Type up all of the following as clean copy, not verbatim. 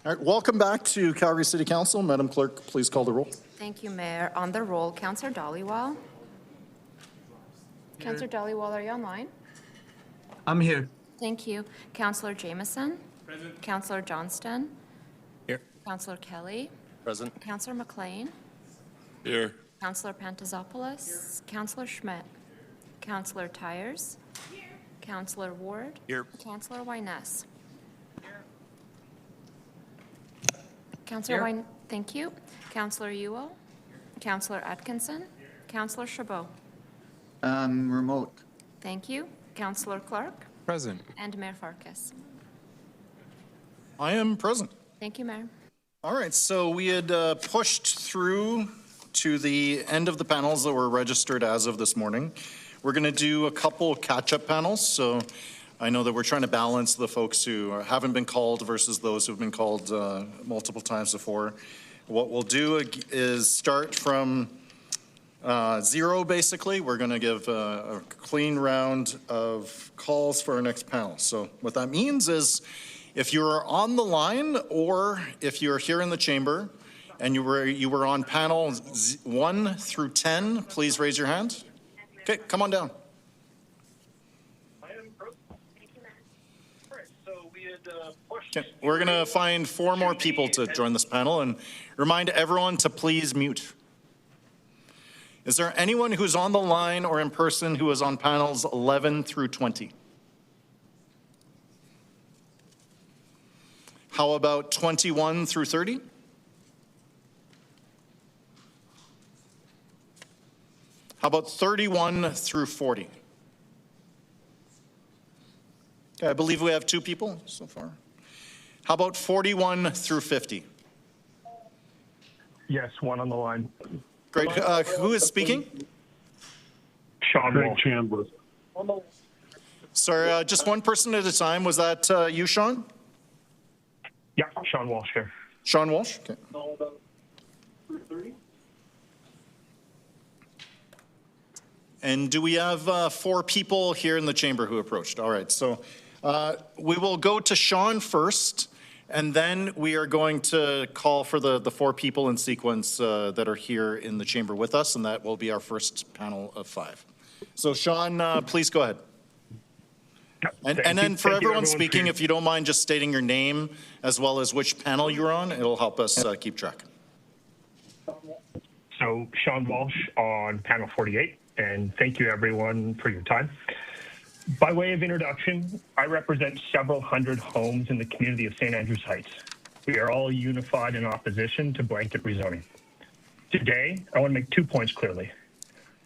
All right, welcome back to Calgary City Council. Madam Clerk, please call the roll. Thank you, Mayor. On the roll, Councillor Dhaliwal. Councillor Dhaliwal, are you online? I'm here. Thank you. Councillor Jameson. Present. Councillor Johnston. Here. Councillor Kelly. Present. Councillor McLean. Here. Councillor Pantazopoulos. Here. Councillor Schmidt. Councillor Tyers. Here. Councillor Ward. Here. Councillor Wyness. Councillor Wyness, thank you. Councillor Ewell. Councillor Atkinson. Councillor Chabot. Remote. Thank you. Councillor Clark. Present. And Mayor Farkas. I am present. Thank you, Mayor. All right, so we had pushed through to the end of the panels that were registered as of this morning. We're going to do a couple catch-up panels, so I know that we're trying to balance the folks who haven't been called versus those who've been called multiple times before. What we'll do is start from zero, basically. We're going to give a clean round of calls for our next panel. So what that means is if you're on the line or if you're here in the chamber and you were on panel 1 through 10, please raise your hand. Okay, come on down. Okay, we're going to find 4 more people to join this panel and remind everyone to please mute. Is there anyone who's on the line or in person who is on panels 11 through 20? How about 21 through 30? How about 31 through 40? Okay, I believe we have 2 people so far. How about 41 through 50? Yes, 1 on the line. Great. Who is speaking? Shawn Walsh. Sorry, just one person at a time. Was that you, Shawn? Yeah, Shawn Walsh here. Shawn Walsh? Okay. And do we have 4 people here in the chamber who approached? All right, so we will go to Shawn first, and then we are going to call for the 4 people in sequence that are here in the chamber with us, and that will be our first panel of 5. So Shawn, please go ahead. And then for everyone speaking, if you don't mind just stating your name as well as which panel you're on, it'll help us keep track. So Shawn Walsh on panel 48, and thank you everyone for your time. By way of introduction, I represent several hundred homes in the community of St. Andrews Heights. We are all unified in opposition to blanket rezoning. Today, I want to make 2 points clearly.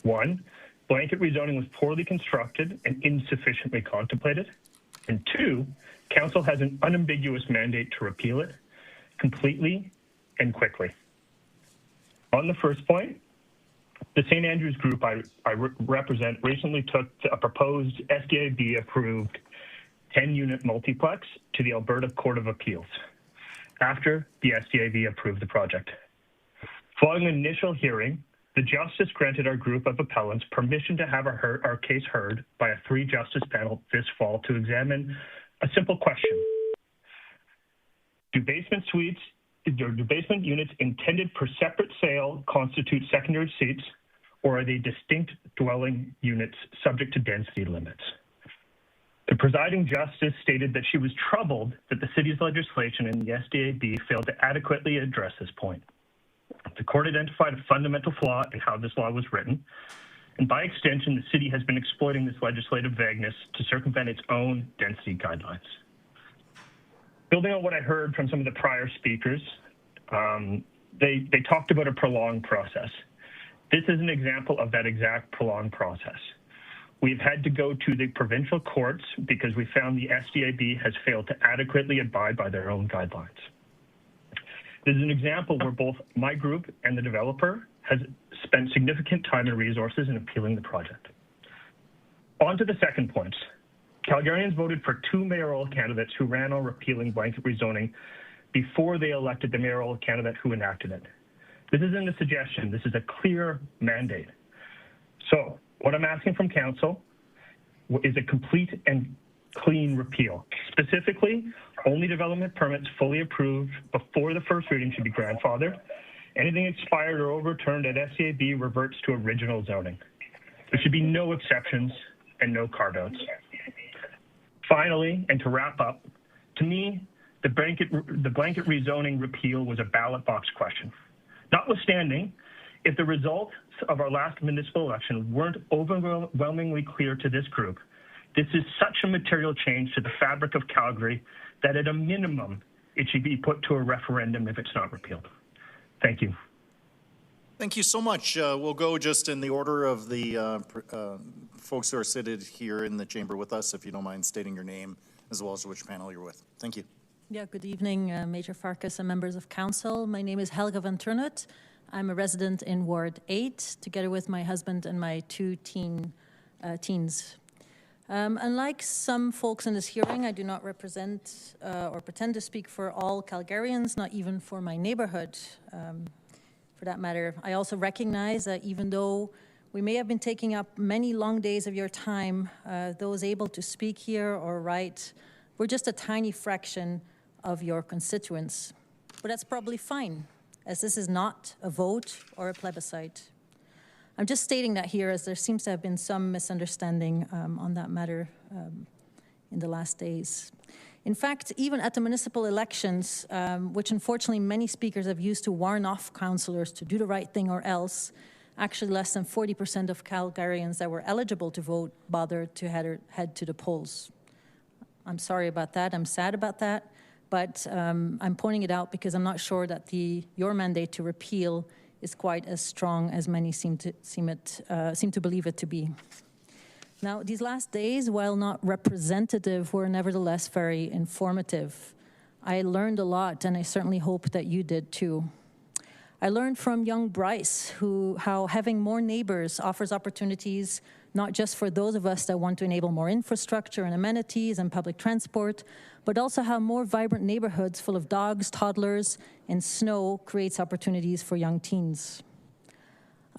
1, blanket rezoning was poorly constructed and insufficiently contemplated. And 2, Council has an unambiguous mandate to repeal it completely and quickly. On the first point, the St. Andrews group I represent recently took a proposed SDAB-approved 10-unit multiplex to the Alberta Court of Appeals after the SDAB approved the project. Following an initial hearing, the justice granted our group of appellants permission to have our case heard by a 3-justice panel this fall to examine a simple question. Do basement units intended for separate sale constitute secondary suites, or are they distinct dwelling units subject to density limits? The presiding justice stated that she was troubled that the city's legislation and the SDAB failed to adequately address this point. The court identified a fundamental flaw in how this law was written, and by extension, the city has been exploiting this legislative vagueness to circumvent its own density guidelines. Building on what I heard from some of the prior speakers, they talked about a prolonged process. This is an example of that exact prolonged process. We've had to go to the provincial courts because we found the SDAB has failed to adequately abide by their own guidelines. This is an example where both my group and the developer has spent significant time and resources in appealing the project. On to the second point. Calgarians voted for 2 mayoral candidates who ran on repealing blanket rezoning before they elected the mayoral candidate who enacted it. This isn't a suggestion, this is a clear mandate. So what I'm asking from council is a complete and clean repeal. Specifically, Only development permits fully approved before the first reading should be grandfathered. Anything expired or overturned at SCAB reverts to original zoning. There should be no exceptions and no carve-outs. Finally, and to wrap up, to me, the blanket rezoning repeal was a ballot box question. Notwithstanding, if the results of our last municipal election weren't overwhelmingly clear to this group, this is such a material change to the fabric of Calgary that at a minimum, it should be put to a referendum if it's not repealed. Thank you. Thank you so much. We'll go just in the order of the folks who are seated here in the chamber with us, if you don't mind stating your name as well as which panel you're with. Thank you. Yeah, good evening, Major Farkas and members of council. My name is Helga Van Turnut. I'm a resident in Ward 8, together with my husband and my two teens. Unlike some folks in this hearing, I do not represent or pretend to speak for all Calgarians, not even for my neighborhood, for that matter. I also recognize that even though we may have been taking up many long days of your time, those able to speak here or write, we're just a tiny fraction of your constituents. But that's probably fine, as this is not a vote or a plebiscite. I'm just stating that here, as there seems to have been some misunderstanding on that matter in the last days. In fact, even at the municipal elections, which unfortunately many speakers have used to warn off councillors to do the right thing or else, actually less than 40% of Calgarians that were eligible to vote bothered to head to the polls. I'm sorry about that. I'm sad about that. But I'm pointing it out because I'm not sure that your mandate to repeal is quite as strong as many seem to believe it to be. Now, these last days, while not representative, were nevertheless very informative. I learned a lot, and I certainly hope that you did too. I learned from young Bryce how having more neighbors offers opportunities not just for those of us that want to enable more infrastructure and amenities and public transport, but also how more vibrant neighborhoods full of dogs, toddlers, and snow creates opportunities for young teens.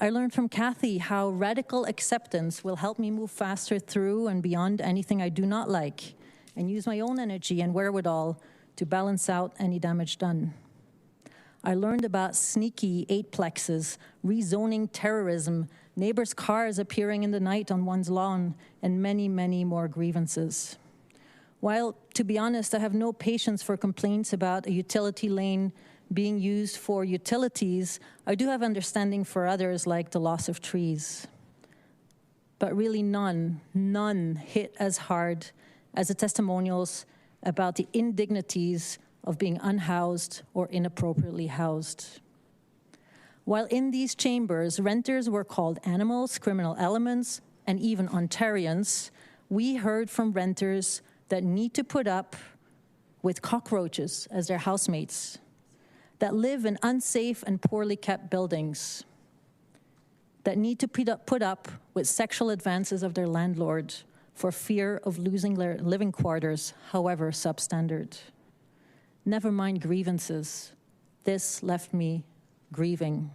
I learned from Kathy how radical acceptance will help me move faster through and beyond anything I do not like and use my own energy and wherewithal to balance out any damage done. I learned about sneaky eightplexes, rezoning terrorism, neighbors' cars appearing in the night on one's lawn, and many, many more grievances. While, to be honest, I have no patience for complaints about a utility lane being used for utilities, I do have understanding for others like the loss of trees. But really none hit as hard as the testimonials about the indignities of being unhoused or inappropriately housed. While in these chambers, renters were called animals, criminal elements, and even Ontarians, we heard from renters that need to put up with cockroaches as their housemates, that live in unsafe and poorly kept buildings, that need to put up with sexual advances of their landlord for fear of losing their living quarters, however substandard. Never mind grievances. This left me grieving.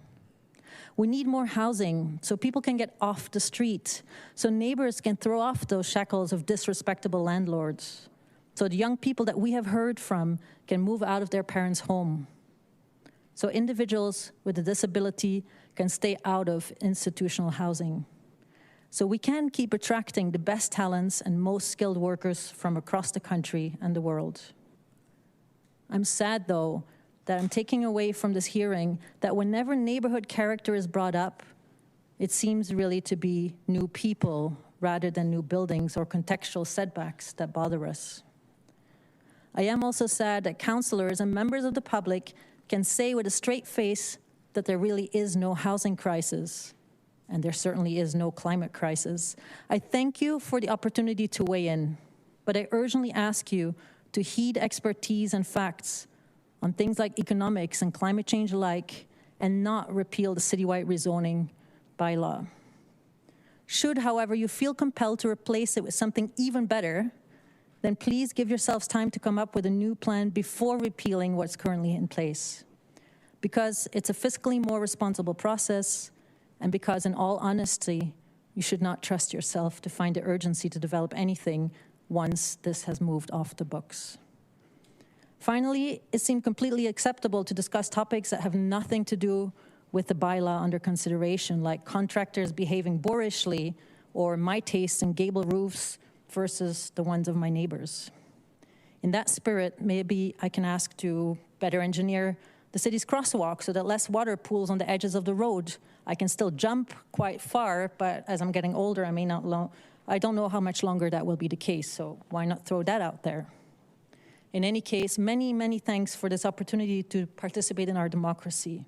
We need more housing so people can get off the street, so neighbors can throw off those shackles of disrespectable landlords, so the young people that we have heard from can move out of their parents' home, so individuals with a disability can stay out of institutional housing, so we can keep attracting the best talents and most skilled workers from across the country and the world. I'm sad, though, that I'm taking away from this hearing that whenever neighborhood character is brought up, it seems really to be new people rather than new buildings or contextual setbacks that bother us. I am also sad that councillors and members of the public can say with a straight face that there really is no housing crisis, and there certainly is no climate crisis. I thank you for the opportunity to weigh in, but I urgently ask you to heed expertise and facts on things like economics and climate change alike, and not repeal the citywide rezoning bylaw. Should, however, you feel compelled to replace it with something even better, then please give yourselves time to come up with a new plan before repealing what's currently in place. Because it's a fiscally more responsible process, and because, in all honesty, you should not trust yourself to find the urgency to develop anything once this has moved off the books. Finally, it seemed completely acceptable to discuss topics that have nothing to do with the bylaw under consideration, like contractors behaving boorishly or my taste in gable roofs versus the ones of my neighbors. In that spirit, maybe I can ask to better engineer the city's crosswalk so that less water pools on the edges of the road. I can still jump quite far, but as I'm getting older, I don't know how much longer that will be the case, so why not throw that out there? In any case, many, many thanks for this opportunity to participate in our democracy.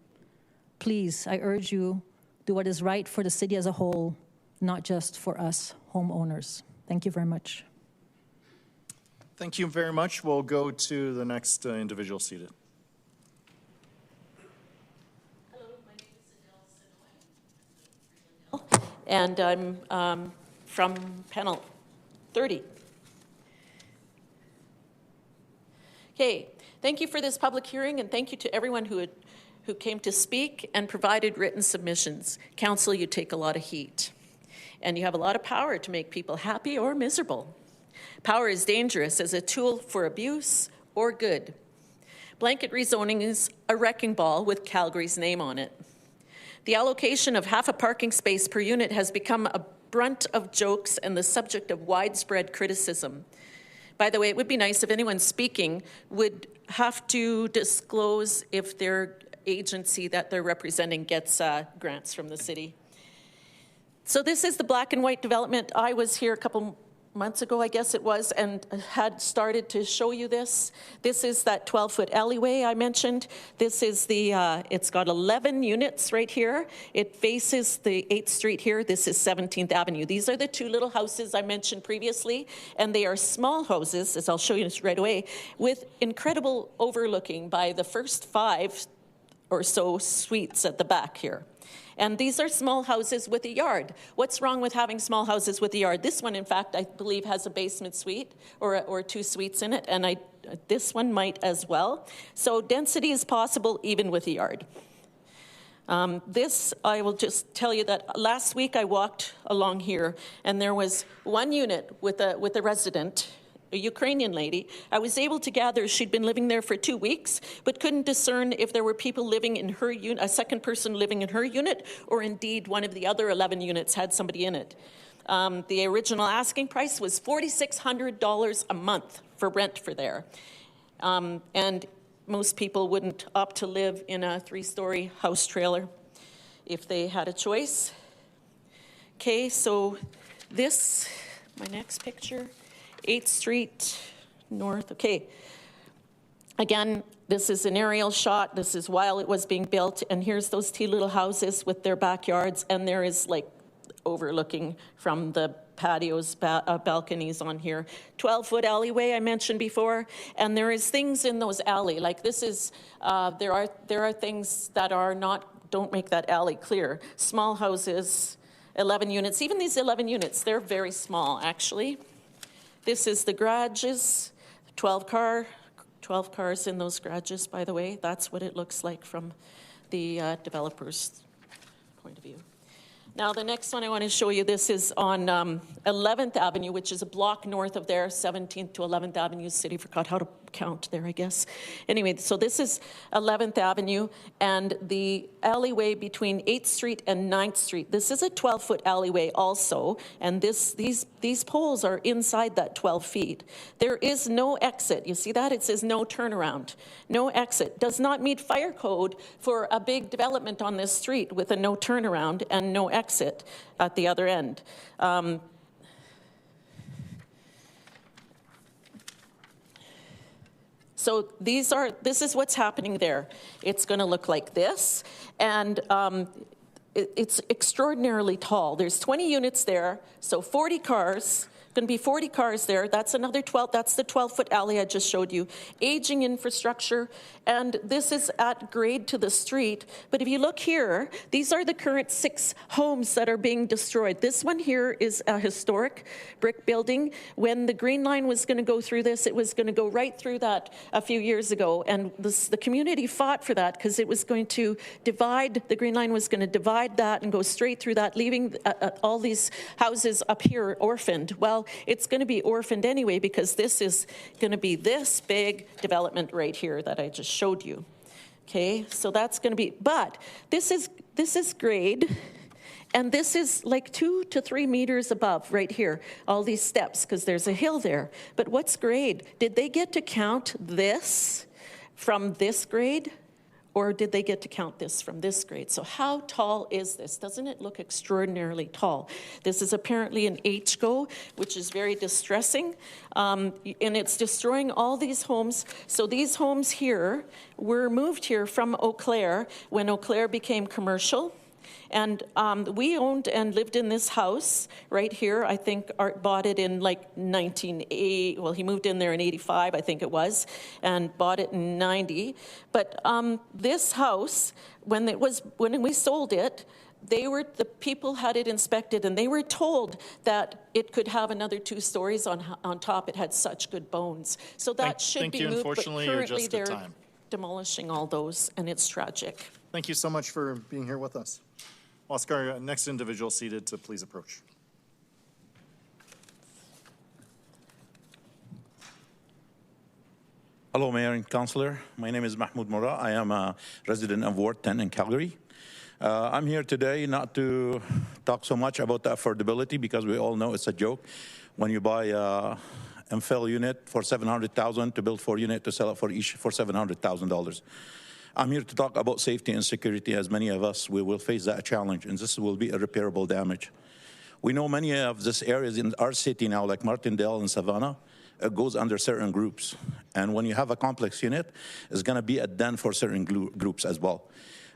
Please, I urge you, do what is right for the city as a whole, not just for us homeowners. Thank you very much. Thank you very much. We'll go to the next individual seated. Hello, my name is Adele, and I'm from panel 30. Okay, thank you for this public hearing, and thank you to everyone who came to speak and provided written submissions. Council, you take a lot of heat, and you have a lot of power to make people happy or miserable. Power is dangerous as a tool for abuse or good. Blanket rezoning is a wrecking ball with Calgary's name on it. The allocation of half a parking space per unit has become a brunt of jokes and the subject of widespread criticism. By the way, it would be nice if anyone speaking would have to disclose if their agency that they're representing gets grants from the city. So this is the black and white development. I was here a couple months ago, I guess it was, and had started to show you this. This is that 12-foot alleyway I mentioned. This is the, it's got 11 units right here. It faces the 8th Street here. This is 17th Avenue. These are the two little houses I mentioned previously, and they are small houses, as I'll show you right away, with incredible overlooking by the first 5 or so suites at the back here. And these are small houses with a yard. What's wrong with having small houses with a yard? This one, in fact, I believe has a basement suite or 2 suites in it, and this one might as well. So density is possible even with a yard. This, I will just tell you that last week I walked along here, and there was one unit with a resident, a Ukrainian lady. I was able to gather she'd been living there for 2 weeks, but couldn't discern if there were people living in her unit, a second person living in her unit, or indeed one of the other 11 units had somebody in it. The original asking price was $4,600 a month for rent for there. And most people wouldn't opt to live in a 3-story house trailer if they had a choice. Okay, so this, my next picture, 8th Street North. Okay. Again, this is an aerial shot. This is while it was being built. And here's those 2 little houses with their backyards. And there is like overlooking from the patios, balconies on here. 12-foot alleyway I mentioned before. And there is things in those alley. Like this is, there are things that are not, don't make that alley clear. Small houses, 11 units. Even these 11 units, they're very small actually. This is the garages, 12 cars in those garages, by the way. That's what it looks like from the developer's point of view. Now, the next one I want to show you, this is on 11th Avenue, which is a block north of there, 17th to 11th Avenue. City forgot how to count there, I guess. Anyway, so this is 11th Avenue and the alleyway between 8th Street and 9th Street. This is a 12-foot alleyway also, and these poles are inside that 12 feet. There is no exit. You see that? It says no turnaround. No exit. Does not meet fire code for a big development on this street with a no turnaround and no exit at the other end. So this is what's happening there. It's going to look like this, and it's extraordinarily tall. There's 20 units there, so 40 cars. Going to be 40 cars there. That's another 12. That's the 12-foot alley I just showed you. Aging infrastructure, and this is at grade to the street. But if you look here, these are the current 6 homes that are being destroyed. This one here is a historic brick building. When the Green Line was going to go through this, it was going to go right through that a few years ago, and the community fought for that because it was going to divide. The Green Line was going to divide that and go straight through that, leaving all these houses up here orphaned. Well, well, it's going to be orphaned anyway because this is going to be this big development right here that I just showed you. Okay, so that's going to be, but this is grade, and this is like 2 to 3 meters above right here, all these steps, because there's a hill there. But what's grade? Did they get to count this from this grade? Or did they get to count this from this grade? So how tall is this? Doesn't it look extraordinarily tall? This is apparently an HGO, which is very distressing, and it's destroying all these homes. So these homes here were moved here from Eau Claire when Eau Claire became commercial. And we owned and lived in this house right here. I think Art bought it in like 1980. Well, he moved in there in 85, I think it was, and bought it in 90. But this house, when we sold it, the people had it inspected, and they were told that it could have another 2 stories on top. It had such good bones. So that should be moved. Unfortunately, but you're currently just at they're time. demolishing all those, and it's tragic. Thank you so much for being here with us. Oscar, next individual seated to please approach. Hello, Mayor and Councillor. My name is Mahmoud Moura. I am a resident of Ward 10 in Calgary. I'm here today not to talk so much about the affordability because we all know it's a joke. When you buy a infill unit for $700,000 to build 4 units to sell it for each for $700,000. I'm here to talk about safety and security. As many of us, we will face that challenge, and this will be irreparable damage. We know many of these areas in our city now, like Martindale and Savannah, it goes under certain groups. And when you have a complex unit, it's going to be a den for certain groups as well.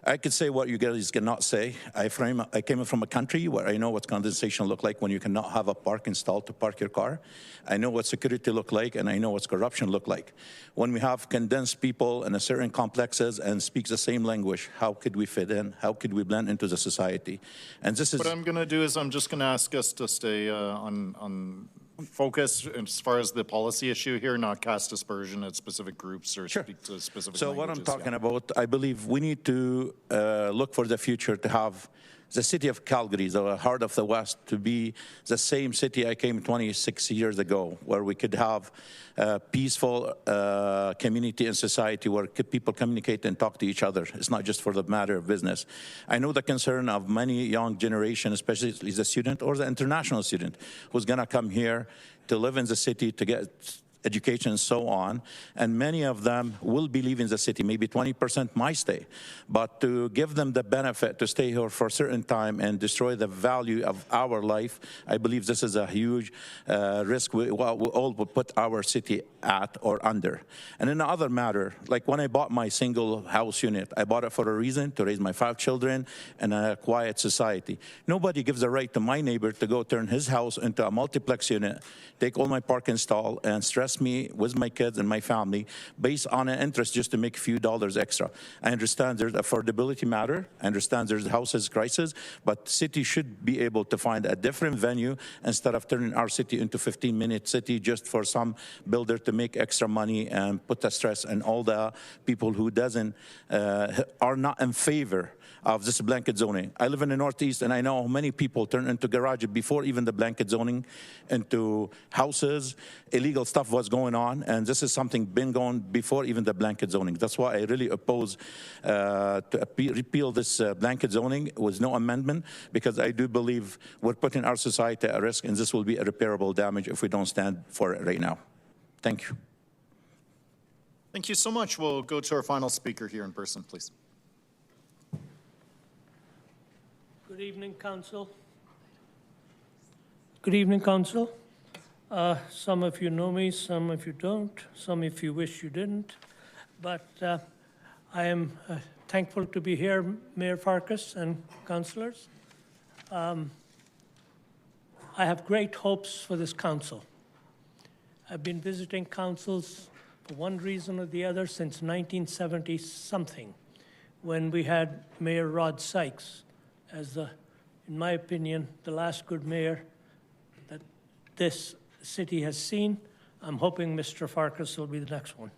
I could say what you guys cannot say. I came from a country where I know what condensation look like when you cannot have a park installed to park your car. I know what security look like, and I know what corruption look like. When we have condensed people in a certain complexes and speak the same language, how could we fit in? How could we blend into the society? And this is... What I'm going to do is I'm just going to ask us to stay on focus as far as the policy issue here, not cast aspersion at specific groups or speak to specific So what I'm languages. talking about, I believe we need to look for the future to have the city of Calgary, the heart of the West, to be the same city I came 26 years ago, where we could have a peaceful community and society where people communicate and talk to each other. It's not just for the matter of business. I know the concern of many young generation, especially the student or the international student, who's going to come here to live in the city to get education and so on, and many of them will be leaving the city. Maybe 20% might stay, but to give them the benefit to stay here for a certain time and destroy the value of our life, I believe this is a huge risk we all would put our city at or under. And in another matter, like when I bought my single house unit, I bought it for a reason, to raise my 5 children in a quiet society. Nobody gives the right to my neighbor to go turn his house into a multiplex unit, take all my park install, and stress me with my kids and my family based on an interest just to make a few dollars extra. I understand there's affordability matter. I understand there's houses crisis, but city should be able to find a different venue instead of turning our city into 15-minute city just for some builder to make extra money and put the stress on all the people who are not in favor of this blanket zoning. I live in the Northeast, and I know many people turn into garages before even the blanket zoning, into houses. Illegal stuff was going on, and this is something been going before even the blanket zoning. That's why I really oppose to repeal this blanket zoning with no amendment, because I do believe we're putting our society at risk, and this will be irreparable damage if we don't stand for it right now. Thank you. Thank you so much. We'll go to our final speaker here in person, please. Good evening, Council. Good evening, Council. Some of you know me, some of you don't, some of you wish you didn't. But I am thankful to be here, Mayor Farkas and councillors. I have great hopes for this council. I've been visiting councils for one reason or the other since 1970-something, when we had Mayor Rod Sykes as in my opinion, the last good mayor that this city has seen. I'm hoping Mr. Farkas will be the next one.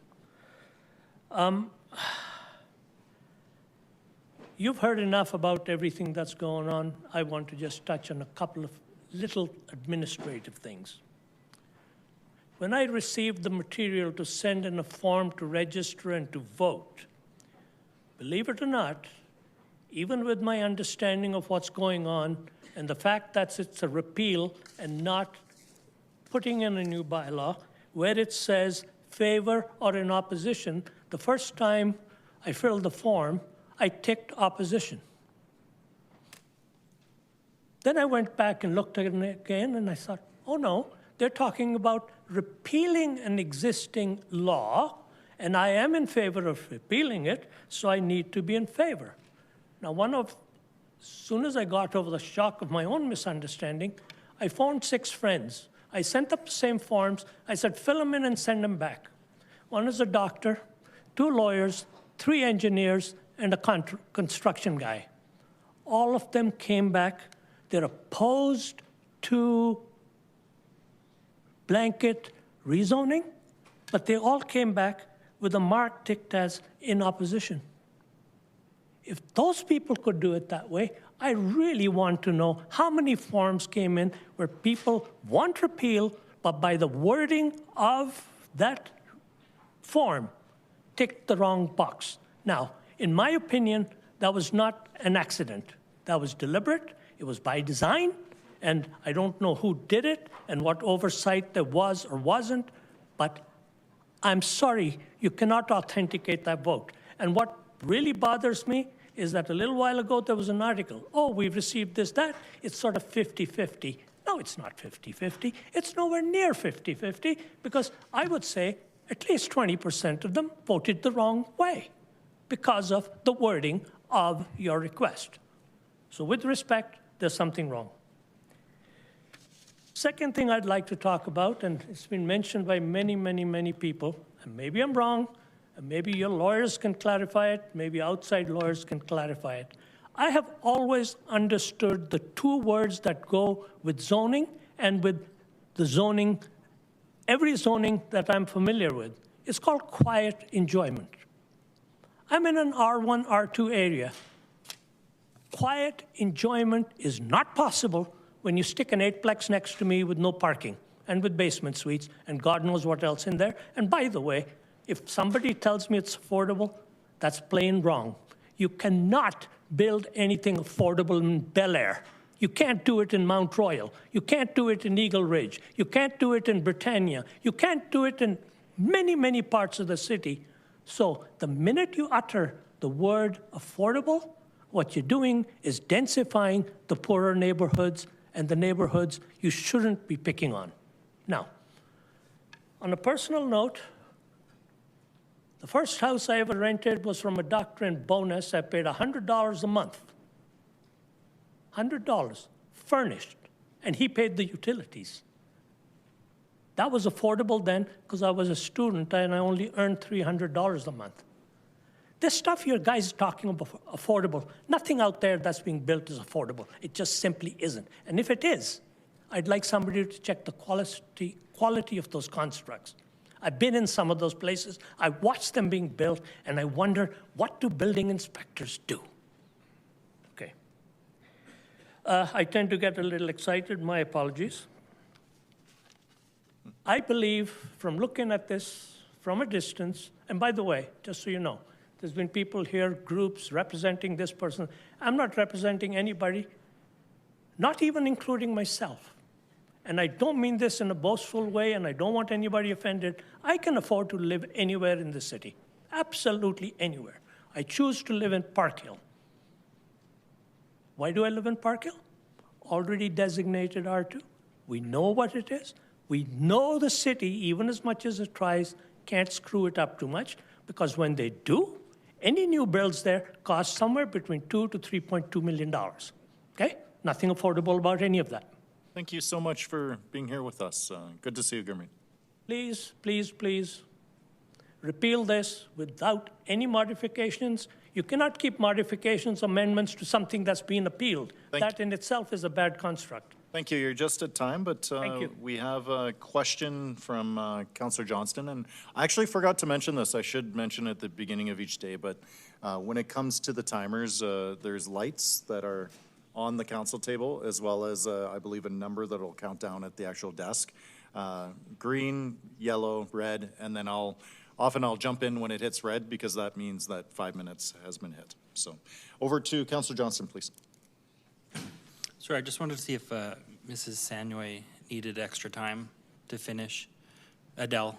You've heard enough about everything that's going on. I want to just touch on a couple of little administrative things. when I received the material to send in a form to register and to vote, believe it or not, even with my understanding of what's going on and the fact that it's a repeal and not putting in a new bylaw, where it says favor or in opposition, the first time I filled the form, I ticked opposition. Then I went back and looked at it again, and I thought, oh no, they're talking about repealing an existing law, and I am in favor of repealing it, so I need to be in favor. Now, as soon as I got over the shock of my own misunderstanding, I phoned 6 friends. I sent up the same forms. I said, fill them in and send them back. One is a doctor, 2 lawyers, 3 engineers, and a construction guy. All of them came back. They're opposed to blanket rezoning, but they all came back with a mark ticked as in opposition. If those people could do it that way, I really want to know how many forms came in where people want repeal, but by the wording of that form, ticked the wrong box. Now, in my opinion, that was not an accident. That was deliberate. It was by design, and I don't know who did it and what oversight there was or wasn't, but I'm sorry, you cannot authenticate that vote. And what really bothers me is that a little while ago there was an article, oh, we've received this, that, it's sort of 50-50. No, it's not 50-50. It's nowhere near 50-50, because I would say at least 20% of them voted the wrong way because of the wording of your request. So with respect, there's something wrong. Second thing I'd like to talk about, and it's been mentioned by many, many, many people, and maybe I'm wrong, and maybe your lawyers can clarify it, maybe outside lawyers can clarify it. I have always understood the 2 words that go with zoning and with the zoning, every zoning that I'm familiar with. It's called quiet enjoyment. I'm in an R1, R2 area. Quiet enjoyment is not possible when you stick an 8-plex next to me with no parking and with basement suites and God knows what else in there. And by the way, if somebody tells me it's affordable, that's plain wrong. You cannot build anything affordable in Bel Air. You can't do it in Mount Royal. You can't do it in Eagle Ridge. You can't do it in Britannia. You can't do it in many, many parts of the city. So the minute you utter the word affordable, what you're doing is densifying the poorer neighborhoods and the neighborhoods you shouldn't be picking on. Now, on a personal note, the first house I ever rented was from a doctor in Bowness. I paid $100 a month. $100, furnished, and he paid the utilities. That was affordable then because I was a student and I only earned $300 a month. This stuff your guys are talking about affordable, nothing out there that's being built is affordable. It just simply isn't. And if it is, I'd like somebody to check the quality of those constructs. I've been in some of those places. I watched them being built, and I wonder, what do building inspectors do? Okay. I tend to get a little excited. My apologies. I believe, from looking at this from a distance, and by the way, just so you know, there's been people here, groups, representing this person. I'm not representing anybody, not even including myself. And I don't mean this in a boastful way, and I don't want anybody offended. I can afford to live anywhere in the city, absolutely anywhere. I choose to live in Park Hill. Why do I live in Park Hill? Already designated R2. We know what it is. We know the city, even as much as it tries, can't screw it up too much, because when they do, any new builds there cost somewhere between $2 to $3.2 million. Okay? Nothing affordable about any of that. Thank you so much for being here with us. Good to see you, Gurmeet. Please, please, please, repeal this without any modifications. You cannot keep modifications, amendments to something that's been appealed. That in itself is a bad construct. Thank you. You're just at time, but we have a question from Councillor Johnston. And I actually forgot to mention this. I should mention it at the beginning of each day, but when it comes to the timers, there's lights that are on the council table, as well as, I believe, a number that will count down at the actual desk. green, yellow, red, and then I'll jump in when it hits red because that means that 5 minutes has been hit. So over to Councillor Johnston, please. Sorry, I just wanted to see if Mrs. Sanoy needed extra time to finish. Adele.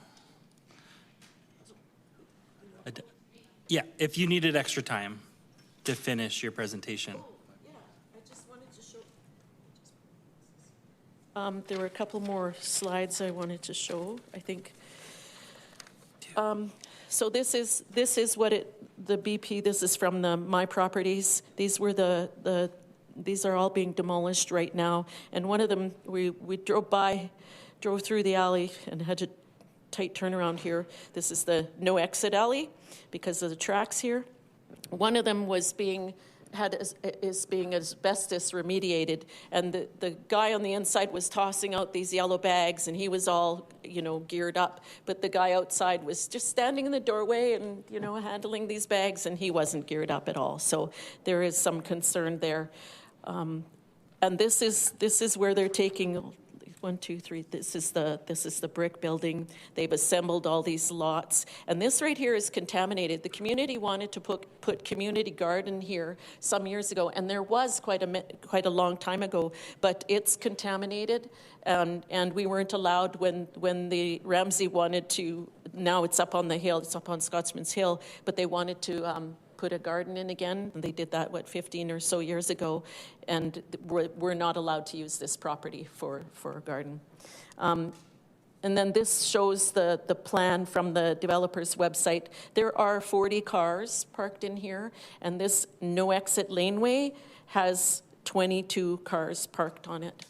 Yeah, if you needed extra time to finish your presentation. Yeah, I just wanted to show. There were a couple more slides I wanted to show, I think. So this is what the BP, this is from the My Properties. These were these are all being demolished right now. And one of them, we drove through the alley and had a tight turnaround here. This is the no exit alley because of the tracks here. One of them is being asbestos remediated, and the guy on the inside was tossing out these yellow bags, and he was all, geared up, but the guy outside was just standing in the doorway and, handling these bags, and he wasn't geared up at all. So there is some concern there. And this is where they're taking 1, 2, 3. This is the brick building. They've assembled all these lots, and this right here is contaminated. The community wanted to put community garden here some years ago, and there was quite a long time ago, but it's contaminated, and we weren't allowed when the Ramsey wanted to. Now it's up on the hill. It's up on Scotsman's Hill, but they wanted to. Put a garden in again. They did that, 15 or so years ago, and we're not allowed to use this property for a garden. And then this shows the plan from the developer's website. There are 40 cars parked in here, and this no exit laneway has 22 cars parked on it.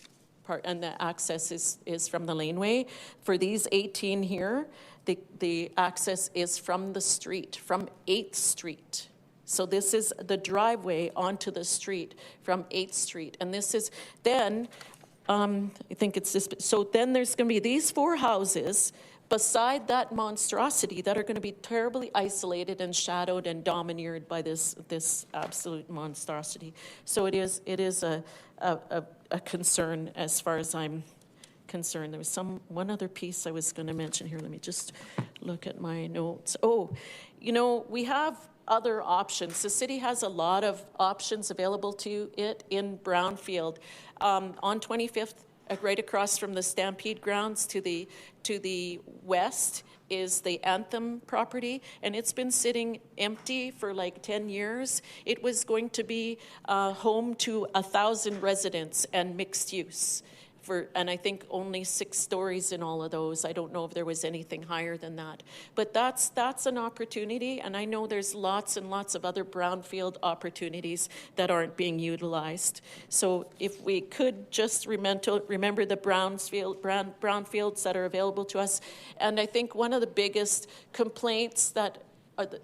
And the access is from the laneway. For these 18 here, the access is from the street, from 8th Street. So this is the driveway onto the street from 8th Street. And this is then, I think it's this, so then there's going to be these 4 houses beside that monstrosity that are going to be terribly isolated and shadowed and domineered by this absolute monstrosity. So it is a concern as far as I'm concerned. There was one other piece I was going to mention here. Let me just look at my notes. Oh, we have other options. The city has a lot of options available to it in Brownfield. On 25th, right across from the Stampede grounds to the west is the Anthem property, and it's been sitting empty for 10 years. It was going to be home to 1,000 residents and mixed use. And I think only 6 stories in all of those. I don't know if there was anything higher than that. But that's an opportunity, and I know there's lots and lots of other brownfield opportunities that aren't being utilized. So if we could just remember the brownfields that are available to us. And I think one of the biggest complaints that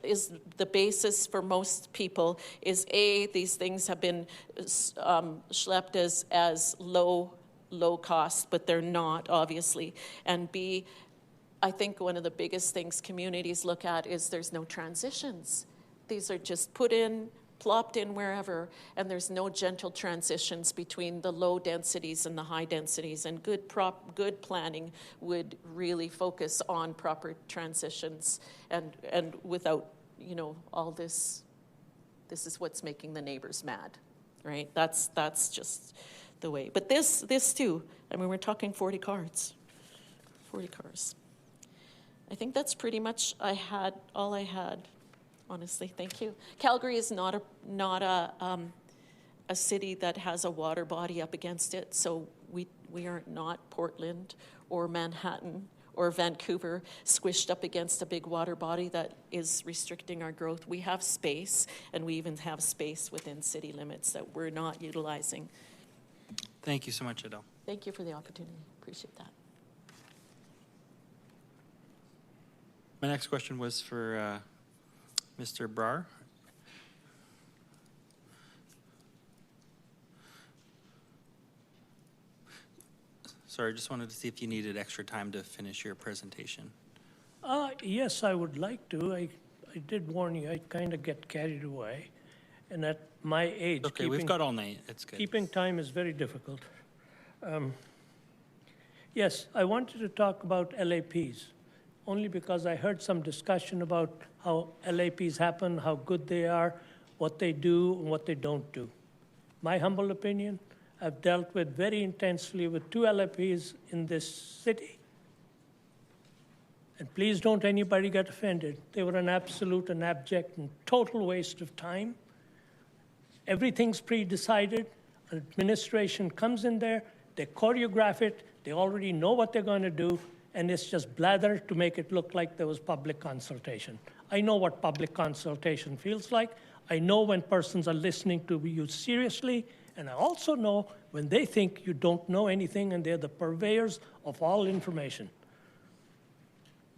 is the basis for most people is these things have been schlepped as low cost, but they're not, obviously. And B, I think one of the biggest things communities look at is there's no transitions. These are just plopped in wherever, and there's no gentle transitions between the low densities and the high densities. And good planning would really focus on proper transitions, and without, all this is what's making the neighbors mad, right? That's just the way. But this too, we're talking 40 cars. 40 cars. I think that's pretty much all I had, honestly. Thank you. Calgary is not a city that has a water body up against it, so we are not Portland or Manhattan or Vancouver squished up against a big water body that is restricting our growth. We have space, and we even have space within city limits that we're not utilizing. Thank you so much, Adele. Thank you for the opportunity. Appreciate that. My next question was for Mr. Brar. Sorry, I just wanted to see if you needed extra time to finish your presentation. Yes, I would like to. I did warn you, I kind of get carried away. And at my age, okay, we've got all night. It's good. Keeping time is very difficult. Yes, I wanted to talk about LAPs, only because I heard some discussion about how LAPs happen, how good they are, what they do, and what they don't do. My humble opinion, I've dealt with very intensely with 2 LAPs in this city. And please don't anybody get offended. They were an absolute and abject and total waste of time. Everything's pre-decided. Administration comes in there, they choreograph it, they already know what they're going to do, and it's just blather to make it look like there was public consultation. I know what public consultation feels like. I know when persons are listening to you seriously, and I also know when they think you don't know anything and they're the purveyors of all information.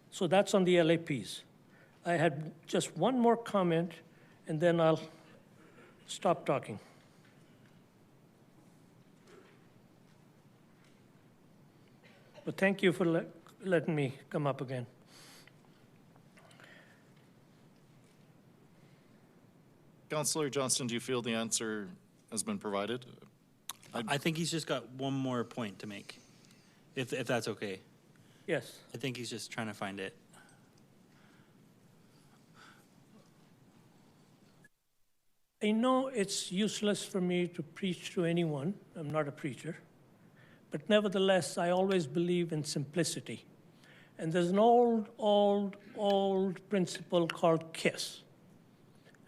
So that's on the LAPs. I had just one more comment, and then I'll stop talking. But thank you for letting me come up again. Councillor Johnston, do you feel the answer has been provided? I think he's just got one more point to make, if that's okay. Yes. I think he's just trying to find it. I know it's useless for me to preach to anyone. I'm not a preacher. But nevertheless, I always believe in simplicity. And there's an old principle called KISS.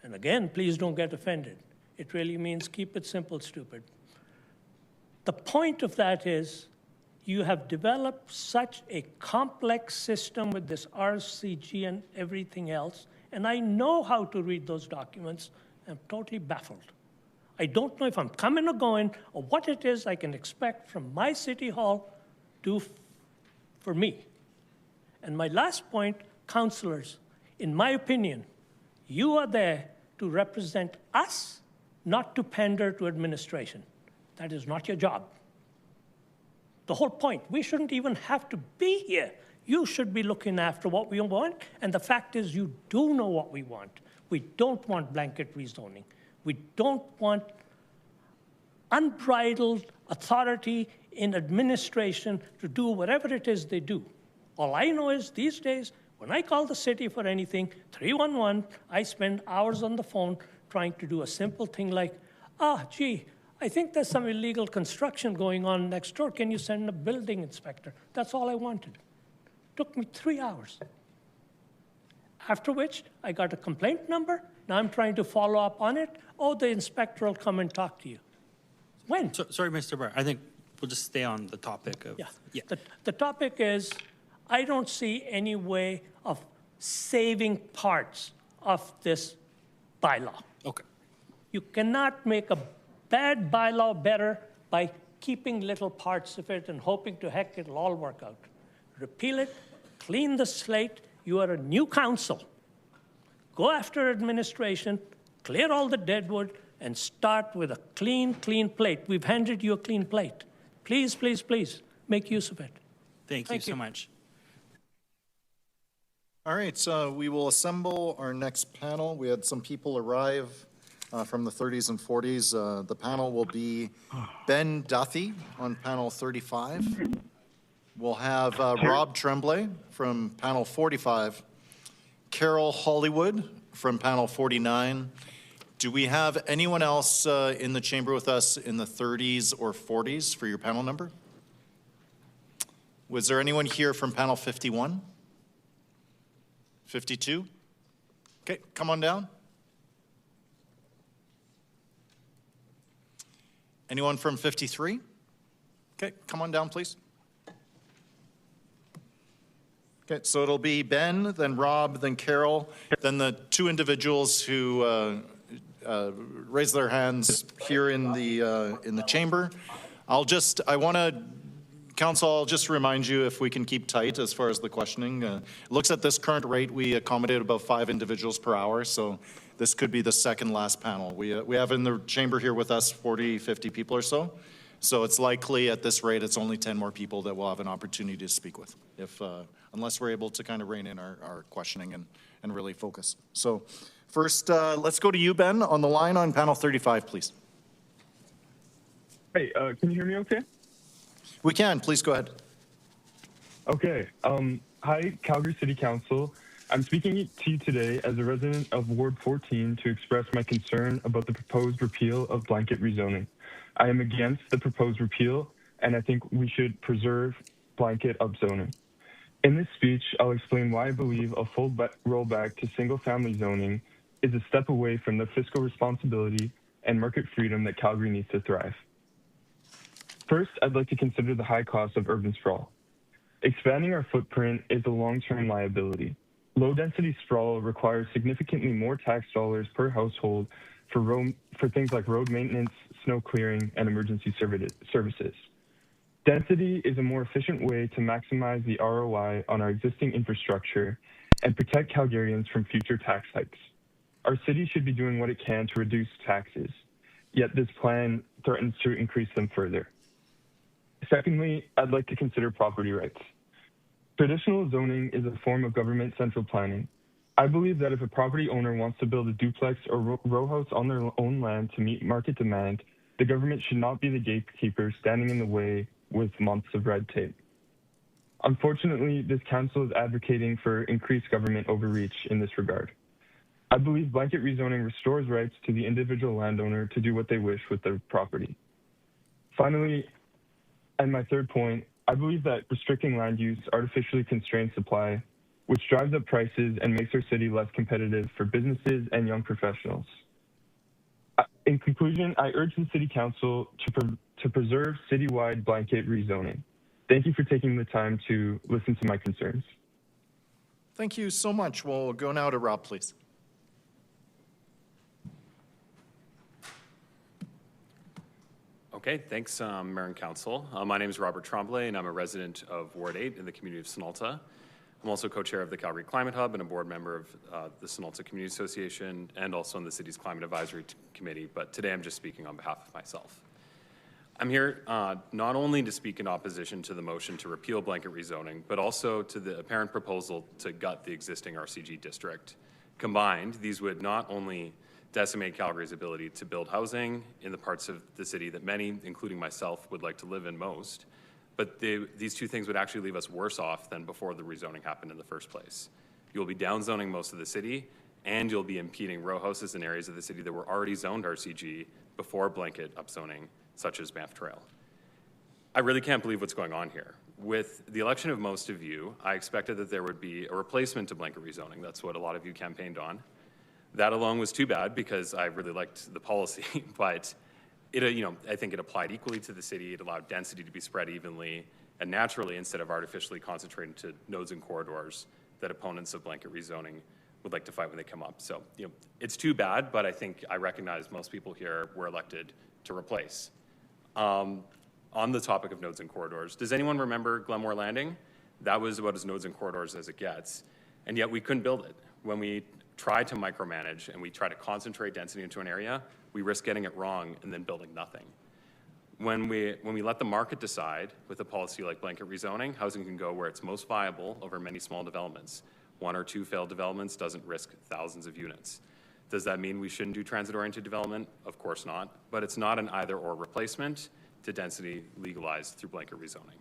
And again, please don't get offended. It really means keep it simple, stupid. The point of that is you have developed such a complex system with this RCG and everything else, and I know how to read those documents. I'm totally baffled. I don't know if I'm coming or going or what it is I can expect from my city hall do for me. And my last point, councillors, in my opinion, you are there to represent us, not to pander to administration. That is not your job. The whole point, we shouldn't even have to be here. You should be looking after what we want, and the fact is you do know what we want. We don't want blanket rezoning. We don't want unbridled authority in administration to do whatever it is they do. All I know is these days, when I call the city for anything, 311, I spend hours on the phone trying to do a simple thing like, gee, I think there's some illegal construction going on next door. Can you send a building inspector? That's all I wanted. Took me 3 hours. After which, I got a complaint number. Now I'm trying to follow up on it. Oh, the inspector will come and talk to you. When? Sorry, Mr. Barr. I think we'll just stay on the topic of... Yeah. The topic is, I don't see any way of saving parts of this bylaw. Okay. You cannot make a bad bylaw better by keeping little parts of it and hoping to heck it'll all work out. Repeal it, clean the slate. You are a new council. Go after administration, clear all the deadwood, and start with a clean plate. We've handed you a clean plate. Please, please, please, make use of it. Thank you so much. All right, so we will assemble our next panel. We had some people arrive from the 30s and 40s. The panel will be Ben Duthie on panel 35. We'll have Rob Tremblay from panel 45, Carol Hollywood from panel 49. Do we have anyone else in the chamber with us in the 30s or 40s for your panel number? Was there anyone here from panel 51? 52? Okay, come on down. Anyone from 53? Okay, come on down, please. Okay, so it'll be Ben, then Rob, then Carol, then the 2 individuals who raise their hands here in the chamber. Council, I'll just remind you if we can keep tight as far as the questioning. It looks at this current rate, we accommodate about 5 individuals per hour, so this could be the second last panel. We have in the chamber here with us 40, 50 people or so. So it's likely at this rate, it's only 10 more people that we'll have an opportunity to speak with, unless we're able to kind of rein in our questioning and really focus. So first, let's go to you, Ben, on the line on panel 35, please. Hey, can you hear me okay? We can. Please go ahead. Okay. Hi, Calgary City Council. I'm speaking to you today as a resident of Ward 14 to express my concern about the proposed repeal of blanket rezoning. I am against the proposed repeal, and I think we should preserve blanket upzoning. In this speech, I'll explain why I believe a full rollback to single-family zoning is a step away from the fiscal responsibility and market freedom that Calgary needs to thrive. First, I'd like to consider the high cost of urban sprawl. Expanding our footprint is a long-term liability. Low-density sprawl requires significantly more tax dollars per household for things like road maintenance, snow clearing, and emergency services. Density is a more efficient way to maximize the ROI on our existing infrastructure and protect Calgarians from future tax hikes. Our city should be doing what it can to reduce taxes, yet this plan threatens to increase them further. Secondly, I'd like to consider property rights. Traditional zoning is a form of government central planning. I believe that if a property owner wants to build a duplex or row house on their own land to meet market demand, the government should not be the gatekeeper standing in the way with months of red tape. Unfortunately, this council is advocating for increased government overreach in this regard. I believe blanket rezoning restores rights to the individual landowner to do what they wish with their property. Finally, and my third point, I believe that restricting land use artificially constrains supply, which drives up prices and makes our city less competitive for businesses and young professionals. In conclusion, I urge the City Council to preserve citywide blanket rezoning. Thank you for taking the time to listen to my concerns. Thank you so much. We'll go now to Rob, please. Okay, thanks, Mayor and Council. My name is Robert Tremblay, and I'm a resident of Ward 8 in the community of Sonalta. I'm also co-chair of the Calgary Climate Hub and a board member of the Sonalta Community Association and also on the city's Climate Advisory Committee, but today I'm just speaking on behalf of myself. I'm here not only to speak in opposition to the motion to repeal blanket rezoning, but also to the apparent proposal to gut the existing RCG district. Combined, these would not only decimate Calgary's ability to build housing in the parts of the city that many, including myself, would like to live in most, but these two things would actually leave us worse off than before the rezoning happened in the first place. You'll be downzoning most of the city, and you'll be impeding row houses in areas of the city that were already zoned RCG before blanket upzoning, such as Banff Trail. I really can't believe what's going on here. With the election of most of you, I expected that there would be a replacement to blanket rezoning. That's what a lot of you campaigned on. That alone was too bad because I really liked the policy, but I think it applied equally to the city. It allowed density to be spread evenly and naturally instead of artificially concentrated to nodes and corridors that opponents of blanket rezoning would like to fight when they come up. So, it's too bad, but I think I recognize most people here were elected to replace. On the topic of nodes and corridors, does anyone remember Glenmore Landing? That was about as nodes and corridors as it gets, and yet we couldn't build it. When we try to micromanage and we try to concentrate density into an area, we risk getting it wrong and then building nothing. When we let the market decide with a policy like blanket rezoning, housing can go where it's most viable over many small developments. One or two failed developments doesn't risk thousands of units. Does that mean we shouldn't do transit-oriented development? Of course not, but it's not an either-or replacement to density legalized through blanket rezoning.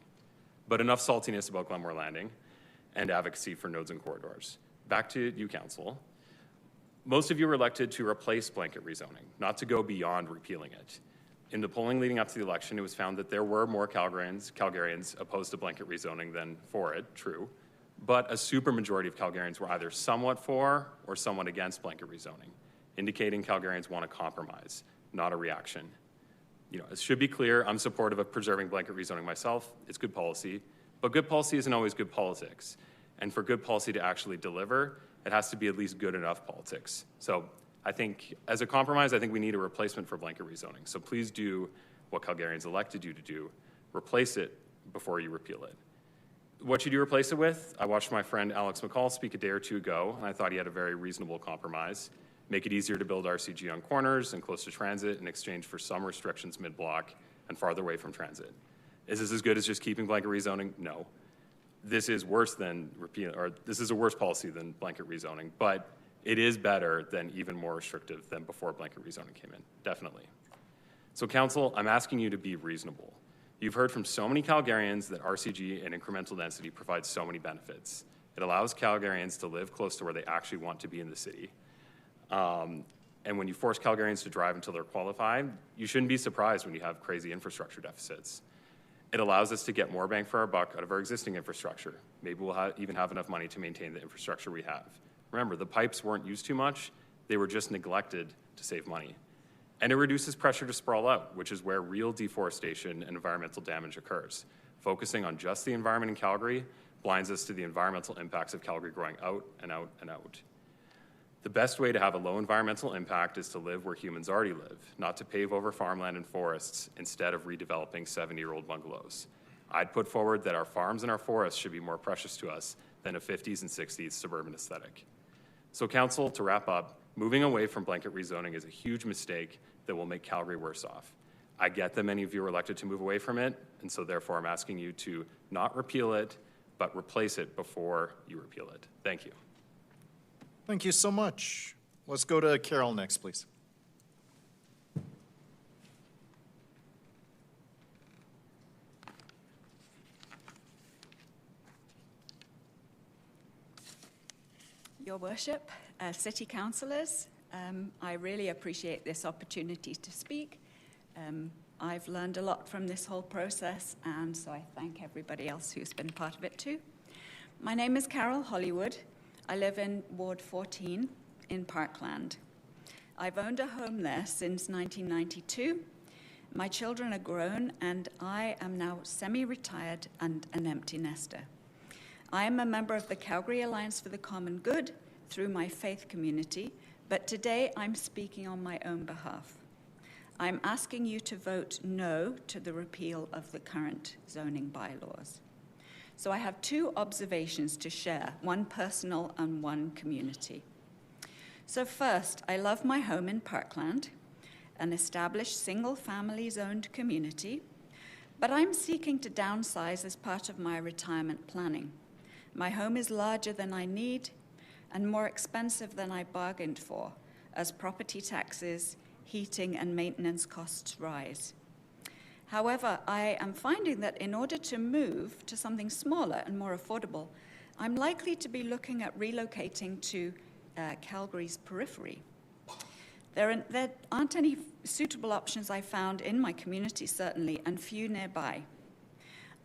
But enough saltiness about Glenmore Landing and advocacy for nodes and corridors. Back to you, Council. Most of you were elected to replace blanket rezoning, not to go beyond repealing it. In the polling leading up to the election, it was found that there were more Calgarians opposed to blanket rezoning than for it, true, but a supermajority of Calgarians were either somewhat for or somewhat against blanket rezoning, indicating Calgarians want a compromise, not a reaction. It should be clear, I'm supportive of preserving blanket rezoning myself. It's good policy, but good policy isn't always good politics. And for good policy to actually deliver, it has to be at least good enough politics. So I think as a compromise, I think we need a replacement for blanket rezoning. So please do what Calgarians elected you to do. Replace it before you repeal it. What should you replace it with? I watched my friend Alex McCall speak a day or two ago, and I thought he had a very reasonable compromise. Make it easier to build RCG on corners and close to transit in exchange for some restrictions mid-block and farther away from transit. Is this as good as just keeping blanket rezoning? No. This is worse than repeal, or this is a worse policy than blanket rezoning, but it is better than even more restrictive than before blanket rezoning came in, definitely. So Council, I'm asking you to be reasonable. You've heard from so many Calgarians that RCG and incremental density provide so many benefits. It allows Calgarians to live close to where they actually want to be in the city. And when you force Calgarians to drive until they're qualified, you shouldn't be surprised when you have crazy infrastructure deficits. It allows us to get more bang for our buck out of our existing infrastructure. Maybe we'll even have enough money to maintain the infrastructure we have. Remember, the pipes weren't used too much, they were just neglected to save money. And it reduces pressure to sprawl out, which is where real deforestation and environmental damage occurs. Focusing on just the environment in Calgary blinds us to the environmental impacts of Calgary growing out and out and out. The best way to have a low environmental impact is to live where humans already live, not to pave over farmland and forests instead of redeveloping 70-year-old bungalows. I'd put forward that our farms and our forests should be more precious to us than a 50s and 60s suburban aesthetic. So Council, to wrap up, moving away from blanket rezoning is a huge mistake that will make Calgary worse off. I get that many of you are elected to move away from it, and so therefore I'm asking you to not repeal it, but replace it before you repeal it. Thank you. Thank you so much. Let's go to Carol next, please. Your Worship, City Councillors, I really appreciate this opportunity to speak. I've learned a lot from this whole process, and so I thank everybody else who's been part of it too. My name is Carol Hollywood. I live in Ward 14 in Parkland. I've owned a home there since 1992. My children are grown, and I am now semi-retired and an empty nester. I am a member of the Calgary Alliance for the Common Good through my faith community, but today I'm speaking on my own behalf. I'm asking you to vote no to the repeal of the current zoning bylaws. So I have two observations to share, one personal and one community. So first, I love my home in Parkland, an established single-family zoned community, but I'm seeking to downsize as part of my retirement planning. My home is larger than I need and more expensive than I bargained for as property taxes, heating, and maintenance costs rise. However, I am finding that in order to move to something smaller and more affordable, I'm likely to be looking at relocating to Calgary's periphery. There aren't any suitable options I found in my community, certainly, and few nearby.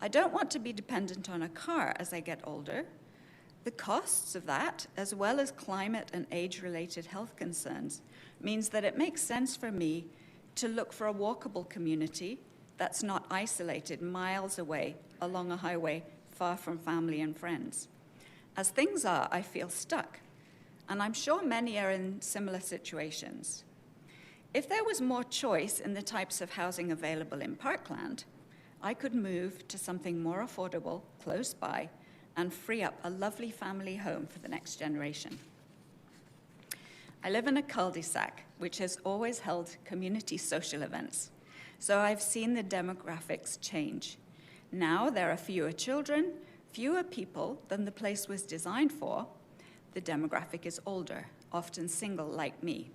I don't want to be dependent on a car as I get older. The costs of that, as well as climate and age-related health concerns, means that it makes sense for me to look for a walkable community that's not isolated miles away along a highway far from family and friends. As things are, I feel stuck, and I'm sure many are in similar situations. If there was more choice in the types of housing available in Parkland, I could move to something more affordable, close by, and free up a lovely family home for the next generation. I live in a cul-de-sac, which has always held community social events, so I've seen the demographics change. Now there are fewer children, fewer people than the place was designed for. The demographic is older, often single like me.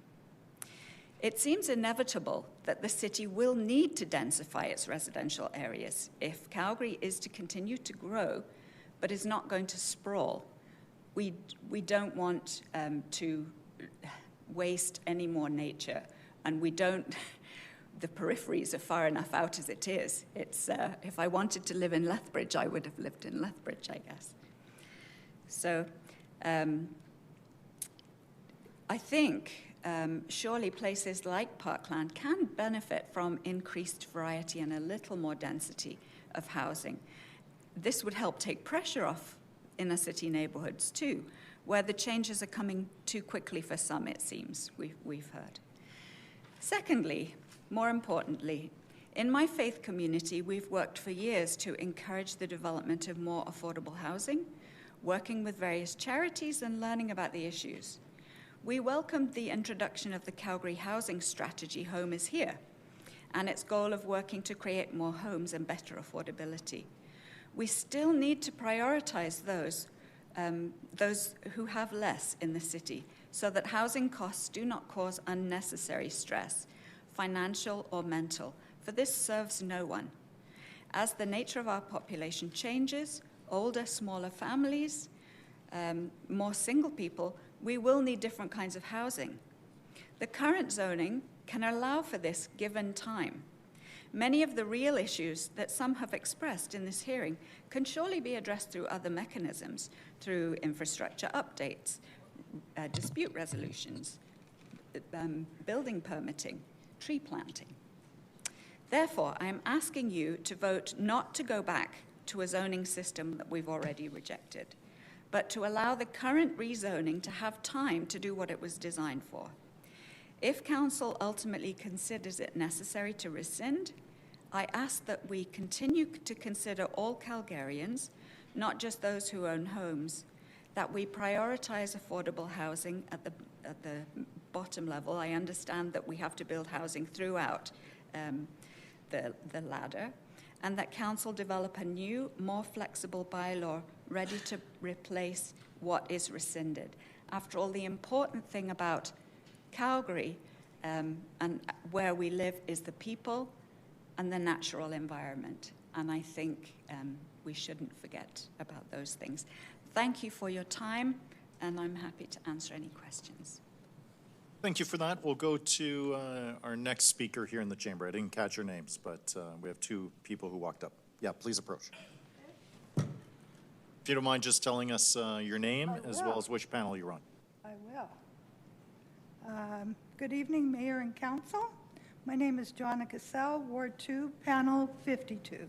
It seems inevitable that the city will need to densify its residential areas if Calgary is to continue to grow, but is not going to sprawl. We don't want to waste any more nature, and we don't. The peripheries are far enough out as it is. It's if I wanted to live in Lethbridge, I would have lived in Lethbridge, I guess. So I think surely places like Parkland can benefit from increased variety and a little more density of housing. This would help take pressure off inner city neighborhoods too, where the changes are coming too quickly for some, it seems, we've heard. Secondly, more importantly, in my faith community, we've worked for years to encourage the development of more affordable housing, working with various charities and learning about the issues. We welcomed the introduction of the Calgary Housing Strategy, Home is Here, and its goal of working to create more homes and better affordability. We still need to prioritize those who have less in the city so that housing costs do not cause unnecessary stress, financial or mental, for this serves no one. As the nature of our population changes, older, smaller families, more single people, we will need different kinds of housing. The current zoning can allow for this given time. Many of the real issues that some have expressed in this hearing can surely be addressed through other mechanisms, through infrastructure updates, dispute resolutions, building permitting, tree planting. Therefore, I am asking you to vote not to go back to a zoning system that we've already rejected, but to allow the current rezoning to have time to do what it was designed for. If Council ultimately considers it necessary to rescind, I ask that we continue to consider all Calgarians, not just those who own homes, that we prioritize affordable housing at the bottom level. I understand that we have to build housing throughout the ladder, and that Council develop a new, more flexible bylaw ready to replace what is rescinded. After all, the important thing about Calgary and where we live is the people and the natural environment. And I think we shouldn't forget about those things. Thank you for your time, and I'm happy to answer any questions. Thank you for that. We'll go to our next speaker here in the chamber. I didn't catch your names, but we have two people who walked up. Yeah, please approach. If you don't mind just telling us your name as well as which panel you're on. I will. Good evening, Mayor and Council. My name is Joanna Cassell, Ward 2, Panel 52.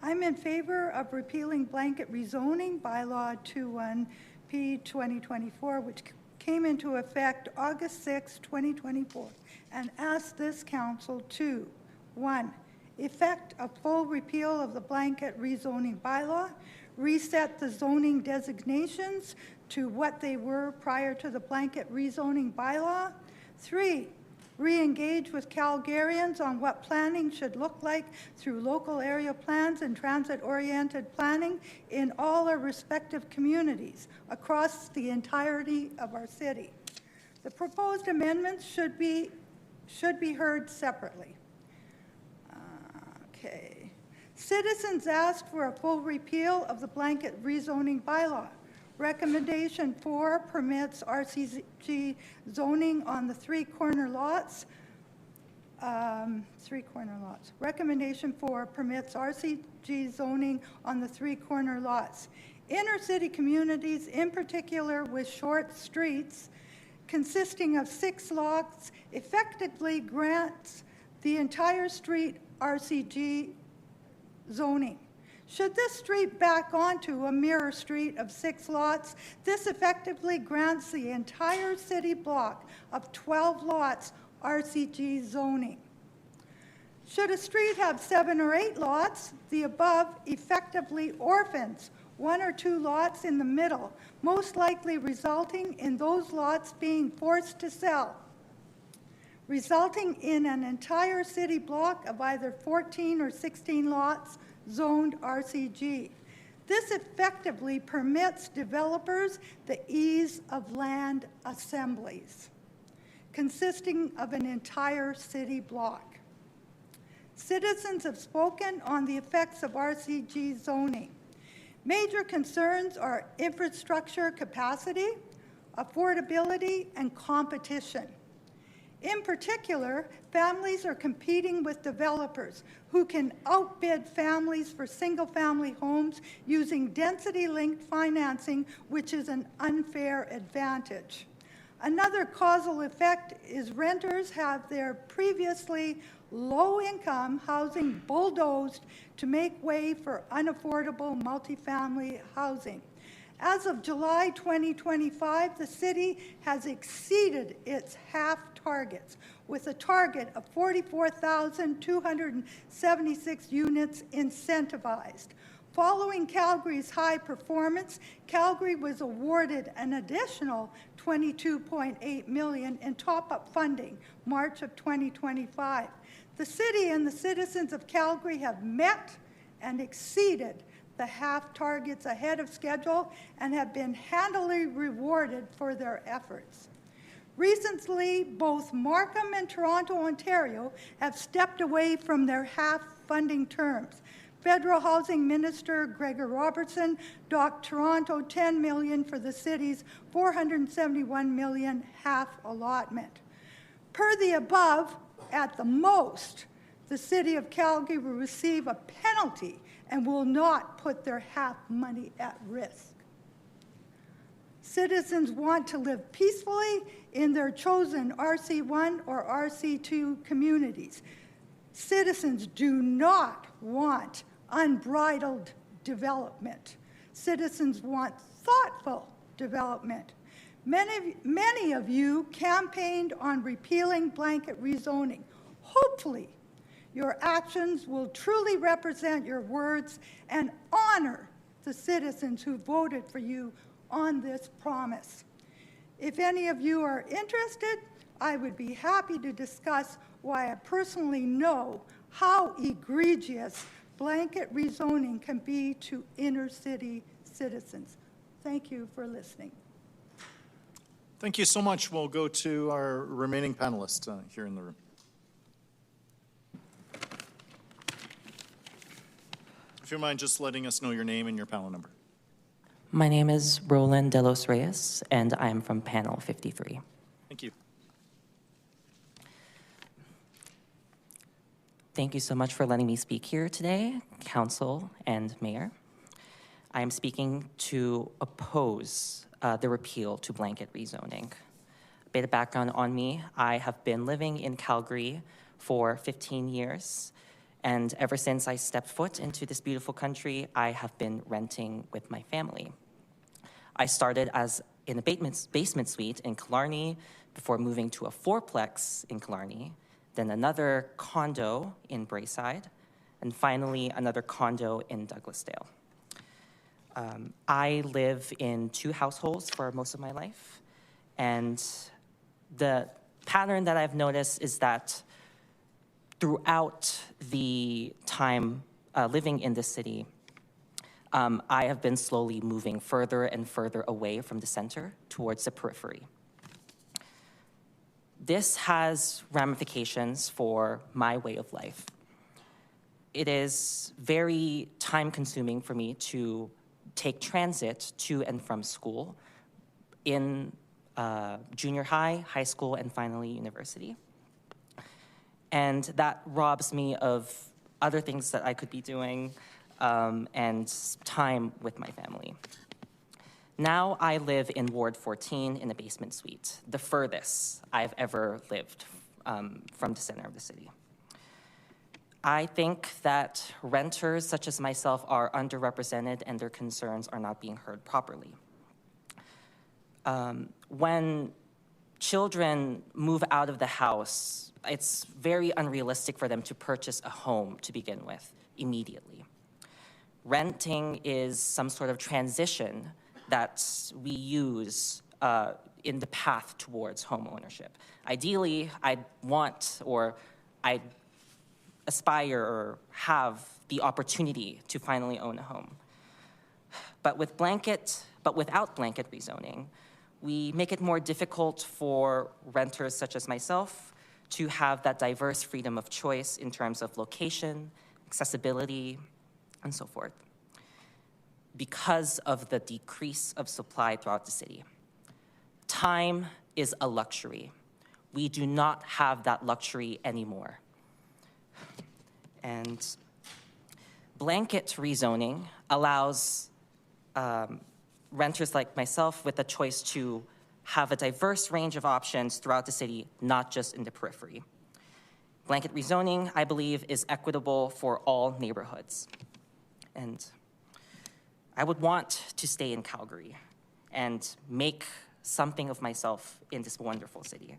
I'm in favor of repealing blanket rezoning bylaw 21P 2024, which came into effect August 6, 2024, and ask this council to, 1, effect a full repeal of the blanket rezoning bylaw, reset the zoning designations to what they were prior to the blanket rezoning bylaw. 3, re-engage with Calgarians on what planning should look like through local area plans and transit-oriented planning in all our respective communities across the entirety of our city. The proposed amendments should be heard separately. Okay. Citizens asked for a full repeal of the blanket rezoning bylaw. Recommendation 4 permits RCG zoning on the three corner lots. Recommendation 4 permits RCG zoning on the three corner lots. Inner city communities, in particular with short streets consisting of 6 lots, effectively grants the entire street RCG zoning. Should this street back onto a mirror street of 6 lots, this effectively grants the entire city block of 12 lots RCG zoning. Should a street have 7 or 8 lots, the above effectively orphans 1 or 2 lots in the middle, most likely resulting in those lots being forced to sell, resulting in an entire city block of either 14 or 16 lots zoned RCG. This effectively permits developers the ease of land assemblies, consisting of an entire city block. Citizens have spoken on the effects of RCG zoning. Major concerns are infrastructure capacity, affordability, and competition. In particular, families are competing with developers who can outbid families for single-family homes using density-linked financing, which is an unfair advantage. Another causal effect is renters have their previously low-income housing bulldozed to make way for unaffordable multifamily housing. As of July 2025, the city has exceeded its half targets with a target of 44,276 units incentivized. Following Calgary's high performance, Calgary was awarded an additional $22.8 million in top-up funding, March of 2025. The city and the citizens of Calgary have met and exceeded the half targets ahead of schedule and have been handily rewarded for their efforts. Recently, both Markham and Toronto, Ontario have stepped away from their half funding terms, Federal Housing Minister Gregor Robertson docked Toronto $10 million for the city's $471 million half allotment. Per the above, at the most, the City of Calgary will receive a penalty and will not put their half money at risk. Citizens want to live peacefully in their chosen RC1 or RC2 communities. Citizens do not want unbridled development. Citizens want thoughtful development. Many of you campaigned on repealing blanket rezoning. Hopefully, your actions will truly represent your words and honor the citizens who voted for you on this promise. If any of you are interested, I would be happy to discuss why I personally know how egregious blanket rezoning can be to inner city citizens. Thank you for listening. Thank you so much. We'll go to our remaining panelists here in the room. If you mind just letting us know your name and your panel number. My name is Roland De Los Reyes, and I'm from panel 53. Thank you. Thank you so much for letting me speak here today, Council and Mayor. I am speaking to oppose the repeal to blanket rezoning. A bit of background on me. I have been living in Calgary for 15 years, and ever since I stepped foot into this beautiful country, I have been renting with my family. I started as in a basement suite in Killarney before moving to a fourplex in Killarney, then another condo in Braeside, and finally another condo in Douglasdale. I live in 2 households for most of my life, and the pattern that I've noticed is that throughout the time living in this city, I have been slowly moving further and further away from the center towards the periphery. This has ramifications for my way of life. It is very time-consuming for me to take transit to and from school in junior high, high school, and finally university. And that robs me of other things that I could be doing and time with my family. Now I live in Ward 14 in a basement suite, the furthest I've ever lived from the center of the city. I think that renters such as myself are underrepresented and their concerns are not being heard properly. When children move out of the house, it's very unrealistic for them to purchase a home to begin with immediately. Renting is some sort of transition that we use in the path towards home ownership. Ideally, I'd want or I'd aspire or have the opportunity to finally own a home. But without blanket rezoning, we make it more difficult for renters such as myself to have that diverse freedom of choice in terms of location, accessibility, and so forth, because of the decrease of supply throughout the city. Time is a luxury. We do not have that luxury anymore. And blanket rezoning allows renters like myself with a choice to have a diverse range of options throughout the city, not just in the periphery. Blanket rezoning, I believe, is equitable for all neighborhoods. And I would want to stay in Calgary and make something of myself in this wonderful city.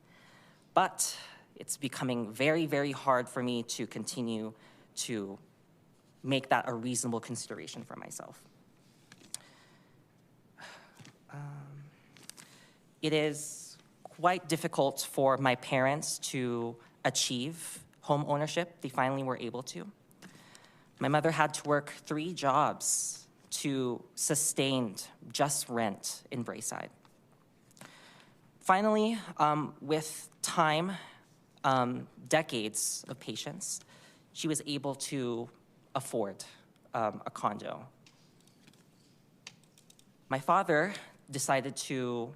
But it's becoming very, very hard for me to continue to make that a reasonable consideration for myself. It is quite difficult for my parents to achieve home ownership. They finally were able to. My mother had to work 3 jobs to sustain just rent in Braeside. Finally, with time, decades of patience, she was able to afford a condo. My father decided to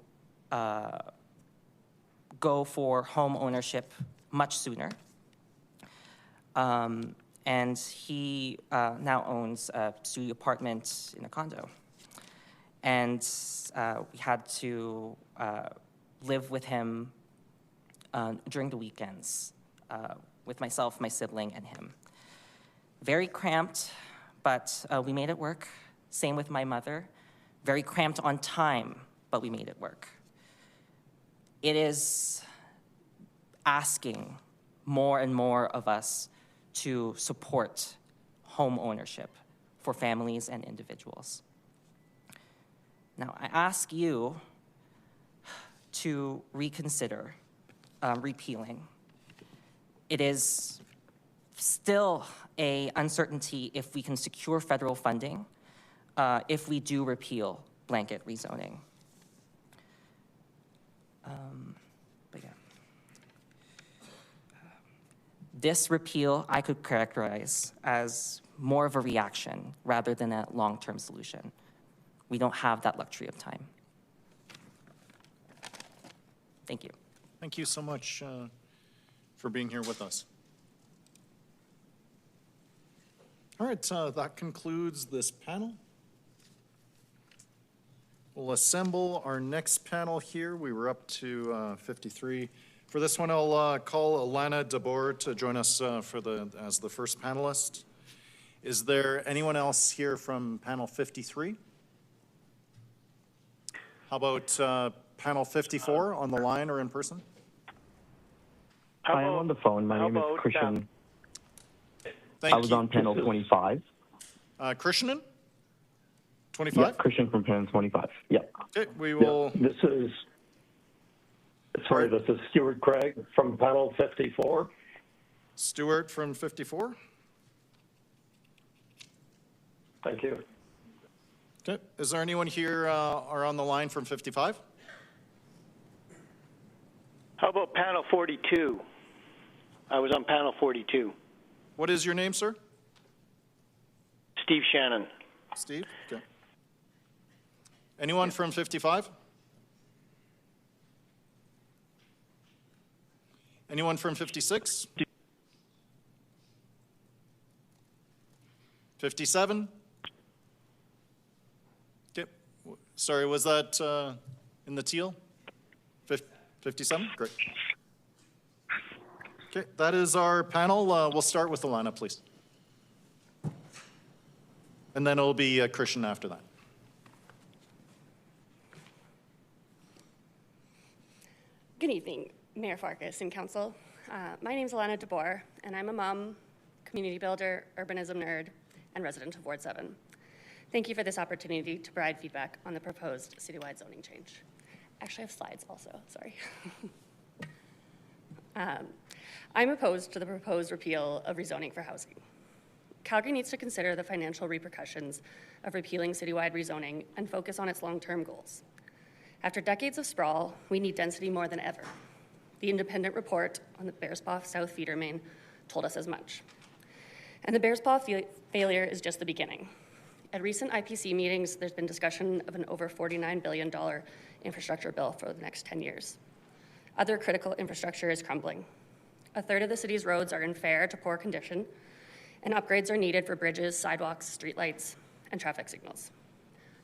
go for home ownership much sooner. And he now owns a studio apartment in a condo. And we had to live with him during the weekends, with myself, my sibling, and him. Very cramped, but we made it work. Same with my mother. Very cramped on time, but we made it work. It is asking more and more of us to support home ownership for families and individuals. Now, I ask you to reconsider repealing. It is still an uncertainty if we can secure federal funding if we do repeal blanket rezoning. But yeah. This repeal I could characterize as more of a reaction rather than a long-term solution. We don't have that luxury of time. Thank you. Thank you so much for being here with us. All right, that concludes this panel. We'll assemble our next panel here. We were up to 53. For this one, I'll call Alana DeBoer to join us as the first panelist. Is there anyone else here from panel 53? How about panel 54 on the line or in person? I am on the phone. My name is Christian. Thank I was you. on panel 25. Christian? 25? Yeah, Christian from panel 25. Yeah. Okay, we will. Yeah, this is Stuart Craig from panel 54. Stuart from 54. Thank you. Okay, is there anyone here or on the line from 55? How about panel 42? I was on panel 42. What is your name, sir? Steve Shannon. Steve? Okay. Anyone from 55? Anyone from 56? 57? Okay. Sorry, was that in the teal? 57? Great. Okay, that is our panel. We'll start with Alana, please. And then it'll be Christian after that. Good evening, Mayor Farkas and Council. My name is Alana DeBoer, and I'm a mom, community builder, urbanism nerd, and resident of Ward 7. Thank you for this opportunity to provide feedback on the proposed citywide zoning change. Actually, I have slides also, sorry. I'm opposed to the proposed repeal of rezoning for housing. Calgary needs to consider the financial repercussions of repealing citywide rezoning and focus on its long-term goals. After decades of sprawl, we need density more than ever. The independent report on the Bearspaw South feeder main told us as much. And the Bearspaw failure is just the beginning. At recent IPC meetings, there's been discussion of an over $49 billion infrastructure bill for the next 10 years. Other critical infrastructure is crumbling. A third of the city's roads are in fair to poor condition, and upgrades are needed for bridges, sidewalks, streetlights, and traffic signals.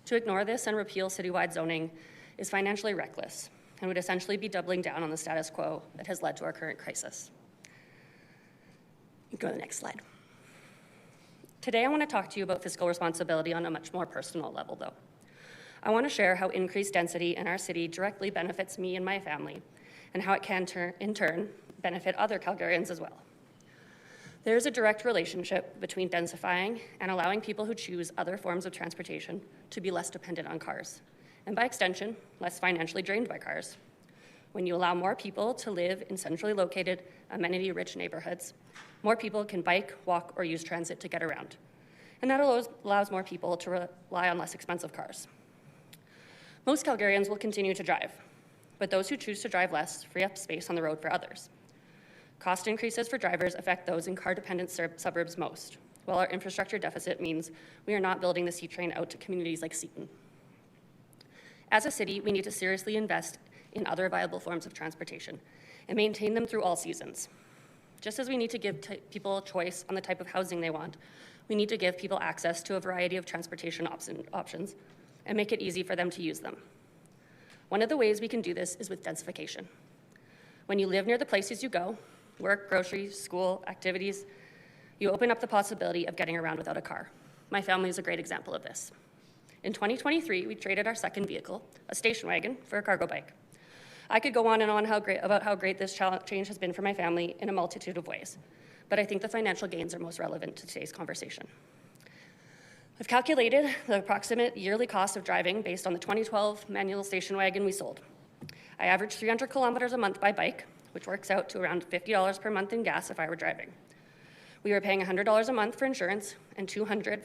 To ignore this and repeal citywide zoning is financially reckless and would essentially be doubling down on the status quo that has led to our current crisis. Go to the next slide. Today, I want to talk to you about fiscal responsibility on a much more personal level, though. I want to share how increased density in our city directly benefits me and my family, and how it can, in turn, benefit other Calgarians as well. There is a direct relationship between densifying and allowing people who choose other forms of transportation to be less dependent on cars, and by extension, less financially drained by cars. When you allow more people to live in centrally located, amenity-rich neighborhoods, more people can bike, walk, or use transit to get around. And that allows more people to rely on less expensive cars. Most Calgarians will continue to drive, but those who choose to drive less free up space on the road for others. Cost increases for drivers affect those in car-dependent suburbs most, while our infrastructure deficit means we are not building the C train out to communities like Seton. As a city, we need to seriously invest in other viable forms of transportation and maintain them through all seasons. Just as we need to give people a choice on the type of housing they want, we need to give people access to a variety of transportation options and make it easy for them to use them. One of the ways we can do this is with densification. When you live near the places you go, work, groceries, school, activities, you open up the possibility of getting around without a car. My family is a great example of this. In 2023, we traded our second vehicle, a station wagon, for a cargo bike. I could go on and on about how great this change has been for my family in a multitude of ways, but I think the financial gains are most relevant to today's conversation. I've calculated the approximate yearly cost of driving based on the 2012 manual station wagon we sold. I average 300 kilometers a month by bike, which works out to around $50 per month in gas if I were driving. We were paying $100 a month for insurance and $200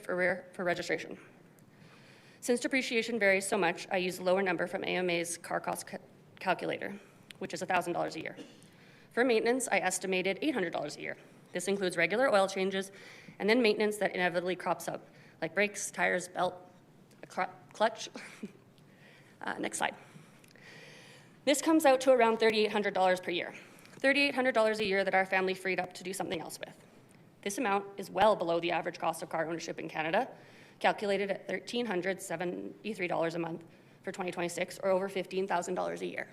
for registration. Since depreciation varies so much, I use the lower number from AMA's car cost calculator, which is $1,000 a year. For maintenance, I estimated $800 a year. This includes regular oil changes and then maintenance that inevitably crops up, like brakes, tires, belt, clutch. Next slide. This comes out to around $3,800 per year. $3,800 a year that our family freed up to do something else with. This amount is well below the average cost of car ownership in Canada, calculated at $1,373 a month for 2026, or over $15,000 a year.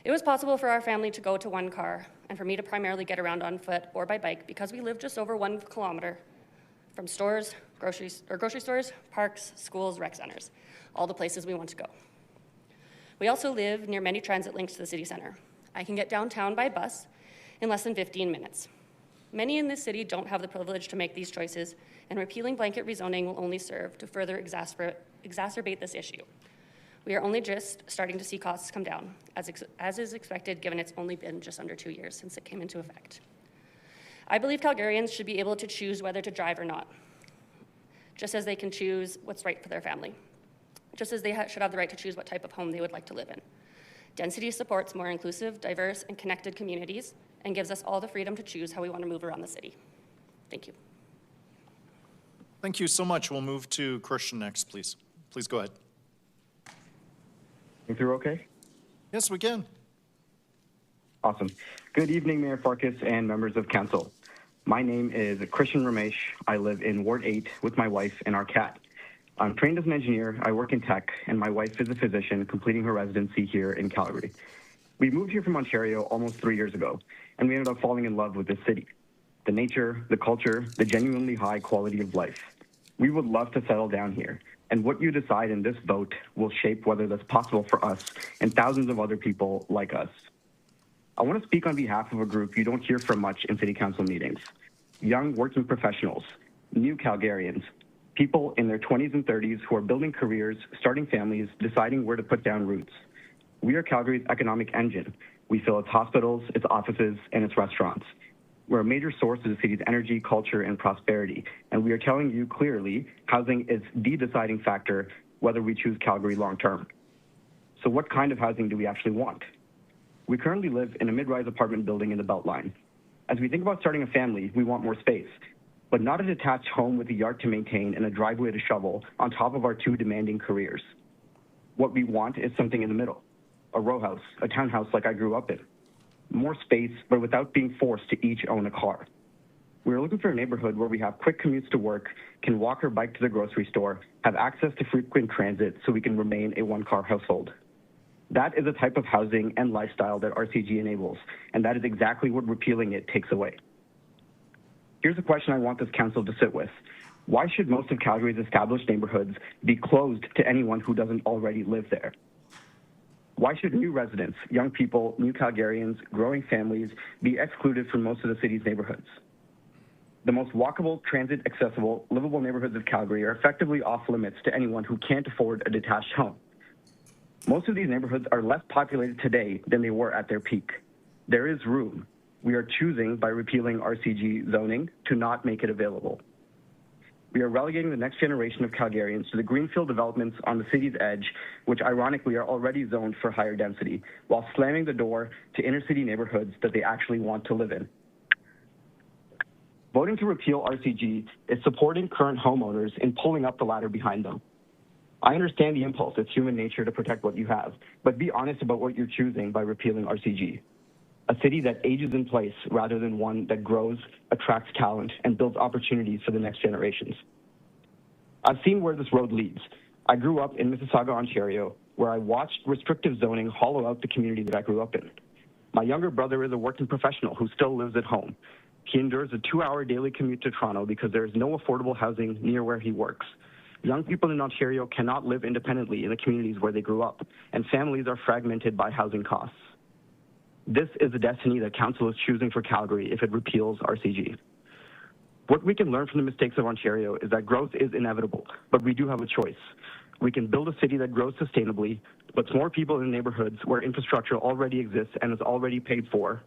It was possible for our family to go to one car and for me to primarily get around on foot or by bike because we live just over 1 kilometer from stores, grocery stores, parks, schools, rec centers, all the places we want to go. We also live near many transit links to the city center. I can get downtown by bus in less than 15 minutes. Many in this city don't have the privilege to make these choices, and repealing blanket rezoning will only serve to further exacerbate this issue. We are only just starting to see costs come down, as is expected given it's only been just under 2 years since it came into effect. I believe Calgarians should be able to choose whether to drive or not, just as they can choose what's right for their family, just as they should have the right to choose what type of home they would like to live in. Density supports more inclusive, diverse, and connected communities and gives us all the freedom to choose how we want to move around the city. Thank you. Thank you so much. We'll move to Christian next, please. Please go ahead. Think through okay? Yes, we can. Awesome. Good evening, Mayor Farkas and members of council. My name is Christian Ramesh. I live in Ward 8 with my wife and our cat. I'm trained as an engineer, I work in tech, and my wife is a physician completing her residency here in Calgary. We moved here from Ontario almost 3 years ago, and we ended up falling in love with this city. The nature, the culture, the genuinely high quality of life. We would love to settle down here, and what you decide in this vote will shape whether that's possible for us and thousands of other people like us. I want to speak on behalf of a group you don't hear from much in city council meetings. Young working professionals, new Calgarians, people in their 20s and 30s who are building careers, starting families, deciding where to put down roots. We are Calgary's economic engine. We fill its hospitals, its offices, and its restaurants. We're a major source of the city's energy, culture, and prosperity, and we are telling you clearly housing is the deciding factor whether we choose Calgary long term. So what kind of housing do we actually want? We currently live in a mid-rise apartment building in the Beltline. As we think about starting a family, we want more space, but not a detached home with a yard to maintain and a driveway to shovel on top of our 2 demanding careers. What we want is something in the middle, a row house, a townhouse like I grew up in. More space, but without being forced to each own a car. We're looking for a neighborhood where we have quick commutes to work, can walk or bike to the grocery store, have access to frequent transit so we can remain a 1-car household. That is a type of housing and lifestyle that RCG enables, and that is exactly what repealing it takes away. Here's a question I want this council to sit with. Why should most of Calgary's established neighborhoods be closed to anyone who doesn't already live there? Why should new residents, young people, new Calgarians, growing families be excluded from most of the city's neighborhoods? The most walkable, transit-accessible, livable neighborhoods of Calgary are effectively off limits to anyone who can't afford a detached home. Most of these neighborhoods are less populated today than they were at their peak. There is room. We are choosing, by repealing RCG zoning, to not make it available. We are relegating the next generation of Calgarians to the greenfield developments on the city's edge, which ironically are already zoned for higher density, while slamming the door to inner city neighborhoods that they actually want to live in. Voting to repeal RCG is supporting current homeowners in pulling up the ladder behind them. I understand the impulse. It's human nature to protect what you have, but be honest about what you're choosing by repealing RCG. A city that ages in place rather than one that grows, attracts talent, and builds opportunities for the next generations. I've seen where this road leads. I grew up in Mississauga, Ontario, where I watched restrictive zoning hollow out the community that I grew up in. My younger brother is a working professional who still lives at home. He endures a 2-hour daily commute to Toronto because there is no affordable housing near where he works. Young people in Ontario cannot live independently in the communities where they grew up, and families are fragmented by housing costs. This is the destiny that Council is choosing for Calgary if it repeals RCG. What we can learn from the mistakes of Ontario is that growth is inevitable, but we do have a choice. We can build a city that grows sustainably, puts more people in neighborhoods where infrastructure already exists and is already paid for,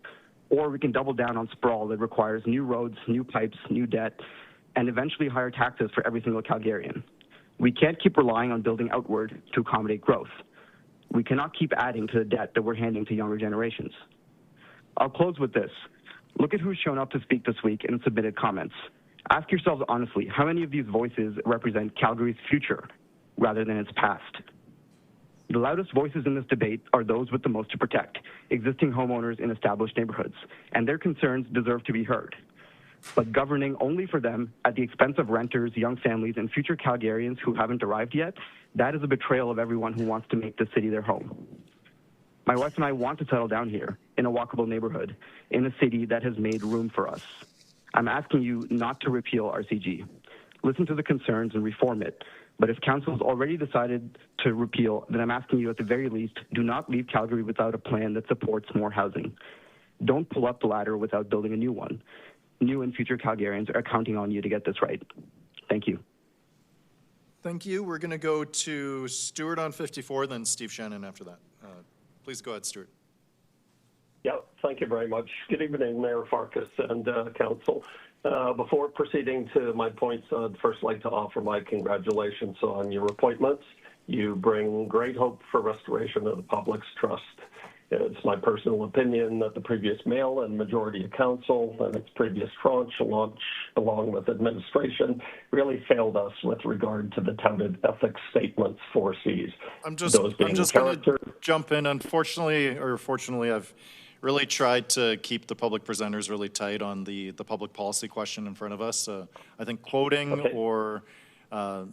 or we can double down on sprawl that requires new roads, new pipes, new debt, and eventually higher taxes for every single Calgarian. We can't keep relying on building outward to accommodate growth. We cannot keep adding to the debt that we're handing to younger generations. I'll close with this. Look at who's shown up to speak this week and submitted comments. Ask yourselves honestly, how many of these voices represent Calgary's future rather than its past? The loudest voices in this debate are those with the most to protect, existing homeowners in established neighborhoods, and their concerns deserve to be heard. But governing only for them at the expense of renters, young families, and future Calgarians who haven't arrived yet, that is a betrayal of everyone who wants to make this city their home. My wife and I want to settle down here in a walkable neighborhood, in a city that has made room for us. I'm asking you not to repeal RCG. Listen to the concerns and reform it. But if Council has already decided to repeal, then I'm asking you at the very least, do not leave Calgary without a plan that supports more housing. Don't pull up the ladder without building a new one. New and future Calgarians are counting on you to get this right. Thank you. Thank you. We're going to go to Stuart on 54, then Steve Shannon after that. Please go ahead, Stuart. Yeah, thank you very much. Good evening, Mayor Farkas and Council. Before proceeding to my points, I'd first like to offer my congratulations on your appointments. You bring great hope for restoration of the public's trust. It's my personal opinion that the previous mayor and majority of council and its previous tranche, along with administration, really failed us with regard to the touted ethics statements 4Cs. I'm just going to jump in. Unfortunately, or fortunately, I've really tried to keep the public presenters really tight on the public policy question in front of us. I think quoting or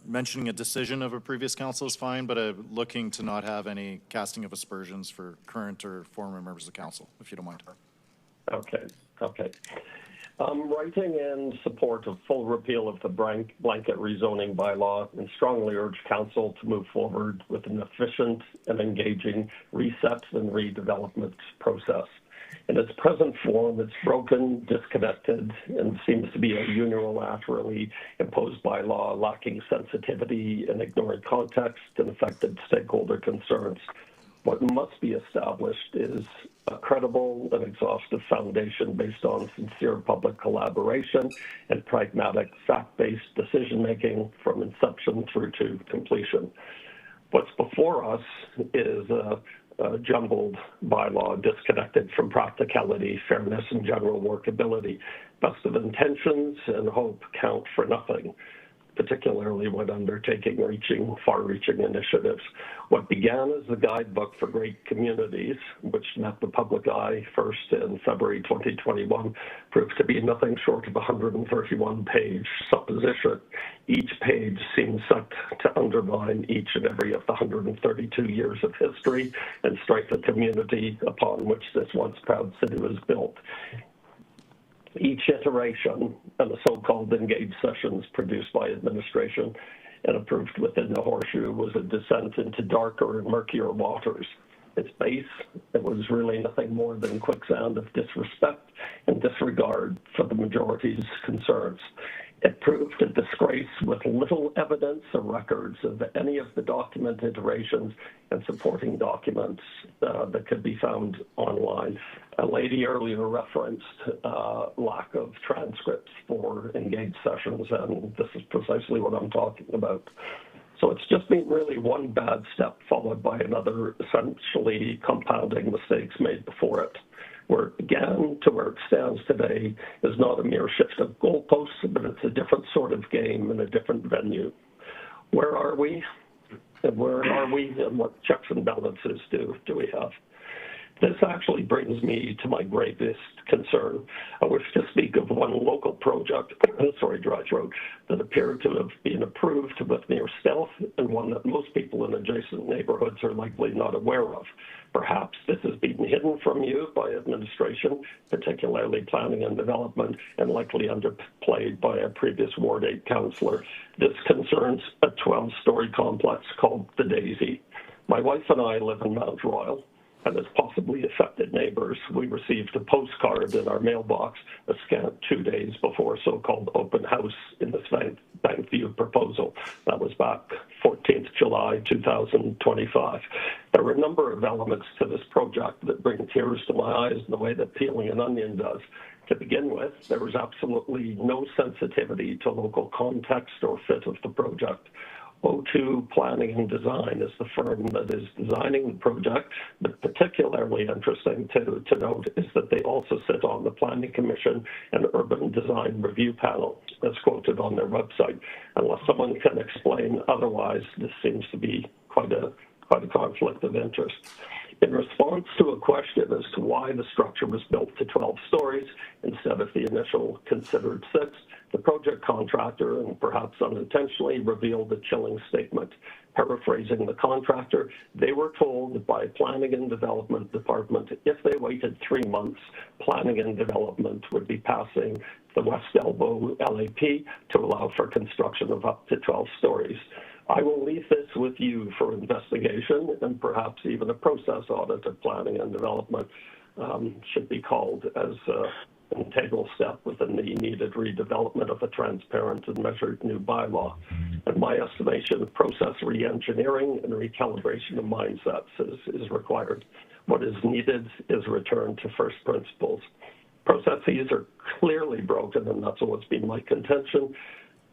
mentioning a decision of a previous council is fine, but I'm looking to not have any casting of aspersions for current or former members of council, if you don't mind. Okay. I'm writing in support of full repeal of the blanket rezoning bylaw and strongly urge council to move forward with an efficient and engaging reset and redevelopment process. In its present form, it's broken, disconnected, and seems to be a unilaterally imposed bylaw lacking sensitivity and ignoring context and affected stakeholder concerns. What must be established is a credible and exhaustive foundation based on sincere public collaboration and pragmatic, fact-based decision-making from inception through to completion. What's before us is a jumbled bylaw disconnected from practicality, fairness, and general workability. Best of intentions and hope count for nothing, particularly when undertaking far-reaching initiatives. What began as a guidebook for great communities, which met the public eye first in February 2021, proved to be nothing short of a 131-page supposition. Each page seems set to undermine each and every of the 132 years of history and strike the community upon which this once proud city was built. Each iteration and the so-called engaged sessions produced by administration and approved within the horseshoe was a descent into darker and murkier waters. Its base, it was really nothing more than quicksand of disrespect and disregard for the majority's concerns. It proved a disgrace with little evidence or records of any of the document iterations and supporting documents that could be found online. A lady earlier referenced lack of transcripts for engaged sessions, and this is precisely what I'm talking about. So it's just been really one bad step followed by another, essentially compounding mistakes made before it. Where it began to where it stands today is not a mere shift of goalposts, but it's a different sort of game and a different venue. Where are we? And where are we? And what checks and balances do we have? This actually brings me to my greatest concern. I wish to speak of one local project, dry throat, that appeared to have been approved with near stealth, and one that most people in adjacent neighborhoods are likely not aware of. Perhaps this has been hidden from you by administration, particularly planning and development, and likely underplayed by a previous Ward 8 councillor. This concerns a 12-story complex called the Daisy. My wife and I live in Mount Royal, and as possibly affected neighbors, we received a postcard in our mailbox a scant 2 days before a so-called open house in this Bankview proposal. That was back 14th July 2025. There were a number of elements to this project that bring tears to my eyes in the way that peeling an onion does. To begin with, there was absolutely no sensitivity to local context or fit of the project. O2 Planning and Design is the firm that is designing the project, but particularly interesting to note is that they also sit on the Planning Commission and Urban Design Review Panel, as quoted on their website. Unless someone can explain otherwise, this seems to be quite a conflict of interest. In response to a question as to why the structure was built to 12 stories instead of the initial considered 6, the project contractor, and perhaps unintentionally, revealed a chilling statement. Paraphrasing the contractor, they were told by Planning and Development Department if they waited 3 months, Planning and Development would be passing the West Elbow LAP to allow for construction of up to 12 stories. I will leave this with you for investigation, and perhaps even a process audit of planning and development should be called as an integral step within the needed redevelopment of a transparent and measured new bylaw. In my estimation, process re-engineering and recalibration of mindsets is required. What is needed is return to first principles. Processes are clearly broken, and that's what's been my contention.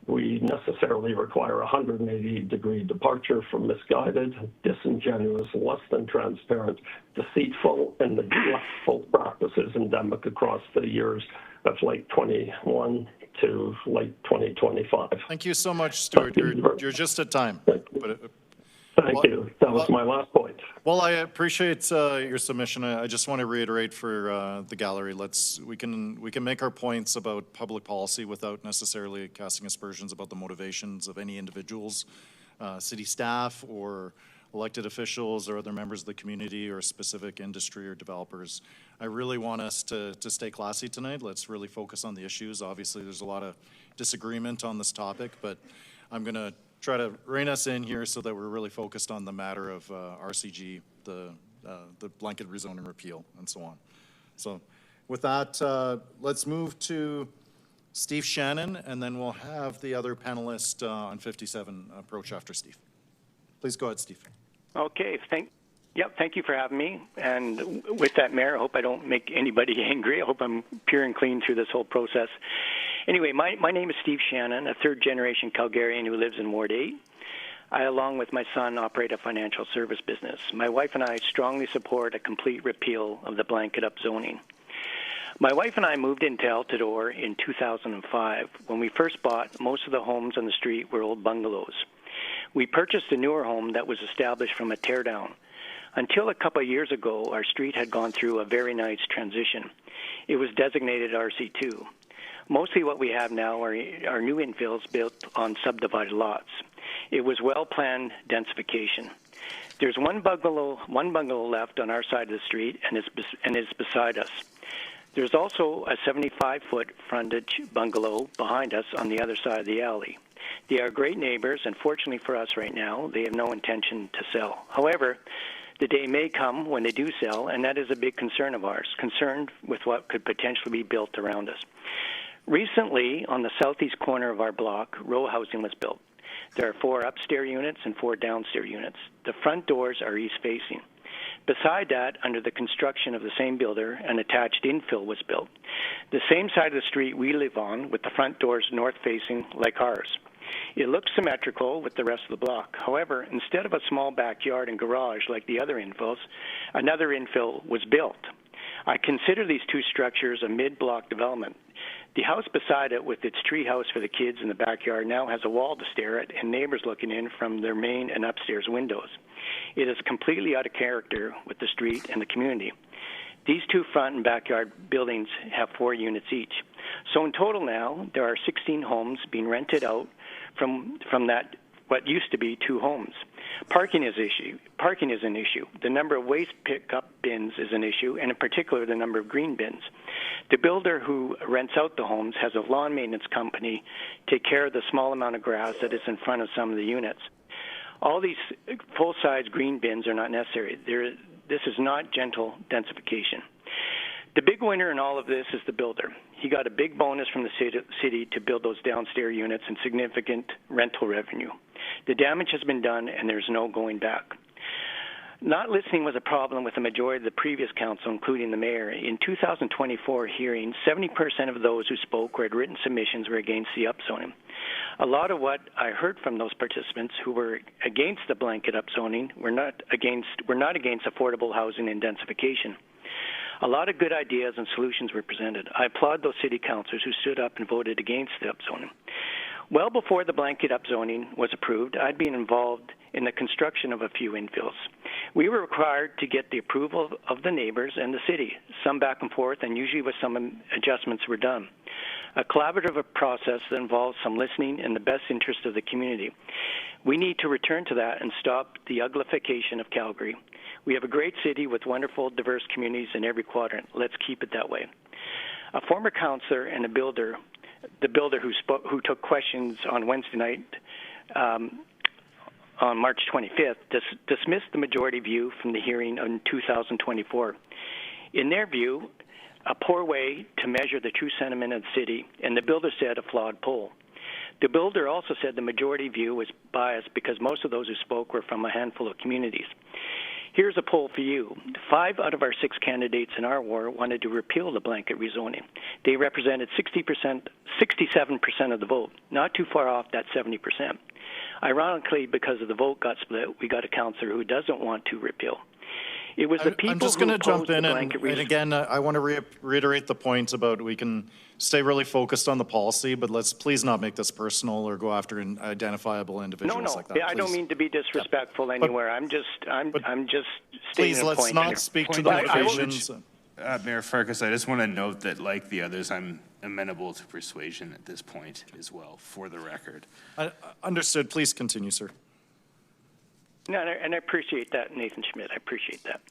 We necessarily require a 180-degree departure from misguided, disingenuous, less than transparent, deceitful, and neglectful practices endemic across the years of late 21 to late 2025. Thank you so much, Stuart. You're just at time. Thank you. That was my last point. Well, I appreciate your submission. I just want to reiterate for the gallery, we can make our points about public policy without necessarily casting aspersions about the motivations of any individuals, city staff or elected officials or other members of the community or specific industry or developers. I really want us to stay classy tonight. Let's really focus on the issues. Obviously, there's a lot of disagreement on this topic, but I'm going to try to rein us in here so that we're really focused on the matter of RCG, the blanket rezoning repeal, and so on. So with that, let's move to Steve Shannon, and then we'll have the other panelist on 57 approach after Steve. Please go ahead, Steve. Okay, thank you for having me. And with that, Mayor, I hope I don't make anybody angry. I hope I'm pure and clean through this whole process. Anyway, my name is Steve Shannon, a third-generation Calgarian who lives in Ward 8. I, along with my son, operate a financial service business. My wife and I strongly support a complete repeal of the blanket-up zoning. My wife and I moved into Altadore in 2005. When we first bought, most of the homes on the street were old bungalows. We purchased a newer home that was established from a teardown. Until a couple of years ago, our street had gone through a very nice transition. It was designated RC2. Mostly what we have now are new infills built on subdivided lots. It was well-planned densification. There's one bungalow left on our side of the street, and it's beside us. There's also a 75-foot frontage bungalow behind us on the other side of the alley. They are great neighbors, and fortunately for us right now, they have no intention to sell. However, the day may come when they do sell, and that is a big concern of ours, concerned with what could potentially be built around us. Recently, on the southeast corner of our block, row housing was built. There are 4 upstairs units and 4 downstairs units. The front doors are east-facing. Beside that, under the construction of the same builder, an attached infill was built. The same side of the street we live on, with the front doors north-facing like ours. It looks symmetrical with the rest of the block. However, instead of a small backyard and garage like the other infills, another infill was built. I consider these two structures a mid-block development. The house beside it, with its tree house for the kids in the backyard, now has a wall to stare at and neighbors looking in from their main and upstairs windows. It is completely out of character with the street and the community. These two front and backyard buildings have 4 units each. So in total now, there are 16 homes being rented out from that what used to be 2 homes. Parking is an issue. The number of waste pickup bins is an issue, and in particular, the number of green bins. The builder who rents out the homes has a lawn maintenance company take care of the small amount of grass that is in front of some of the units. All these full-size green bins are not necessary. This is not gentle densification. The big winner in all of this is the builder. He got a big bonus from the city to build those downstairs units and significant rental revenue. The damage has been done, and there's no going back. Not listening was a problem with the majority of the previous council, including the mayor. In 2024 hearing, 70% of those who spoke or had written submissions were against the upzoning. A lot of what I heard from those participants who were against the blanket upzoning were not against affordable housing and densification. A lot of good ideas and solutions were presented. I applaud those city councilors who stood up and voted against the upzoning. Well before the blanket upzoning was approved, I'd been involved in the construction of a few infills. We were required to get the approval of the neighbors and the city, some back and forth, and usually with some adjustments were done. A collaborative process that involves some listening in the best interest of the community. We need to return to that and stop the uglification of Calgary. We have a great city with wonderful, diverse communities in every quadrant. Let's keep it that way. A former councillor and the builder who took questions on Wednesday night on March 25th, dismissed the majority view from the hearing in 2024. In their view, a poor way to measure the true sentiment of the city, and the builder said a flawed poll. The builder also said the majority view was biased because most of those who spoke were from a handful of communities. Here's a poll for you. 5 out of our 6 candidates in our ward wanted to repeal the blanket rezoning. They represented 67% of the vote, not too far off that 70%. Ironically, because of the vote got split, we got a councillor who doesn't want to repeal. It was the people I'm just going to jump in, and again, I want to reiterate the point about we can stay really focused on the policy, but let's please not make this personal or go after identifiable individuals like that. I don't mean to be disrespectful anywhere. I'm just please, stating a let's point not here. speak to the locations. Mayor Farkas, I just want to note that, like the others, I'm amenable to persuasion at this point as well, for the record. Understood. Please continue, sir. No, and I appreciate that, Nathan Schmidt. I appreciate that.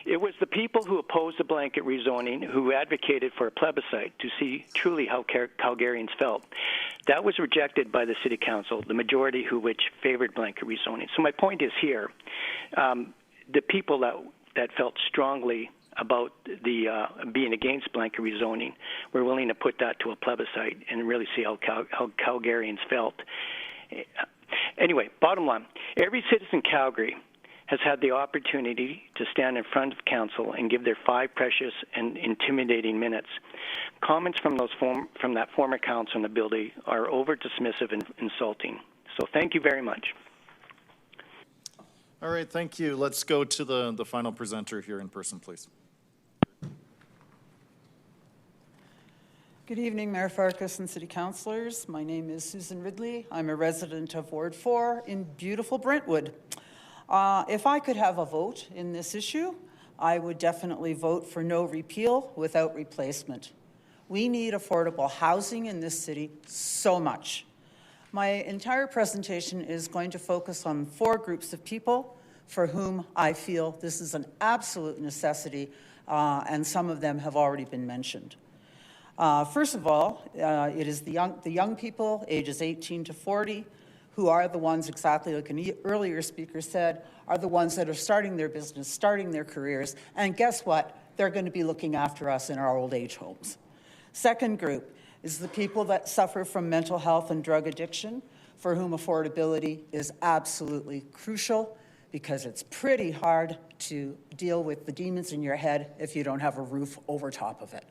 It was the people who opposed the blanket rezoning who advocated for a plebiscite to see truly how Calgarians felt. That was rejected by the City Council, the majority which favored blanket rezoning. So my point is here, the people that felt strongly about the being against blanket rezoning were willing to put that to a plebiscite and really see how Calgarians felt. Anyway, bottom line, every citizen in Calgary has had the opportunity to stand in front of council and give their 5 precious and intimidating minutes. Comments from that former council in the building are over dismissive and insulting. So thank you very much. All right, thank you. Let's go to the final presenter here in person, please. Good evening, Mayor Farkas and City Councillors. My name is Susan Ridley. I'm a resident of Ward 4 in beautiful Brentwood. If I could have a vote in this issue, I would definitely vote for no repeal without replacement. We need affordable housing in this city so much. My entire presentation is going to focus on 4 groups of people for whom I feel this is an absolute necessity, and some of them have already been mentioned. First of all, it is the young people, ages 18 to 40, who are the ones, exactly like an earlier speaker said, are the ones that are starting their business, starting their careers, and guess what? They're going to be looking after us in our old age homes. Second group is the people that suffer from mental health and drug addiction, for whom affordability is absolutely crucial, because it's pretty hard to deal with the demons in your head if you don't have a roof over top of it.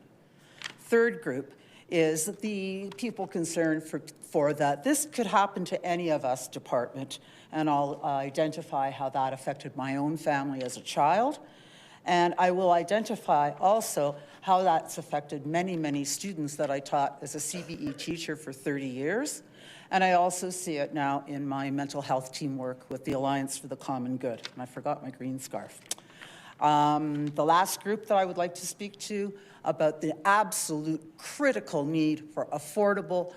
Third group is the people concerned for that this could happen to any of us department, and I'll identify how that affected my own family as a child, And I will identify also how that's affected many, many students that I taught as a CBE teacher for 30 years. And I also see it now in my mental health teamwork with the Alliance for the Common Good. And I forgot my green scarf. The last group that I would like to speak to about the absolute critical need for affordable,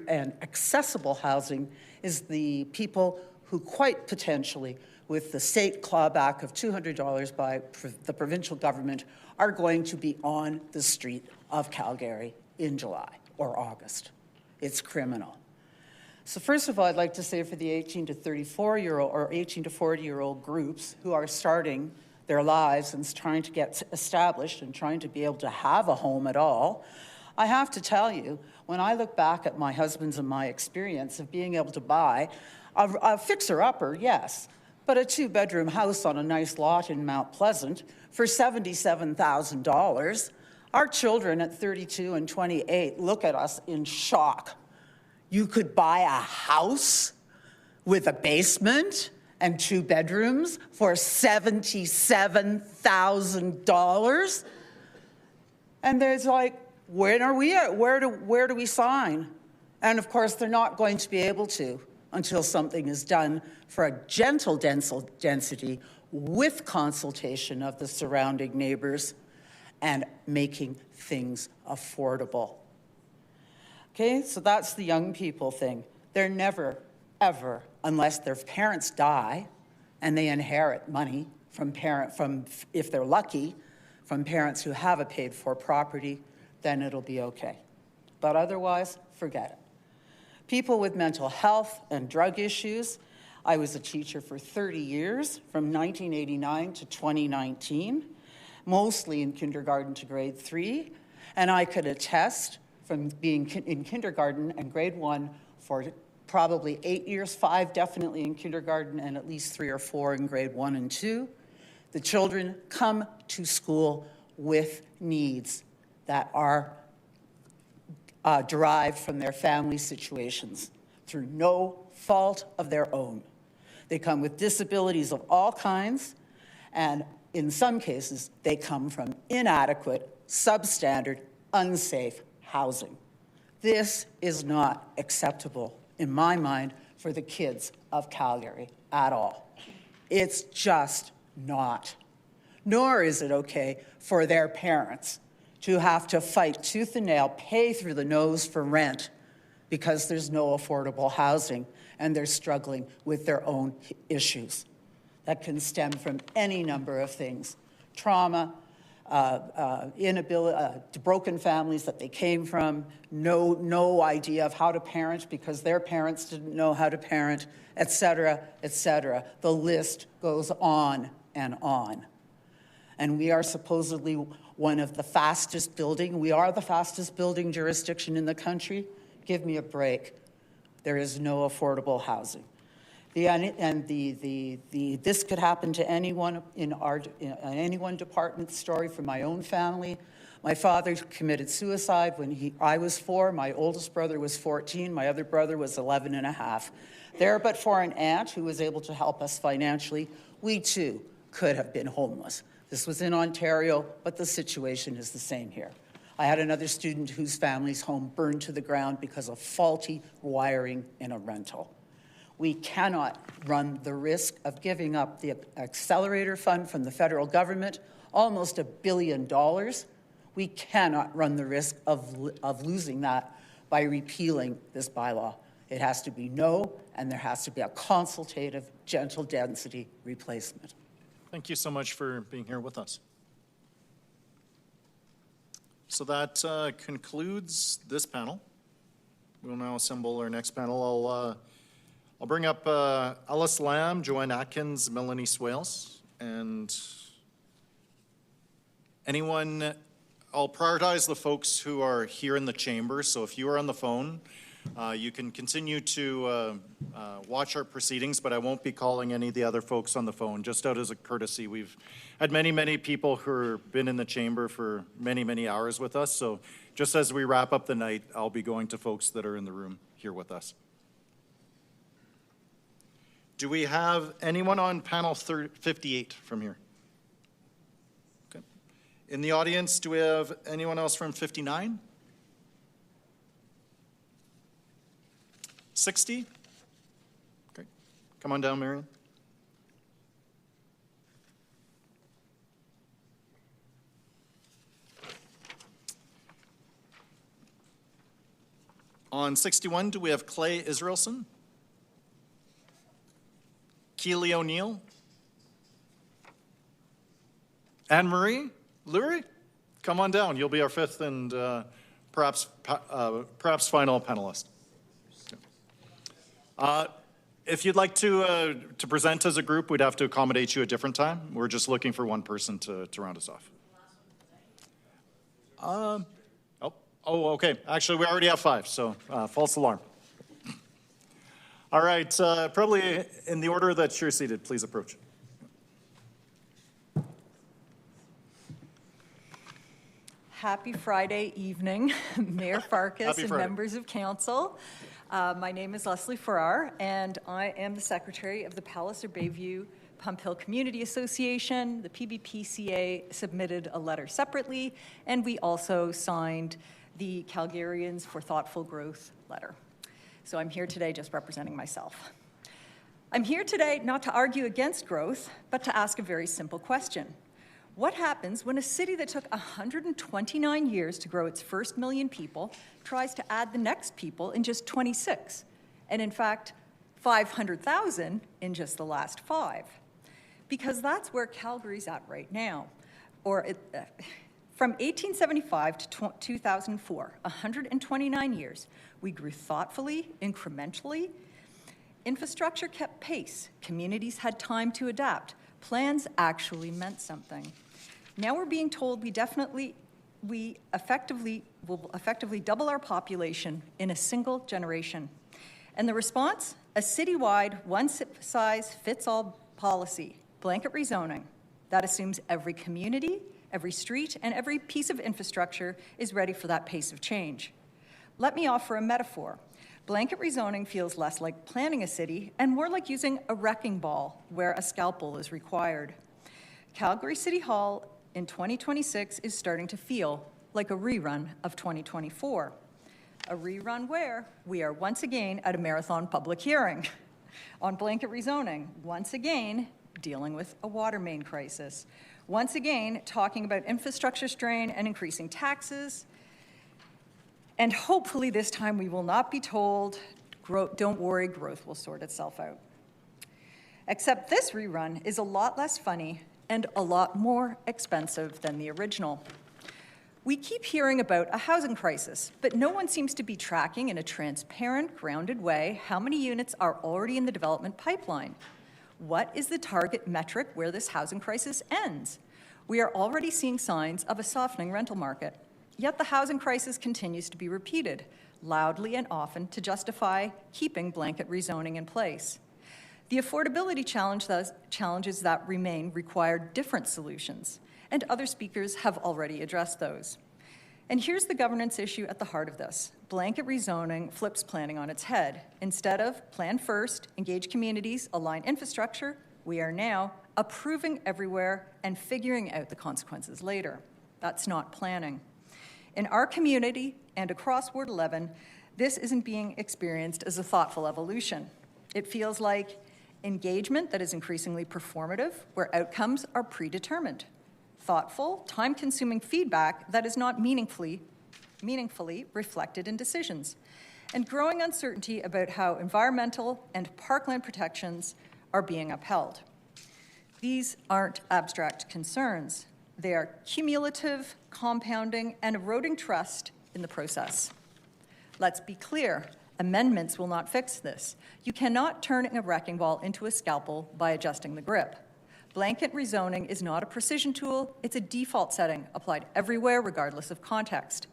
and accessible housing is the people who quite potentially, with the state clawback of $200 by the provincial government, are going to be on the street of Calgary in July or August. It's criminal. So first of all, I'd like to say for the 18 to 34-year-old or 18 to 40-year-old groups who are starting their lives and trying to get established and trying to be able to have a home at all, I have to tell you, when I look back at my husband's and my experience of being able to buy a fixer-upper, yes, but a two-bedroom house on a nice lot in Mount Pleasant for $77,000, our children at 32 and 28 look at us in shock. You could buy a house with a basement and 2 bedrooms for $77,000? And there's like, when are we at? Where do we sign? And of course, they're not going to be able to until something is done for a gentle density with consultation of the surrounding neighbors and making things affordable. Okay, so that's the young people thing. They're never, ever, unless their parents die and they inherit money from if they're lucky, from parents who have a paid-for property, then it'll be okay. But otherwise, forget it. People with mental health and drug issues. I was a teacher for 30 years, from 1989 to 2019, mostly in kindergarten to grade 3, and I could attest from being in kindergarten and grade 1 for probably 8 years, 5 definitely in kindergarten, and at least 3 or 4 in grade 1 and 2. The children come to school with needs that are derived from their family situations through no fault of their own. They come with disabilities of all kinds, and in some cases, they come from inadequate, substandard, unsafe housing. This is not acceptable, in my mind, for the kids of Calgary at all. It's just not. Nor is it okay for their parents to have to fight tooth and nail, pay through the nose for rent because there's no affordable housing and they're struggling with their own issues. That can stem from any number of things. Trauma, inability, broken families that they came from, no idea of how to parent because their parents didn't know how to parent, et cetera, et cetera. The list goes on and on. And we are supposedly one of the fastest building. We are the fastest building jurisdiction in the country. Give me a break. There is no affordable housing. This could happen to anyone in any one department. Story from my own family. My father committed suicide when I was 4. My oldest brother was 14. My other brother was 11 and a half. There, but for an aunt who was able to help us financially, we too could have been homeless. This was in Ontario, but the situation is the same here. I had another student whose family's home burned to the ground because of faulty wiring in a rental. We cannot run the risk of giving up the accelerator fund from the federal government, almost $1 billion. We cannot run the risk of losing that by repealing this bylaw. It has to be no, and there has to be a consultative, gentle density replacement. Thank you so much for being here with us. So that concludes this panel. We'll now assemble our next panel. I'll bring up Alice Lamb, Joanne Atkins, Melanie Swales, and anyone. I'll prioritize the folks who are here in the chamber. So if you are on the phone, you can continue to watch our proceedings, but I won't be calling any of the other folks on the phone, just out as a courtesy. We've had many people who have been in the chamber for many hours with us. So just as we wrap up the night, I'll be going to folks that are in the room here with us. Do we have anyone on panel 58 from here? In the audience, do we have anyone else from 59? 60? Great. Come on down, Marion. On 61, do we have Clay Israelson? Keely O'Neill? Anne-Marie Lurie? Come on down. You'll be our fifth and perhaps final panelist. If you'd like to present as a group, we'd have to accommodate you a different time. We're just looking for one person to round us off. Okay. Actually, we already have 5, so false alarm. All right, probably in the order that you're seated, please approach. Happy Friday evening, Mayor Farkas and Friday. members of council. My name is Leslie Farrar, and I am the secretary of the Palliser Bayview Pump Hill Community Association. The PBPCA submitted a letter separately, and we also signed the Calgarians for Thoughtful Growth letter. So I'm here today just representing myself. I'm here today not to argue against growth, but to ask a very simple question. What happens when a city that took 129 years to grow its first million people tries to add the next people in just 26? And in fact, 500,000 in just the last 5. Because that's where Calgary's at right now. From 1875 to 2004, 129 years, we grew thoughtfully, incrementally. Infrastructure kept pace. Communities had time to adapt. Plans actually meant something. Now we're being told we will effectively double our population in a single generation. And the response? A citywide, one-size-fits-all policy, blanket rezoning, that assumes every community, every street, and every piece of infrastructure is ready for that pace of change. Let me offer a metaphor. Blanket rezoning feels less like planning a city and more like using a wrecking ball where a scalpel is required. Calgary City Hall in 2026 is starting to feel like a rerun of 2024. A rerun where we are once again at a marathon public hearing on blanket rezoning, once again dealing with a water main crisis, once again talking about infrastructure strain and increasing taxes. And hopefully this time we will not be told, don't worry, growth will sort itself out. Except this rerun is a lot less funny and a lot more expensive than the original. We keep hearing about a housing crisis, but no one seems to be tracking in a transparent, grounded way how many units are already in the development pipeline. What is the target metric where this housing crisis ends? We are already seeing signs of a softening rental market. Yet the housing crisis continues to be repeated, loudly and often, to justify keeping blanket rezoning in place. The affordability challenges that remain require different solutions, and other speakers have already addressed those. And here's the governance issue at the heart of this. Blanket rezoning flips planning on its head. Instead of plan first, engage communities, align infrastructure, we are now approving everywhere and figuring out the consequences later. That's not planning. In our community and across Ward 11, this isn't being experienced as a thoughtful evolution. It feels like engagement that is increasingly performative, where outcomes are predetermined. Thoughtful, time-consuming feedback that is not meaningfully reflected in decisions. And growing uncertainty about how environmental and parkland protections are being upheld. These aren't abstract concerns. They are cumulative, compounding, and eroding trust in the process. Let's be clear, amendments will not fix this. You cannot turn a wrecking ball into a scalpel by adjusting the grip. Blanket rezoning is not a precision tool, it's a default setting applied everywhere regardless of context.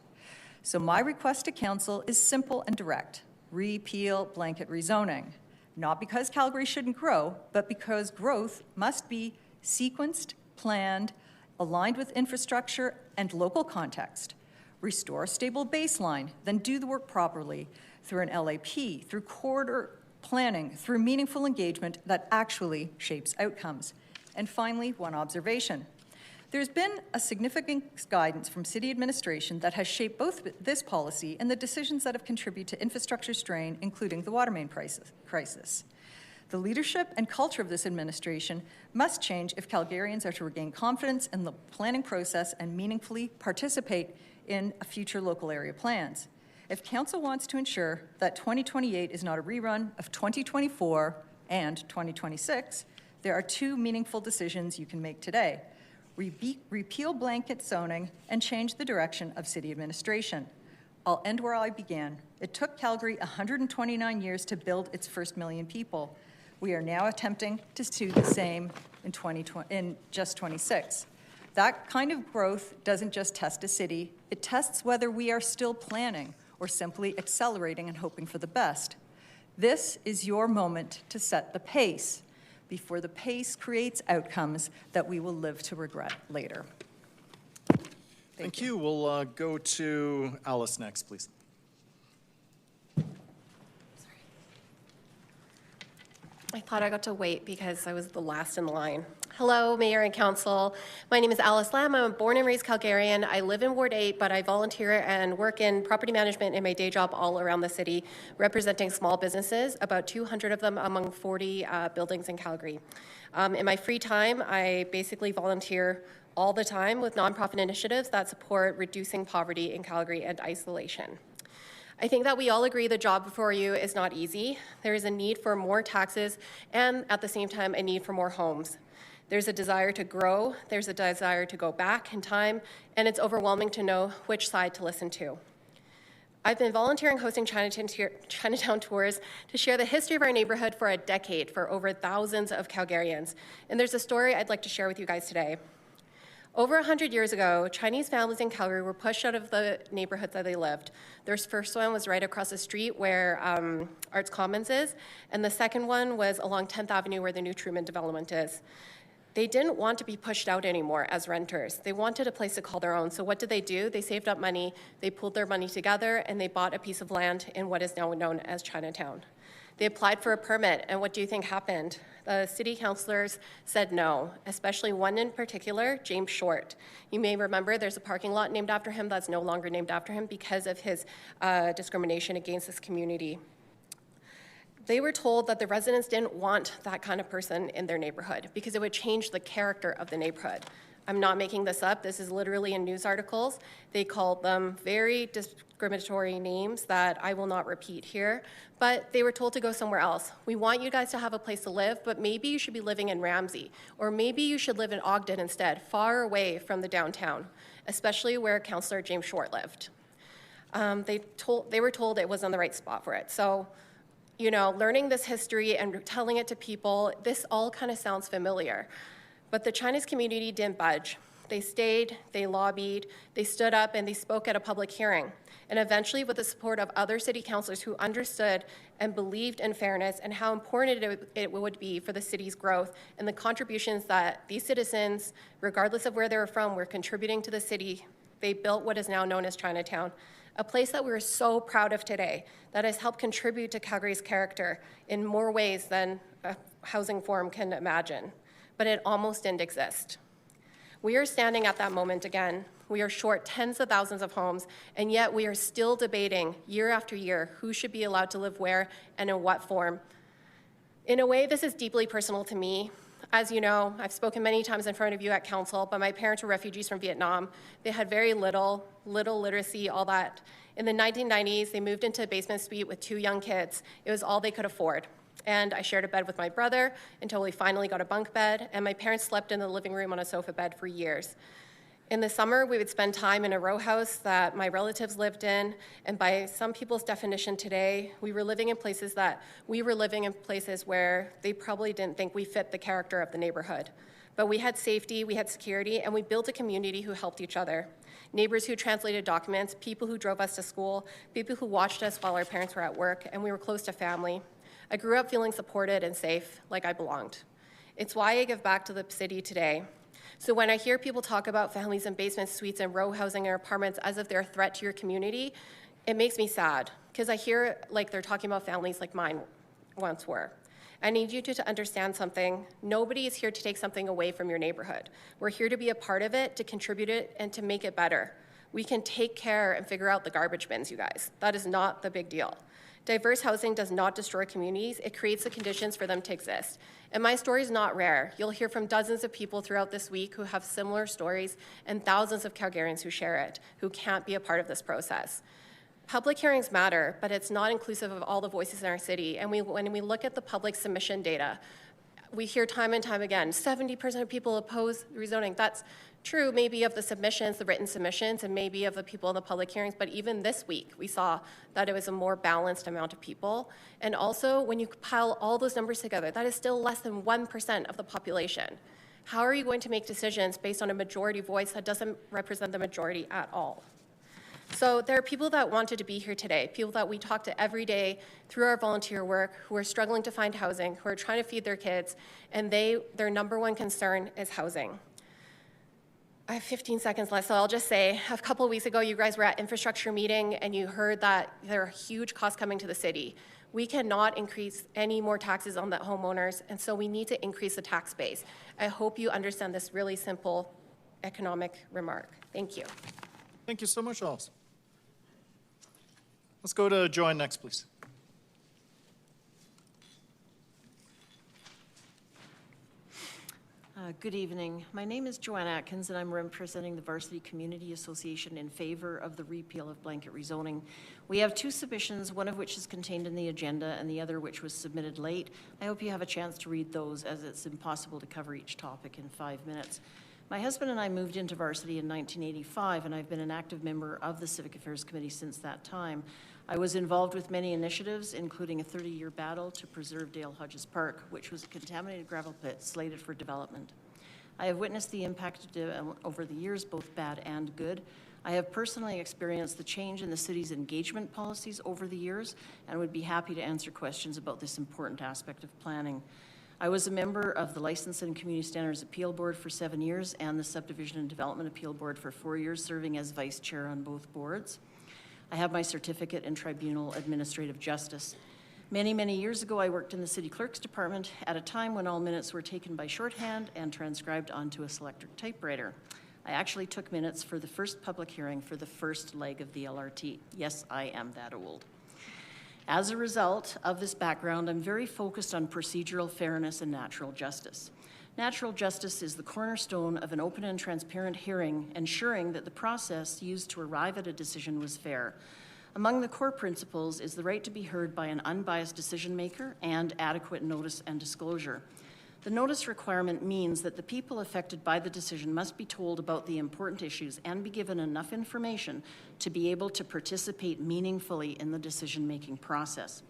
So my request to council is simple and direct. Repeal blanket rezoning. Not because Calgary shouldn't grow, but because growth must be sequenced, planned, aligned with infrastructure and local context. Restore a stable baseline, then do the work properly through an LAP, through corridor planning, through meaningful engagement that actually shapes outcomes. And finally, one observation. There's been a significant guidance from city administration that has shaped both this policy and the decisions that have contributed to infrastructure strain, including the water main crisis. The leadership and culture of this administration must change if Calgarians are to regain confidence in the planning process and meaningfully participate in future local area plans. If Council wants to ensure that 2028 is not a rerun of 2024 and 2026, there are two meaningful decisions you can make today. Repeal blanket zoning and change the direction of city administration. I'll end where I began. It took Calgary 129 years to build its first million people. We are now attempting to do the same in just 26. That kind of growth doesn't just test a city, it tests whether we are still planning or simply accelerating and hoping for the best. This is your moment to set the pace before the pace creates outcomes that we will live to regret later. Thank you. We'll go to Alice next, please. I thought I got to wait because I was the last in line. Hello, Mayor and Council. My name is Alice Lamb. I'm a born and raised Calgarian. I live in Ward 8, but I volunteer and work in property management in my day job all around the city, representing small businesses, about 200 of them among 40 buildings in Calgary. In my free time, I basically volunteer all the time with nonprofit initiatives that support reducing poverty in Calgary and isolation. I think that we all agree the job before you is not easy. There is a need for more taxes and at the same time a need for more homes. There's a desire to grow, there's a desire to go back in time, and it's overwhelming to know which side to listen to. I've been volunteering hosting Chinatown tours to share the history of our neighborhood for a decade for over thousands of Calgarians. And there's a story I'd like to share with you guys today. Over 100 years ago, Chinese families in Calgary were pushed out of the neighborhoods that they lived. Their first one was right across the street where Arts Commons is, and the second one was along 10th Avenue where the new Truman development is. They didn't want to be pushed out anymore as renters. They wanted a place to call their own. So what did? They saved up money, they pooled their money together, and they bought a piece of land in what is now known as Chinatown. They applied for a permit, and what do you think happened? The city councilors said no, especially one in particular, James Short. You may remember there's a parking lot named after him that's no longer named after him because of his discrimination against this community. They were told that the residents didn't want that kind of person in their neighborhood because it would change the character of the neighborhood. I'm not making this up. This is literally in news articles. They called them very discriminatory names that I will not repeat here, but they were told to go somewhere else. We want you guys to have a place to live, but maybe you should be living in Ramsey, or maybe you should live in Ogden instead, far away from the downtown, especially where Councillor James Short lived. They were told it wasn't the right spot for it. So, you know, learning this history and telling it to people, this all kind of sounds familiar. But the Chinese community didn't budge. They stayed, they lobbied, they stood up, and they spoke at a public hearing. And eventually, with the support of other city councilors who understood and believed in fairness and how important it would be for the city's growth and the contributions that these citizens, regardless of where they were from, were contributing to the city, they built what is now known as Chinatown, a place that we're so proud of today that has helped contribute to Calgary's character in more ways than a housing forum can imagine. But it almost didn't exist. We are standing at that moment again. We are short tens of thousands of homes, and yet we are still debating year after year who should be allowed to live where and in what form. In a way, this is deeply personal to me. As you know, I've spoken many times in front of you at council, but my parents were refugees from Vietnam. They had very little literacy, all that. In the 1990s, they moved into a basement suite with 2 young kids. It was all they could afford. And I shared a bed with my brother until we finally got a bunk bed, and my parents slept in the living room on a sofa bed for years. In the summer, we would spend time in a row house that my relatives lived in, and by some people's definition today, we were living in places where they probably didn't think we fit the character of the neighborhood. But we had safety, we had security, and we built a community who helped each other. Neighbors who translated documents, people who drove us to school, people who watched us while our parents were at work, and we were close to family. I grew up feeling supported and safe, like I belonged. It's why I give back to the city today. So when I hear people talk about families in basement suites and row housing or apartments as if they're a threat to your community, it makes me sad, because I hear like they're talking about families like mine once were. I need you to understand something. Nobody is here to take something away from your neighborhood. We're here to be a part of it, to contribute it, and to make it better. We can take care and figure out the garbage bins, you guys. That is not the big deal. Diverse housing does not destroy communities. It creates the conditions for them to exist. And my story is not rare. You'll hear from dozens of people throughout this week who have similar stories and thousands of Calgarians who share it, who can't be a part of this process. Public hearings matter, but it's not inclusive of all the voices in our city. And when we look at the public submission data, we hear time and time again, 70% of people oppose rezoning. That's true maybe of the submissions, the written submissions, and maybe of the people in the public hearings, but even this week we saw that it was a more balanced amount of people. And also, when you pile all those numbers together, that is still less than 1% of the population. How are you going to make decisions based on a majority voice that doesn't represent the majority at all? So there are people that wanted to be here today, people that we talk to every day through our volunteer work, who are struggling to find housing, who are trying to feed their kids, and their number one concern is housing. I have 15 seconds left, so I'll just say, a couple of weeks ago, you guys were at infrastructure meeting, and you heard that there are huge costs coming to the city. We cannot increase any more taxes on the homeowners, and so we need to increase the tax base. I hope you understand this really simple economic remark. Thank you. Thank you so much, Alice. Let's go to Joanne next, please. Good evening. My name is Joanne Atkins, and I'm representing the Varsity Community Association in favor of the repeal of blanket rezoning. We have two submissions, one of which is contained in the agenda and the other which was submitted late. I hope you have a chance to read those, as it's impossible to cover each topic in 5 minutes. My husband and I moved into Varsity in 1985, and I've been an active member of the Civic Affairs Committee since that time. I was involved with many initiatives, including a 30-year battle to preserve Dale Hodges Park, which was a contaminated gravel pit slated for development. I have witnessed the impact over the years, both bad and good. I have personally experienced the change in the city's engagement policies over the years and would be happy to answer questions about this important aspect of planning. I was a member of the License and Community Standards Appeal Board for 7 years and the Subdivision and Development Appeal Board for 4 years, serving as vice chair on both boards. I have my certificate in Tribunal Administrative Justice. Many, many years ago, I worked in the City Clerk's Department at a time when all minutes were taken by shorthand and transcribed onto a selectric typewriter. I actually took minutes for the first public hearing for the first leg of the LRT. Yes, I am that old. As a result of this background, I'm very focused on procedural fairness and natural justice. Natural justice is the cornerstone of an open and transparent hearing, ensuring that the process used to arrive at a decision was fair. Among the core principles is the right to be heard by an unbiased decision maker and adequate notice and disclosure. The notice requirement means that the people affected by the decision must be told about the important issues and be given enough information to be able to participate meaningfully in the decision-making process.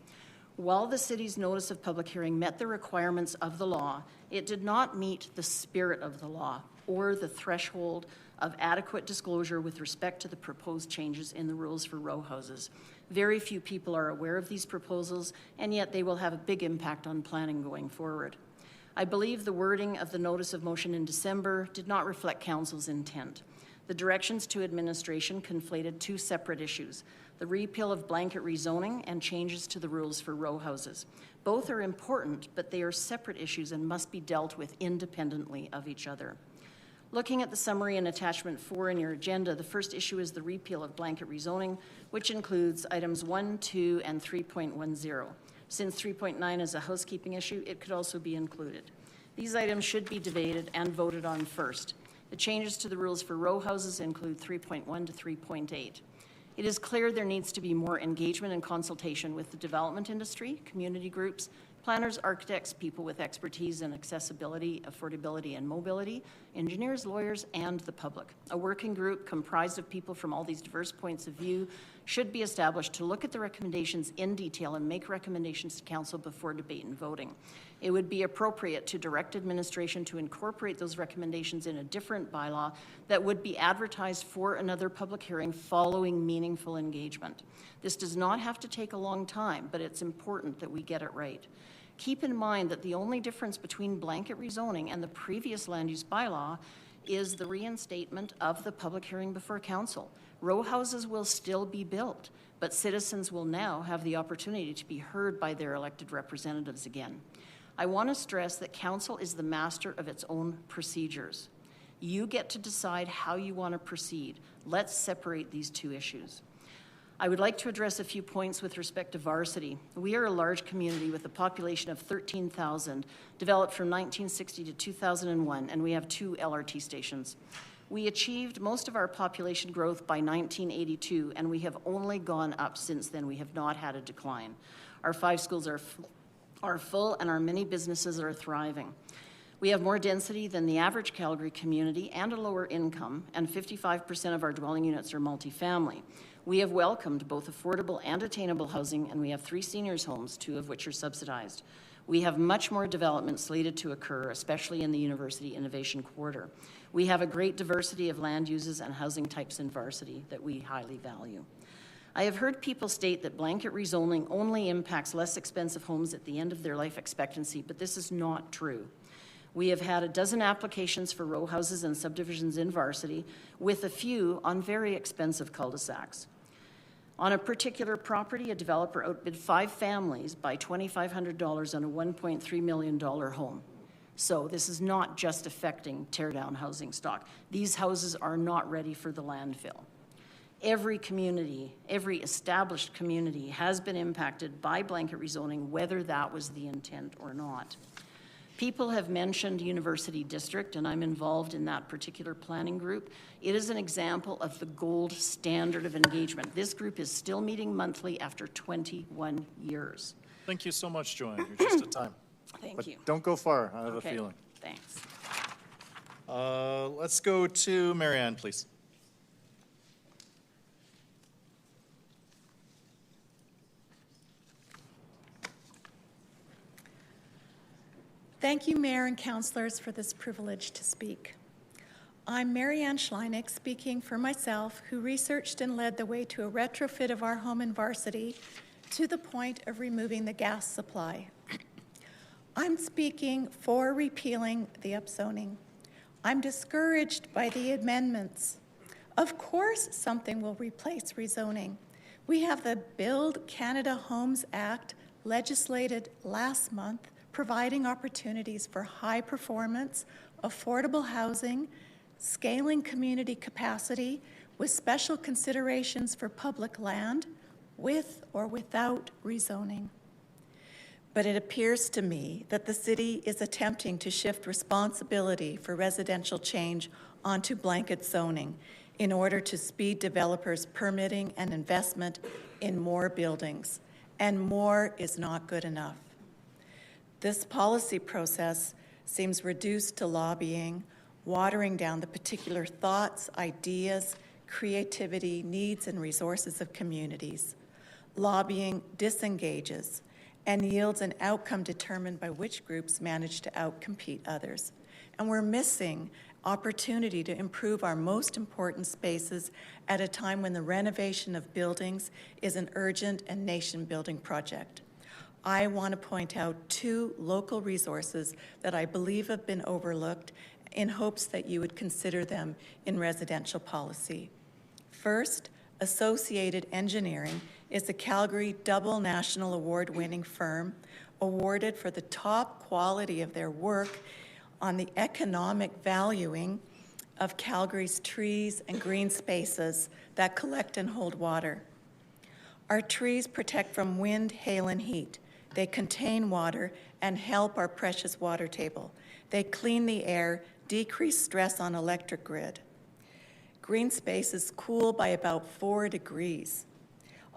While the city's notice of public hearing met the requirements of the law, it did not meet the spirit of the law or the threshold of adequate disclosure with respect to the proposed changes in the rules for row houses. Very few people are aware of these proposals, and yet they will have a big impact on planning going forward. I believe the wording of the notice of motion in December did not reflect Council's intent. The directions to administration conflated two separate issues: the repeal of blanket rezoning and changes to the rules for row houses. Both are important, but they are separate issues and must be dealt with independently of each other. Looking at the summary in attachment 4 in your agenda, the first issue is the repeal of blanket rezoning, which includes items 1, 2, and 3.10. Since 3.9 is a housekeeping issue, it could also be included. These items should be debated and voted on first. The changes to the rules for row houses include 3.1 to 3.8. It is clear there needs to be more engagement and consultation with the development industry, community groups, planners, architects, people with expertise in accessibility, affordability, and mobility, engineers, lawyers, and the public. A working group comprised of people from all these diverse points of view should be established to look at the recommendations in detail and make recommendations to Council before debate and voting. It would be appropriate to direct administration to incorporate those recommendations in a different bylaw that would be advertised for another public hearing following meaningful engagement. This does not have to take a long time, but it's important that we get it right. Keep in mind that the only difference between blanket rezoning and the previous land use bylaw is the reinstatement of the public hearing before Council. Row houses will still be built, but citizens will now have the opportunity to be heard by their elected representatives again. I want to stress that council is the master of its own procedures. You get to decide how you want to proceed. Let's separate these two issues. I would like to address a few points with respect to Varsity. We are a large community with a population of 13,000, developed from 1960 to 2001, and we have 2 LRT stations. We achieved most of our population growth by 1982, and we have only gone up since then. We have not had a decline. Our 5 schools are full, and our many businesses are thriving. We have more density than the average Calgary community and a lower income, and 55% of our dwelling units are multifamily. We have welcomed both affordable and attainable housing, and we have 3 seniors' homes, 2 of which are subsidized. We have much more development slated to occur, especially in the University Innovation Quarter. We have a great diversity of land uses and housing types in Varsity that we highly value. I have heard people state that blanket rezoning only impacts less expensive homes at the end of their life expectancy, but this is not true. We have had a dozen applications for row houses and subdivisions in Varsity, with a few on very expensive cul-de-sacs. On a particular property, a developer outbid 5 families by $2,500 on a $1.3 million home. So this is not just affecting tear-down housing stock. These houses are not ready for the landfill. Every community, every established community has been impacted by blanket rezoning, whether that was the intent or not. People have mentioned University District, and I'm involved in that particular planning group. It is an example of the gold standard of engagement. This group is still meeting monthly after 21 years. Thank you so much, Joanne. You're just at time. Thank you. Don't go far. I have Okay, a feeling. thanks. Let's go to Marianne, please. Thank you, Mayor and Councillors, for this privilege to speak. I'm Marianne Schleinig, speaking for myself, who researched and led the way to a retrofit of our home in Varsity to the point of removing the gas supply. I'm speaking for repealing the upzoning. I'm discouraged by the amendments. Of course, something will replace rezoning. We have the Build Canada Homes Act legislated last month, providing opportunities for high performance, affordable housing, scaling community capacity with special considerations for public land, with or without rezoning. But it appears to me that the city is attempting to shift responsibility for residential change onto blanket zoning in order to speed developers' permitting and investment in more buildings. And more is not good enough. This policy process seems reduced to lobbying, watering down the particular thoughts, ideas, creativity, needs, and resources of communities. Lobbying disengages and yields an outcome determined by which groups manage to outcompete others. And we're missing opportunity to improve our most important spaces at a time when the renovation of buildings is an urgent and nation-building project. I want to point out 2 local resources that I believe have been overlooked in hopes that you would consider them in residential policy. First, Associated Engineering is a Calgary double national award-winning firm awarded for the top quality of their work on the economic valuing of Calgary's trees and green spaces that collect and hold water. Our trees protect from wind, hail, and heat. They contain water and help our precious water table. They clean the air, decrease stress on electric grid. Green spaces cool by about 4 degrees.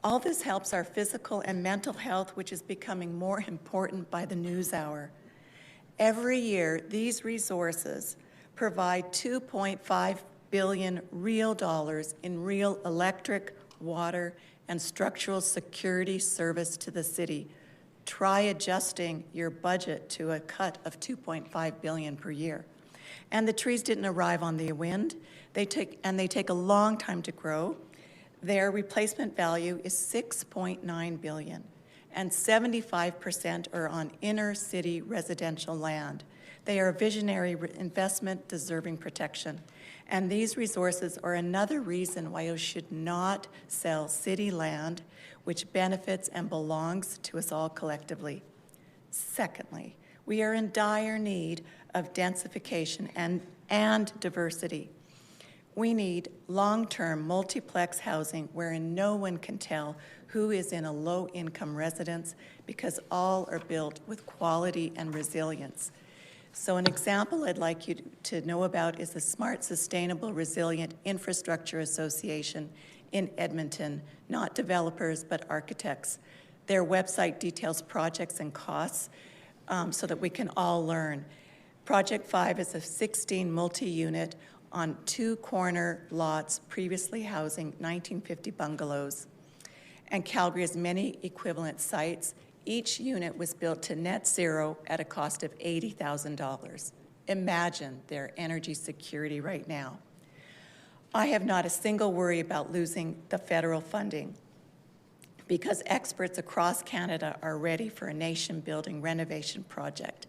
All this helps our physical and mental health, which is becoming more important by the news hour. Every year, these resources provide $2.5 billion real dollars in real electric, water, and structural security service to the city. Try adjusting your budget to a cut of $2.5 billion per year. And the trees didn't arrive on the wind. They take a long time to grow. Their replacement value is $6.9 billion, and 75% are on inner city residential land. They are a visionary investment deserving protection. And these resources are another reason why you should not sell city land, which benefits and belongs to us all collectively. Secondly, We are in dire need of densification and diversity. We need long-term multiplex housing wherein no one can tell who is in a low-income residence because all are built with quality and resilience. So an example I'd like you to know about is the Smart, Sustainable, Resilient Infrastructure Association in Edmonton, not developers, but architects. Their website details projects and costs so that we can all learn. Project 5 is a 16 multi-unit on 2 corner lots previously housing 1950 bungalows. And Calgary has many equivalent sites. Each unit was built to net zero at a cost of $80,000. Imagine their energy security right now. I have not a single worry about losing the federal funding because experts across Canada are ready for a nation-building renovation project.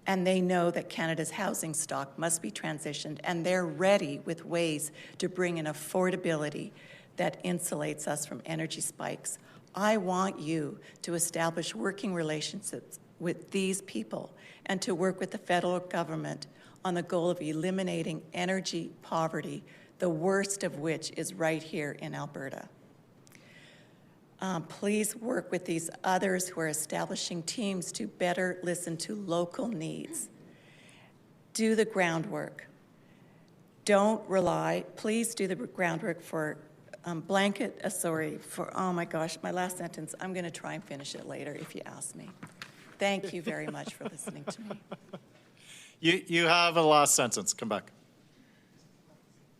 And they know that Canada's housing stock must be transitioned, and they're ready with ways to bring in affordability that insulates us from energy spikes. I want you to establish working relationships with these people and to work with the federal government on the goal of eliminating energy poverty, the worst of which is right here in Alberta. Please work with these others who are establishing teams to better listen to local needs. Do the groundwork. Don't rely, please do the groundwork for oh my gosh, my last sentence. I'm going to try and finish it later if you ask me. Thank you very much for listening to me. You have a last sentence. Come back.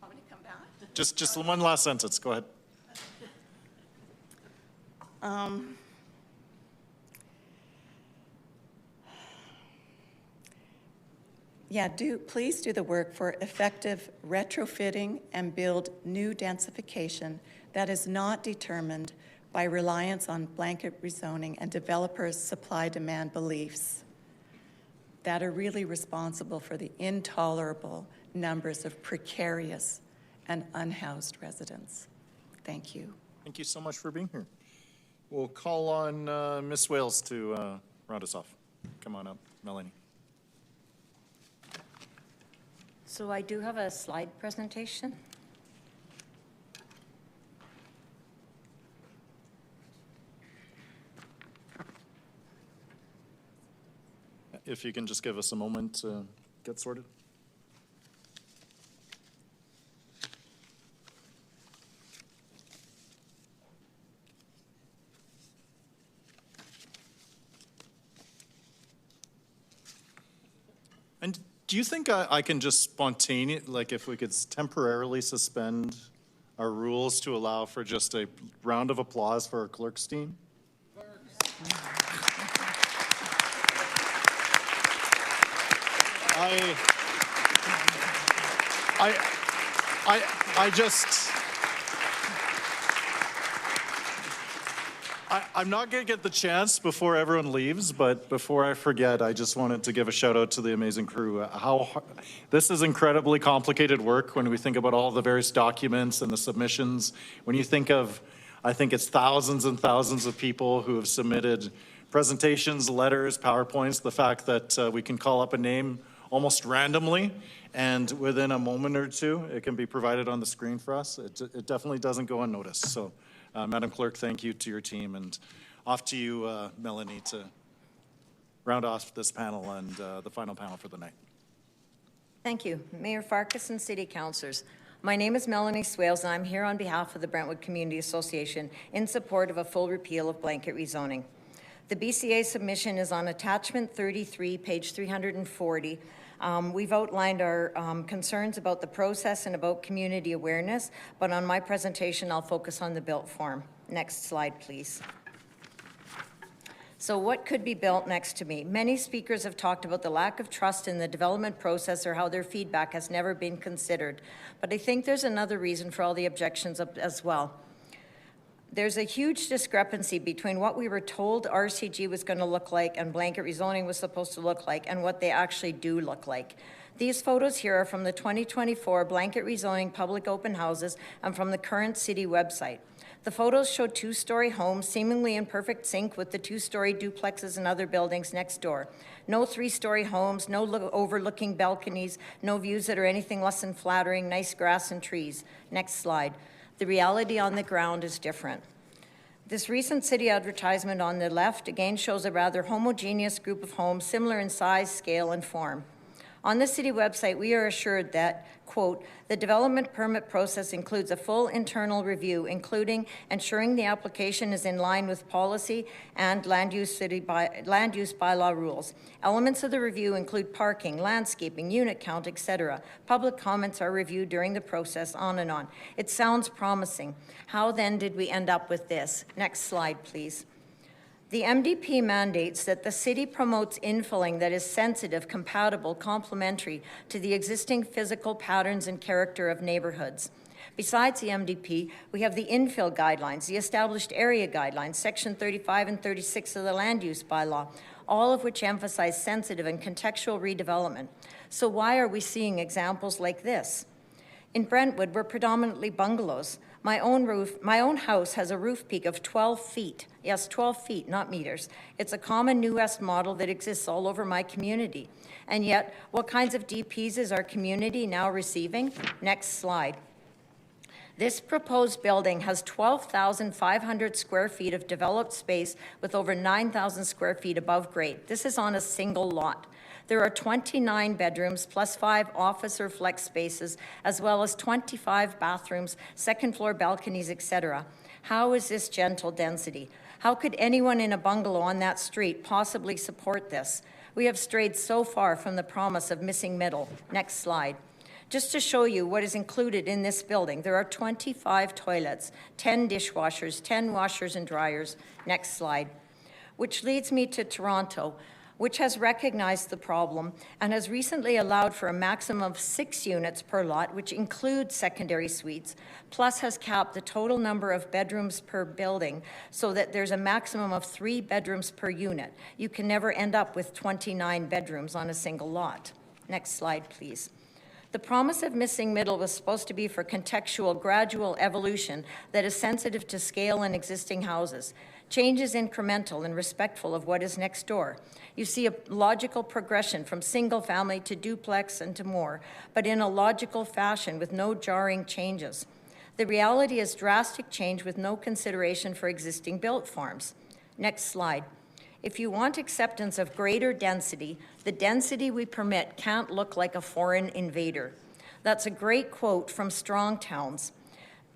Want me to come back? Just one last sentence. Go ahead. Please do the work for effective retrofitting and build new densification that is not determined by reliance on blanket rezoning and developers' supply-demand beliefs that are really responsible for the intolerable numbers of precarious and unhoused residents. Thank you. Thank you so much for being here. We'll call on Ms. Wales to round us off. Come on up, Melanie. So I do have a slide presentation. If you can just give us a moment to get sorted. And do you think I can just spontaneously, like if we could temporarily suspend our rules to allow for just a round of applause for our clerk's team? I'm not going to get the chance before everyone leaves, but before I forget, I just wanted to give a shout out to the amazing crew. This is incredibly complicated work when we think about all the various documents and the submissions. When you think of, I think it's thousands and thousands of people who have submitted presentations, letters, PowerPoints, the fact that we can call up a name almost randomly, and within a moment or two, it can be provided on the screen for us. It definitely doesn't go unnoticed. So, Madam Clerk, thank you to your team, and off to you, Melanie, to round off this panel and the final panel for the night. Thank you. Mayor Farkas and City Councillors. My name is Melanie Swales, and I'm here on behalf of the Brentwood Community Association in support of a full repeal of blanket rezoning. The BCA submission is on attachment 33, page 340. We've outlined our concerns about the process and about community awareness, but on my presentation, I'll focus on the built form. Next slide, please. So what could be built next to me? Many speakers have talked about the lack of trust in the development process or how their feedback has never been considered. But I think there's another reason for all the objections as well. There's a huge discrepancy between what we were told RCG was going to look like and blanket rezoning was supposed to look like and what they actually do look like. These photos here are from the 2024 blanket rezoning public open houses and from the current city website. The photos show two-story homes seemingly in perfect sync with the two-story duplexes and other buildings next door. No three-story homes, no overlooking balconies, no views that are anything less than flattering, nice grass and trees. Next slide. The reality on the ground is different. This recent city advertisement on the left again shows a rather homogeneous group of homes similar in size, scale, and form. On the city website, we are assured that, quote, the development permit process includes a full internal review, including ensuring the application is in line with policy and land use bylaw rules. Elements of the review include parking, landscaping, unit count, etc. Public comments are reviewed during the process, on and on. It sounds promising. How then did we end up with this? Next slide, please. The MDP mandates that the city promotes infilling that is sensitive, compatible, complementary to the existing physical patterns and character of neighborhoods. Besides the MDP, we have the infill guidelines, the established area guidelines, section 35 and 36 of the land use bylaw, all of which emphasize sensitive and contextual redevelopment. So why are we seeing examples like this? In Brentwood, we're predominantly bungalows. My own house has a roof peak of 12 feet. Yes, 12 feet, not meters. It's a common New West model that exists all over my community. And yet, what kinds of DPs is our community now receiving? Next slide. This proposed building has 12,500 square feet of developed space with over 9,000 square feet above grade. This is on a single lot. There are 29 bedrooms plus 5 office or flex spaces, as well as 25 bathrooms, second floor balconies, etc. How is this gentle density? How could anyone in a bungalow on that street possibly support this? We have strayed so far from the promise of missing middle. Next slide. Just to show you what is included in this building, there are 25 toilets, 10 dishwashers, 10 washers and dryers. Next slide. Which leads me to Toronto, which has recognized the problem and has recently allowed for a maximum of 6 units per lot, which includes secondary suites, plus has capped the total number of bedrooms per building so that there's a maximum of 3 bedrooms per unit. You can never end up with 29 bedrooms on a single lot. Next slide, please. The promise of missing middle was supposed to be for contextual, gradual evolution that is sensitive to scale in existing houses. Change is incremental and respectful of what is next door. You see a logical progression from single family to duplex and to more, but in a logical fashion with no jarring changes. The reality is drastic change with no consideration for existing built forms. Next slide. If you want acceptance of greater density, the density we permit can't look like a foreign invader. That's a great quote from Strong Towns.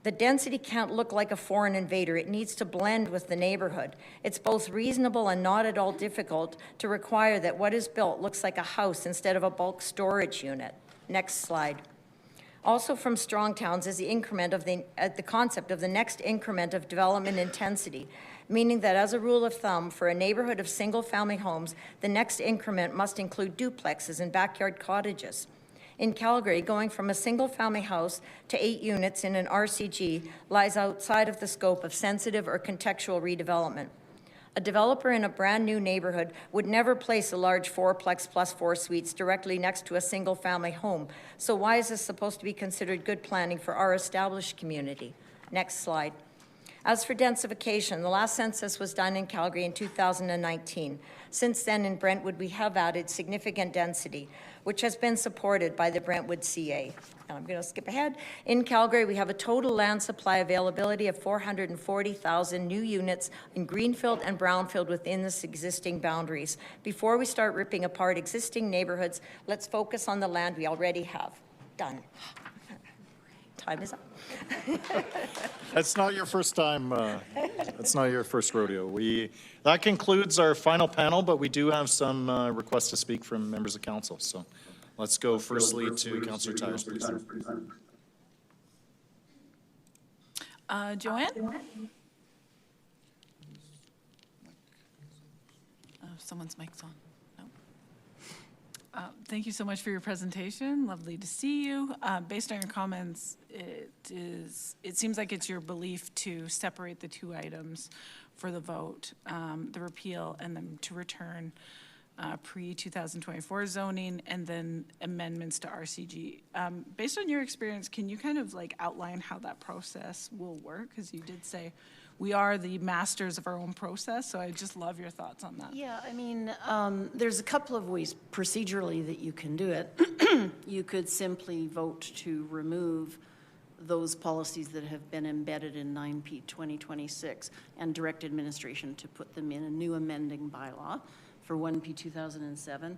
The density can't look like a foreign invader. It needs to blend with the neighborhood. It's both reasonable and not at all difficult to require that what is built looks like a house instead of a bulk storage unit. Next slide. Also from Strong Towns is the increment of the concept of the next increment of development intensity, meaning that as a rule of thumb, for a neighborhood of single-family homes, the next increment must include duplexes and backyard cottages. In Calgary, going from a single-family house to 8 units in an RCG lies outside of the scope of sensitive or contextual redevelopment. A developer in a brand-new neighborhood would never place a large fourplex plus 4 suites directly next to a single-family home. So why is this supposed to be considered good planning for our established community? Next slide. As for densification, the last census was done in Calgary in 2019. Since then, in Brentwood, we have added significant density, which has been supported by the Brentwood CA. And I'm going to skip ahead. In Calgary, we have a total land supply availability of 440,000 new units in greenfield and brownfield within this existing boundaries. Before we start ripping apart existing neighborhoods, let's focus on the land we already have. Done. Time is up. That's not your first time. That's not your first rodeo. That concludes our final panel, but we do have some requests to speak from members of council. So let's go firstly to Councillor Tyers, please. Joanne? Someone's mic's on. Thank you so much for your presentation. Lovely to see you. Based on your comments, it seems like it's your belief to separate the 2 items for the vote, the repeal and then to return pre-2024 zoning, and then amendments to RCG. Based on your experience, can you kind of like outline how that process will work? Because you did say we are the masters of our own process, so I just love your thoughts on that. Yeah, I mean, there's a couple of ways procedurally that you can do it. You could simply vote to remove those policies that have been embedded in 9P 2026 and direct administration to put them in a new amending bylaw for 1P 2007.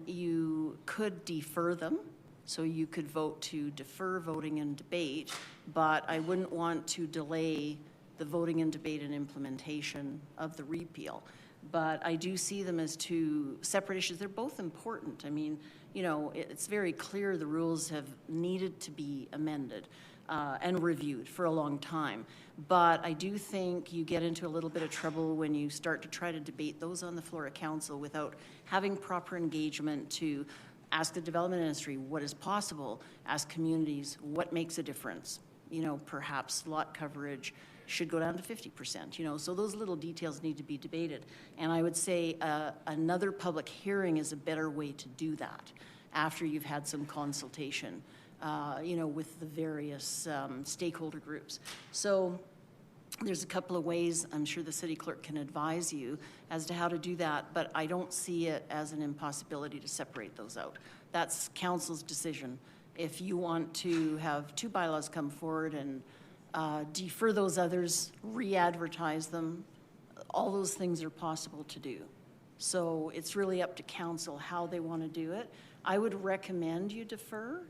You could defer them, so you could vote to defer voting and debate, but I wouldn't want to delay the voting and debate and implementation of the repeal. But I do see them as two separate issues. They're both important. I mean, you know, it's very clear the rules have needed to be amended and reviewed for a long time. But I do think you get into a little bit of trouble when you start to try to debate those on the floor of council without having proper engagement to ask the development industry what is possible, ask communities what makes a difference. You know, perhaps lot coverage should go down to 50%, you know, so those little details need to be debated. And I would say another public hearing is a better way to do that after you've had some consultation, you know, with the various stakeholder groups. So there's a couple of ways I'm sure the city clerk can advise you as to how to do that, but I don't see it as an impossibility to separate those out. That's council's decision. If you want to have two bylaws come forward and defer those others, re-advertise them, all those things are possible to do. So it's really up to council how they want to do it. I would recommend you defer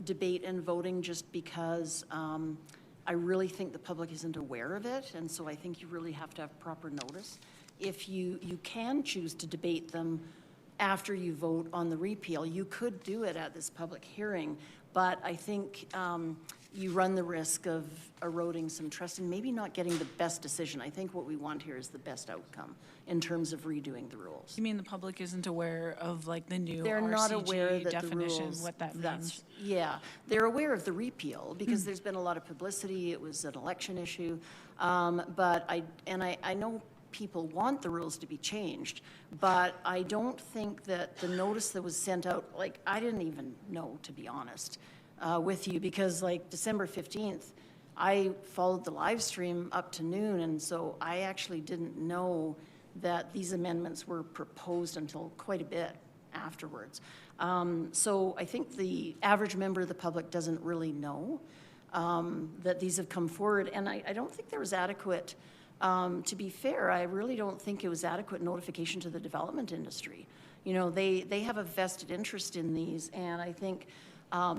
debate and voting just because I really think the public isn't aware of it, and so I think you really have to have proper notice. If you can choose to debate them after you vote on the repeal, you could do it at this public hearing, but I think you run the risk of eroding some trust and maybe not getting the best decision. I think what we want here is the best outcome in terms of redoing the rules. You mean the public isn't aware of like the new They're RCG not aware that definition, the rules, what that means? Yeah, they're aware of the repeal because there's been a lot of publicity. It was an election issue, but I know people want the rules to be changed, but I don't think that the notice that was sent out, like I didn't even know, to be honest, with you, because like December 15th, I followed the live stream up to noon, and so I actually didn't know that these amendments were proposed until quite a bit afterwards. So I think the average member of the public doesn't really know that these have come forward, and I don't think there was adequate, to be fair, I really don't think it was adequate notification to the development industry. You know, they have a vested interest in these, and I think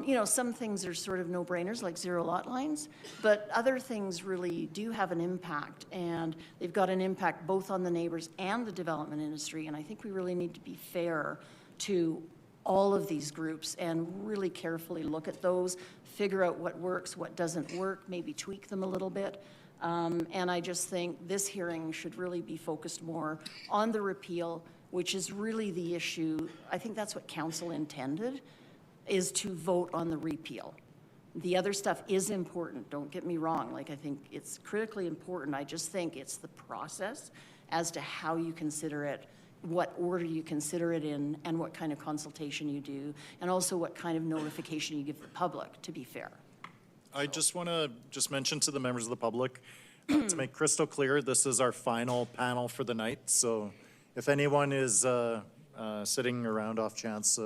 you know, some things are sort of no-brainers, like zero lot lines, but other things really do have an impact, and they've got an impact both on the neighbors and the development industry, and I think we really need to be fair to all of these groups and really carefully look at those, figure out what works, what doesn't work, maybe tweak them a little bit. And I just think this hearing should really be focused more on the repeal, which is really the issue. I think that's what council intended, is to vote on the repeal. The other stuff is important, don't get me wrong. Like, I think it's critically important. I just think it's the process as to how you consider it, what order you consider it in, and what kind of consultation you do, and also what kind of notification you give the public, to be fair. I just want to mention to the members of the public, to make crystal clear, this is our final panel for the night. So if anyone is sitting around off chance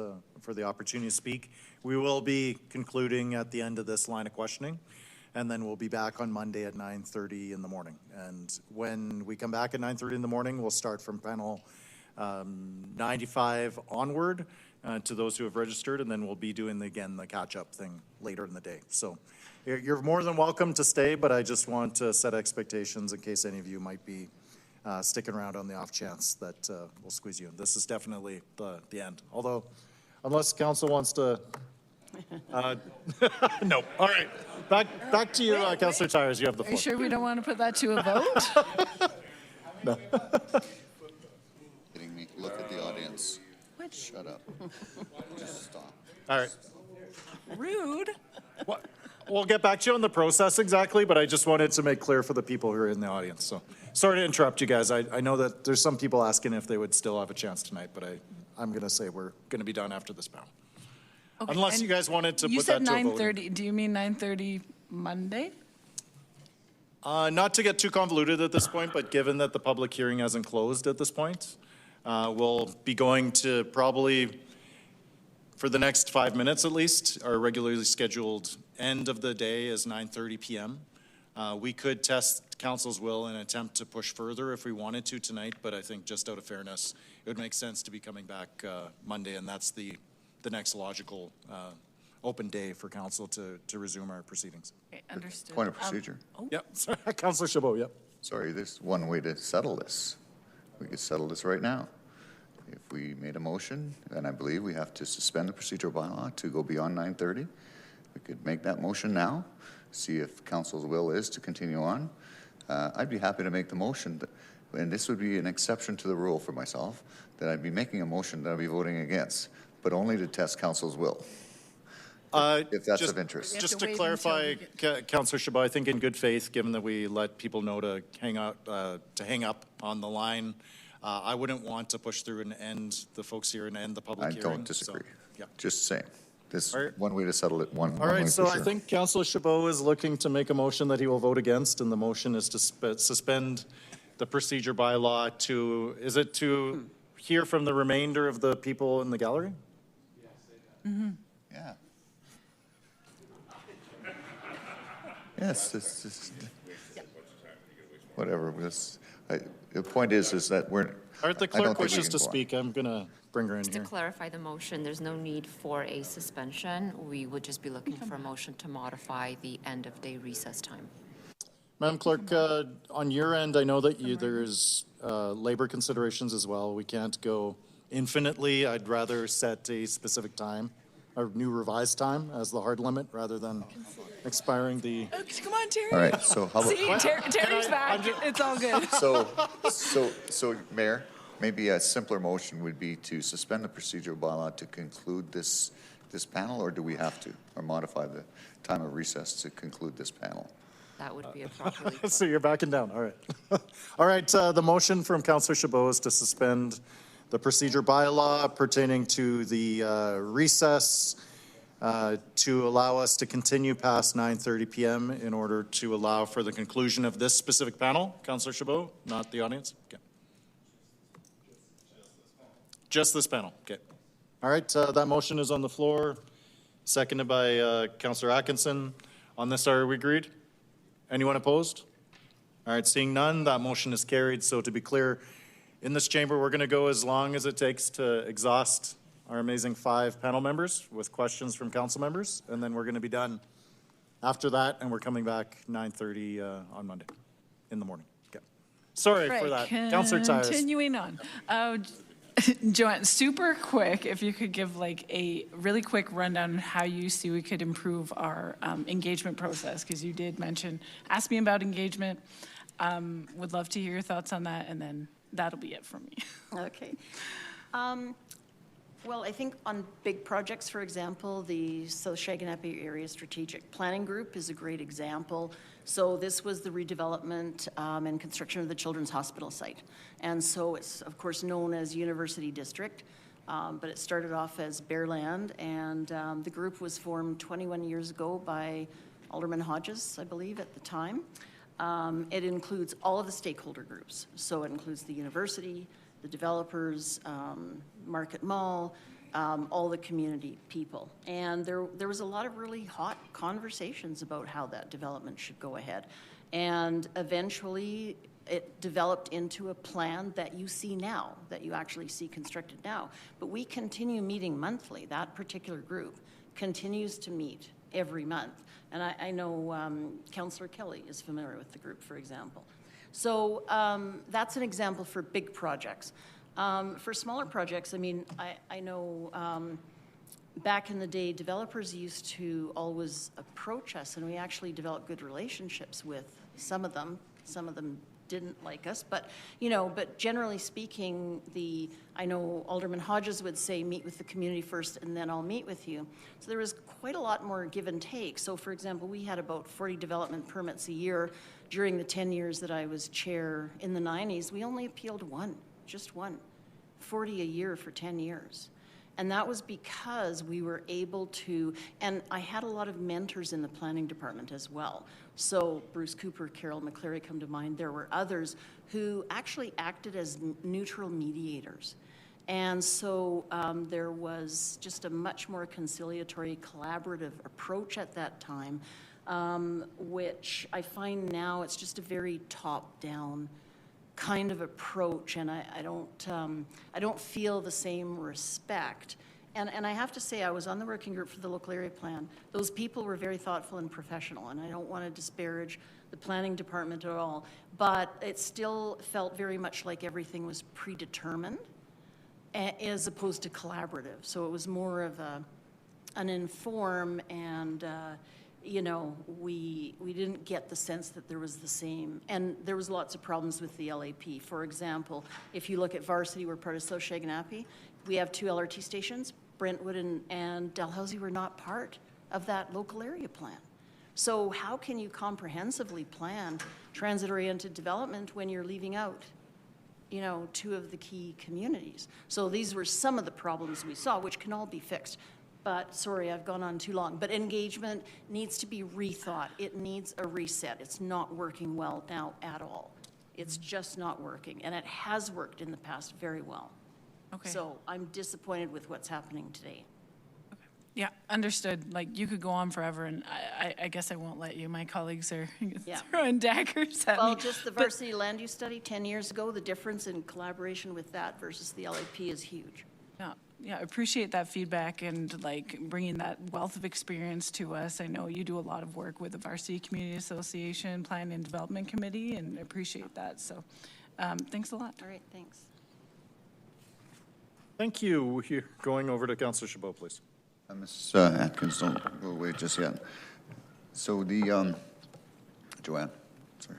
for the opportunity to speak, we will be concluding at the end of this line of questioning, and then we'll be back on Monday at 9:30 in the morning. And when we come back at 9:30 in the morning, we'll start from panel 95 onward to those who have registered, and then we'll be doing, again, the catch-up thing later in the day. So you're more than welcome to stay, but I just want to set expectations in case any of you might be sticking around on the off chance that we'll squeeze you in. This is definitely the end. Although, unless council wants to, no. All right, back to you, Councillor Tyers. You have the floor. Are you sure we don't want to put that to a vote? No. Kidding me? Look at the audience. What? Shut up. Just stop. All right. Rude. What? We'll get back to you on the process exactly, but I just wanted to make clear for the people who are in the audience. So sorry to interrupt you guys. I know that there's some people asking if they would still have a chance tonight, but I'm going to say we're going to be done after this panel. Okay, Unless and you guys wanted to you put that said to a vote. 9:30. Do you mean 9:30 Monday? Not to get too convoluted at this point, but given that the public hearing hasn't closed at this point, we'll be going to probably, for the next 5 minutes at least, our regularly scheduled end of the day is 9:30 p.m. We could test council's will and attempt to push further if we wanted to tonight, but I think just out of fairness, it would make sense to be coming back Monday, and that's the next logical open day for council to resume our proceedings. Okay, understood. Point of procedure. Yep, Councillor Chabot, yep. Sorry, there's one way to settle this. We could settle this right now. If we made a motion, and I believe we have to suspend the procedural bylaw to go beyond 9:30, we could make that motion now, see if council's will is to continue on. I'd be happy to make the motion, and this would be an exception to the rule for myself, that I'd be making a motion that I'd be voting against, but only to test council's will. If that's of interest. Just to clarify, Councillor Chabot, I think in good faith, given that we let people know to hang up on the line, I wouldn't want to push through and end the folks here and end the public hearing. I don't disagree. So, yeah. Just saying. This one way to settle it. One All way right, so for I sure. think Councillor Chabot is looking to make a motion that he will vote against, and the motion is to suspend the procedure bylaw to, is it to hear from the remainder of the people in the gallery? Mm-hmm. Yeah. Yes, it's just, whatever. The point is that we're. All right, the I don't clerk think we wishes can to go on. speak. I'm going to bring her in Just here. to clarify the motion, there's no need for a suspension. We would just be looking for a motion to modify the end of day recess time. Madam Clerk, on your end, I know that there's labor considerations as well. We can't go infinitely. I'd rather set a specific time, a new revised time as the hard limit rather than expiring the. Oh, come on, Terry. All right, so how about? See, Terry's back. It's all good. So, Mayor, maybe a simpler motion would be to suspend the procedural bylaw to conclude this panel, or do we have to, or modify the time of recess to conclude this panel? That would be a properly. So you're backing down. All right. All right. The motion from Councillor Chabot is to suspend the procedure bylaw pertaining to the recess to allow us to continue past 9:30 p.m. in order to allow for the conclusion of this specific panel. Councillor Chabot, not the audience. Okay. Just this panel. Okay. All right. That motion is on the floor, seconded by Councillor Atkinson. On this, are we agreed? Anyone opposed? All right, seeing none, that motion is carried. So to be clear, in this chamber, we're going to go as long as it takes to exhaust our amazing 5 panel members with questions from council members, and then we're going to be done after that, and we're coming back 9:30 on Monday in the morning. Okay. Sorry for that. Councillor Tyres. Continuing on. Joanne, super quick, if you could give like a really quick rundown on how you see we could improve our engagement process, because you did mention, ask me about engagement. Would love to hear your thoughts on that, and then that'll be it for me. Okay. Well, I think on big projects, for example, the South Shaganappi Area Strategic Planning Group is a great example. So this was the redevelopment and construction of the Children's Hospital site. And so it's, of course, known as University District, but it started off as bare land, and the group was formed 21 years ago by Alderman Hodges, I believe, at the time. It includes all of the stakeholder groups. So it includes the university, the developers, Market Mall, all the community people. And there was a lot of really hot conversations about how that development should go ahead. And eventually it developed into a plan that you see now, that you actually see constructed now. But we continue meeting monthly. That particular group continues to meet every month. And I know Councillor Kelly is familiar with the group, for example. So that's an example for big projects. For smaller projects, I mean, I know back in the day, developers used to always approach us, and we actually developed good relationships with some of them didn't like us, but, but generally speaking, I know Alderman Hodges would say, meet with the community first and then I'll meet with you. So there was quite a lot more give and take. So for example, we had about 40 development permits a year during the 10 years that I was chair. In the 90s, we only appealed one, just one, 40 a year for 10 years. And that was because we were able to, and I had a lot of mentors in the planning department as well. So Bruce Cooper, Carol McCleary come to mind. There were others who actually acted as neutral mediators. And so there was just a much more conciliatory, collaborative approach at that time, which I find now it's just a very top-down kind of approach, and I don't feel the same respect. And I have to say, I was on the working group for the local area plan. Those people were very thoughtful and professional, and I don't want to disparage the planning department at all, but it still felt very much like everything was predetermined as opposed to collaborative. So it was more of an inform, and we didn't get the sense that there was the same, and there was lots of problems with the LAP. For example, if you look at Varsity, we're part of South Shaganappi. We have 2 LRT stations. Brentwood and Dalhousie were not part of that local area plan. So how can you comprehensively plan transit-oriented development when you're leaving out, 2 of the key communities? So these were some of the problems we saw, which can all be fixed. But sorry, I've gone on too long. But engagement needs to be rethought. It needs a reset. It's not working well now at all. It's just not working. And it has worked in the past very well. Okay. So I'm disappointed with what's happening today. Yeah, understood. Like, you could go on forever, and I guess I won't let you. My colleagues are throwing daggers at me. Well, just the varsity land use study 10 years ago, the difference in collaboration with that versus the LAP is huge. Yeah, I appreciate that feedback and like bringing that wealth of experience to us. I know you do a lot of work with the Varsity Community Association Plan and Development Committee, and appreciate that. So thanks a lot. All right, thanks. Thank you. We're going over to Councillor Chabot, please. Ms. Atkins, don't go away just yet. So the, Joanne, sorry.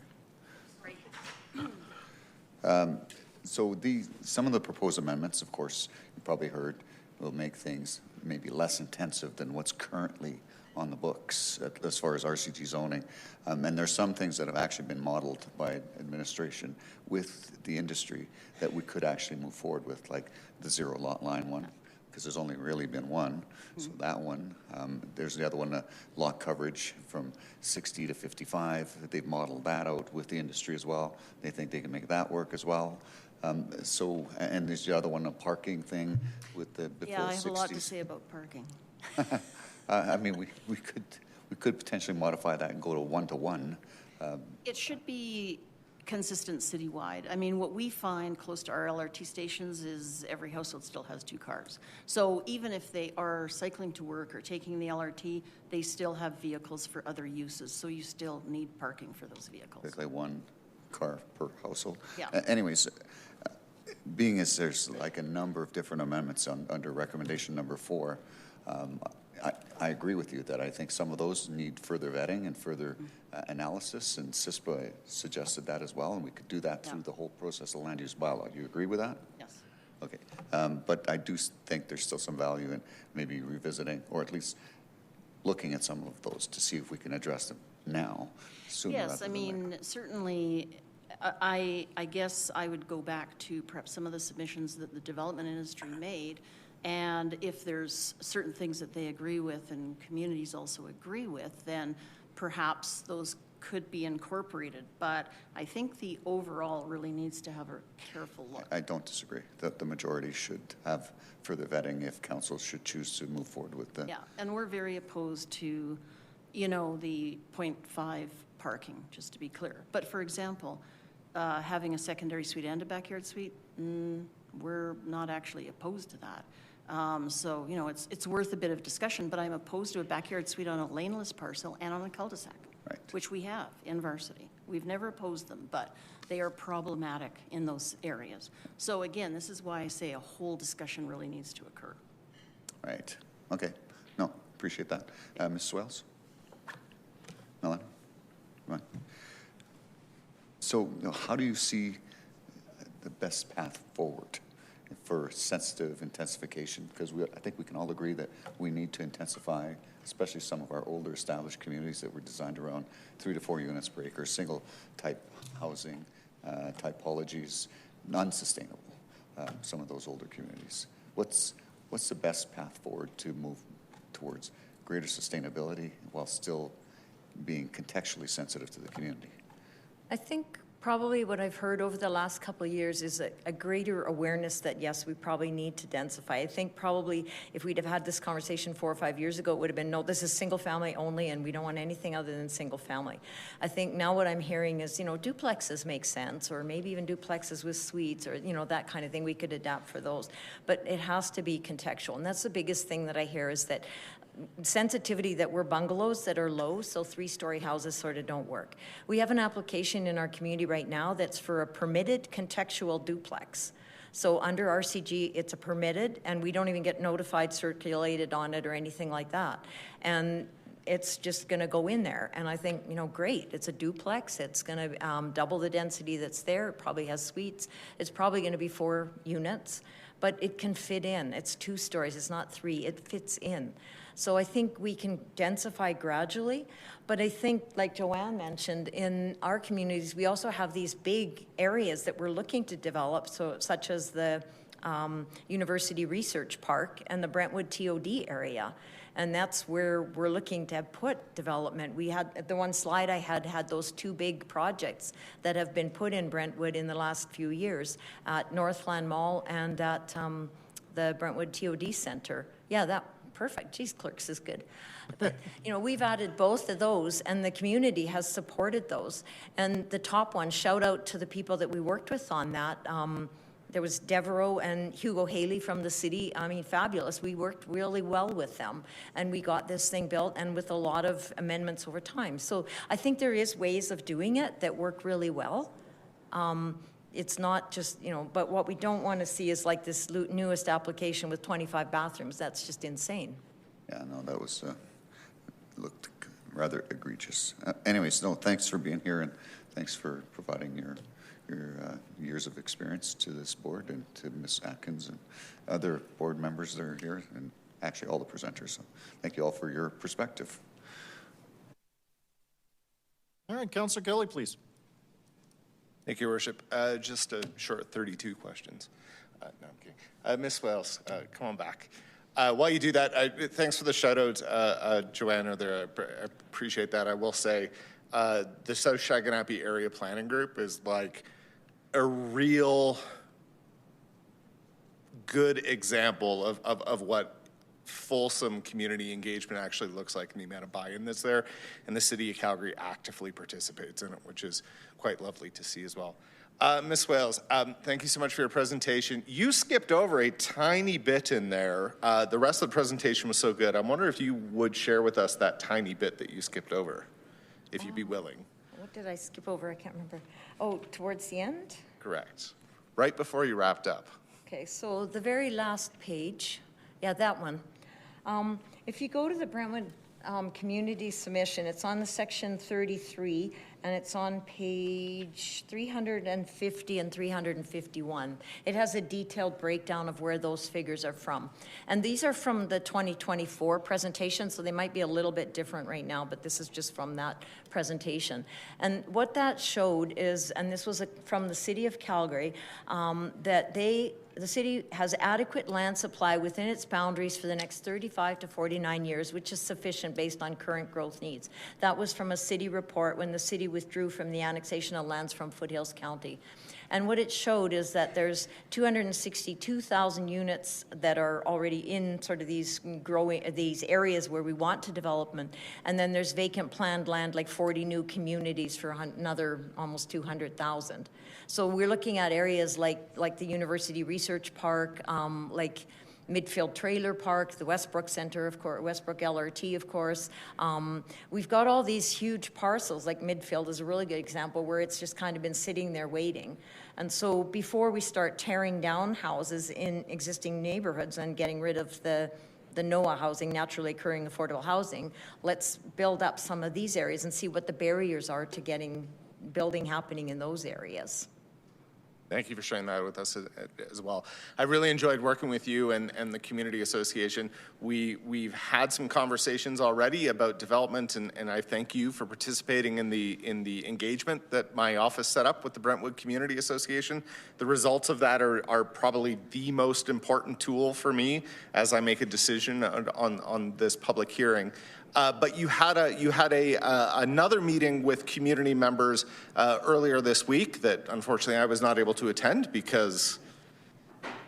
So some of the proposed amendments, of course, you probably heard, will make things maybe less intensive than what's currently on the books as far as RCG zoning. And there's some things that have actually been modeled by administration with the industry that we could actually move forward with, like the 0 lot line one, because there's only really been one. So that one, there's the other one, lot coverage from 60 to 55. They've modeled that out with the industry as well. They think they can make that work as well. And there's the other one, a parking thing with the before 60s. Yeah, I have a lot to say about parking. I mean, we could potentially modify that and go to 1-to-1. It should be consistent citywide. I mean, what we find close to our LRT stations is every household still has 2 cars. So even if they are cycling to work or taking the LRT, they still have vehicles for other uses. So you still need parking for those vehicles. Basically 1 car per household. Yeah. Anyways, being as there's like a number of different amendments under recommendation number 4, I agree with you that I think some of those need further vetting and further analysis, and CISPA suggested that as well, and we could do that through the whole process of land use bylaw. Do you agree with that? Yes. Okay. But I do think there's still some value in maybe revisiting, or at least looking at some of those to see if we can address them now, sooner Yes, rather I than mean, later. certainly, I guess I would go back to perhaps some of the submissions that the development industry made, and if there's certain things that they agree with and communities also agree with, then perhaps those could be incorporated. But I think the overall really needs to have a careful look. I don't disagree that the majority should have further vetting if council should choose to move forward with the. Yeah, and we're very opposed to, the 0.5 parking, just to be clear. But for example, having a secondary suite and a backyard suite, we're not actually opposed to that. So, it's worth a bit of discussion, but I'm opposed to a backyard suite on a laneless parcel and on a cul-de-sac, which we have in Varsity. We've never opposed them, but they are problematic in those areas. So again, this is why I say a whole discussion really needs to occur. Right. Okay. No, appreciate that. Ms. Swales? Melanie? Come on. So, how do you see the best path forward for sensitive intensification? Because I think we can all agree that we need to intensify, especially some of our older established communities that were designed around 3 to 4 units per acre, single type housing, typologies, non-sustainable, some of those older communities. What's the best path forward to move towards greater sustainability while still being contextually sensitive to the community? I think probably what I've heard over the last couple of years is a greater awareness that, yes, we probably need to densify. I think probably if we'd have had this conversation 4 or 5 years ago, it would have been, no, this is single family only, and we don't want anything other than single family. I think now what I'm hearing is, duplexes make sense, or maybe even duplexes with suites, or, that kind of thing. We could adapt for those. But it has to be contextual. And that's the biggest thing that I hear, is that sensitivity that we're bungalows that are low, so 3-story houses sort of don't work. We have an application in our community right now that's for a permitted contextual duplex. So under RCG, it's a permitted, and we don't even get notified, circulated on it or anything like that. And it's just going to go in there. And I think, great, it's a duplex. It's going to double the density that's there. It probably has suites. It's probably going to be 4 units, but it can fit in. It's 2 stories. It's not 3. It fits in. So I think we can densify gradually, but I think, like Joanne mentioned, in our communities, we also have these big areas that we're looking to develop, such as the University Research Park and the Brentwood TOD area. And that's where we're looking to put development. We had, the one slide I had those 2 big projects that have been put in Brentwood in the last few years, at Northland Mall and at the Brentwood TOD Center. Yeah, perfect. Geez, Clerks is good. But, we've added both of those, and the community has supported those. And the top one, shout out to the people that we worked with on that. There was Devereaux and Hugo Haley from the city. I mean, fabulous. We worked really well with them, and we got this thing built, and with a lot of amendments over time. So I think there is ways of doing it that work really well. It's not just, but what we don't want to see is like this newest application with 25 bathrooms. That's just insane. Yeah, no, that was, looked rather egregious. Anyways, no, thanks for being here, and thanks for providing your years of experience to this board, and to Ms. Atkins and other board members that are here, and actually all the presenters. So thank you all for your perspective. All right, Councillor Kelly, please. Thank you, Your Worship. Just a short 32 questions. No, I'm kidding. Ms. Wales, come on back. While you do that, thanks for the shout out, Joanna, there. I appreciate that. I will say the South Shaganappi Area Planning Group is like a real good example of what fulsome community engagement actually looks like, and the amount of buy-in that's there, and the City of Calgary actively participates in it, which is quite lovely to see as well. Ms. Wales, thank you so much for your presentation. You skipped over a tiny bit in there. The rest of the presentation was so good. I'm wondering if you would share with us that tiny bit that you skipped over, if you'd be willing. What did I skip over? I can't remember. Oh, towards the end? Correct. Right before you wrapped up. Okay, so the very last page, yeah, that one. If you go to the Brentwood community submission, it's on the section 33, and it's on page 350 and 351. It has a detailed breakdown of where those figures are from. And these are from the 2024 presentation, so they might be a little bit different right now, but this is just from that presentation. And what that showed is, and this was from the City of Calgary, that the city has adequate land supply within its boundaries for the next 35 to 49 years, which is sufficient based on current growth needs. That was from a city report when the city withdrew from the annexation of lands from Foothills County. And what it showed is that there's 262,000 units that are already in sort of these areas where we want to development. And then there's vacant planned land, like 40 new communities for another almost 200,000. So we're looking at areas like the University Research Park, like Midfield Trailer Park, the Westbrook Center, of course, Westbrook LRT, of course. We've got all these huge parcels, like Midfield is a really good example, where it's just kind of been sitting there waiting. And so before we start tearing down houses in existing neighborhoods and getting rid of the NOAA housing, naturally occurring affordable housing, let's build up some of these areas and see what the barriers are to getting building happening in those areas. Thank you for sharing that with us as well. I really enjoyed working with you and the Community Association. We've had some conversations already about development, and I thank you for participating in the engagement that my office set up with the Brentwood Community Association. The results of that are probably the most important tool for me as I make a decision on this public hearing. But you had another meeting with community members earlier this week that unfortunately I was not able to attend because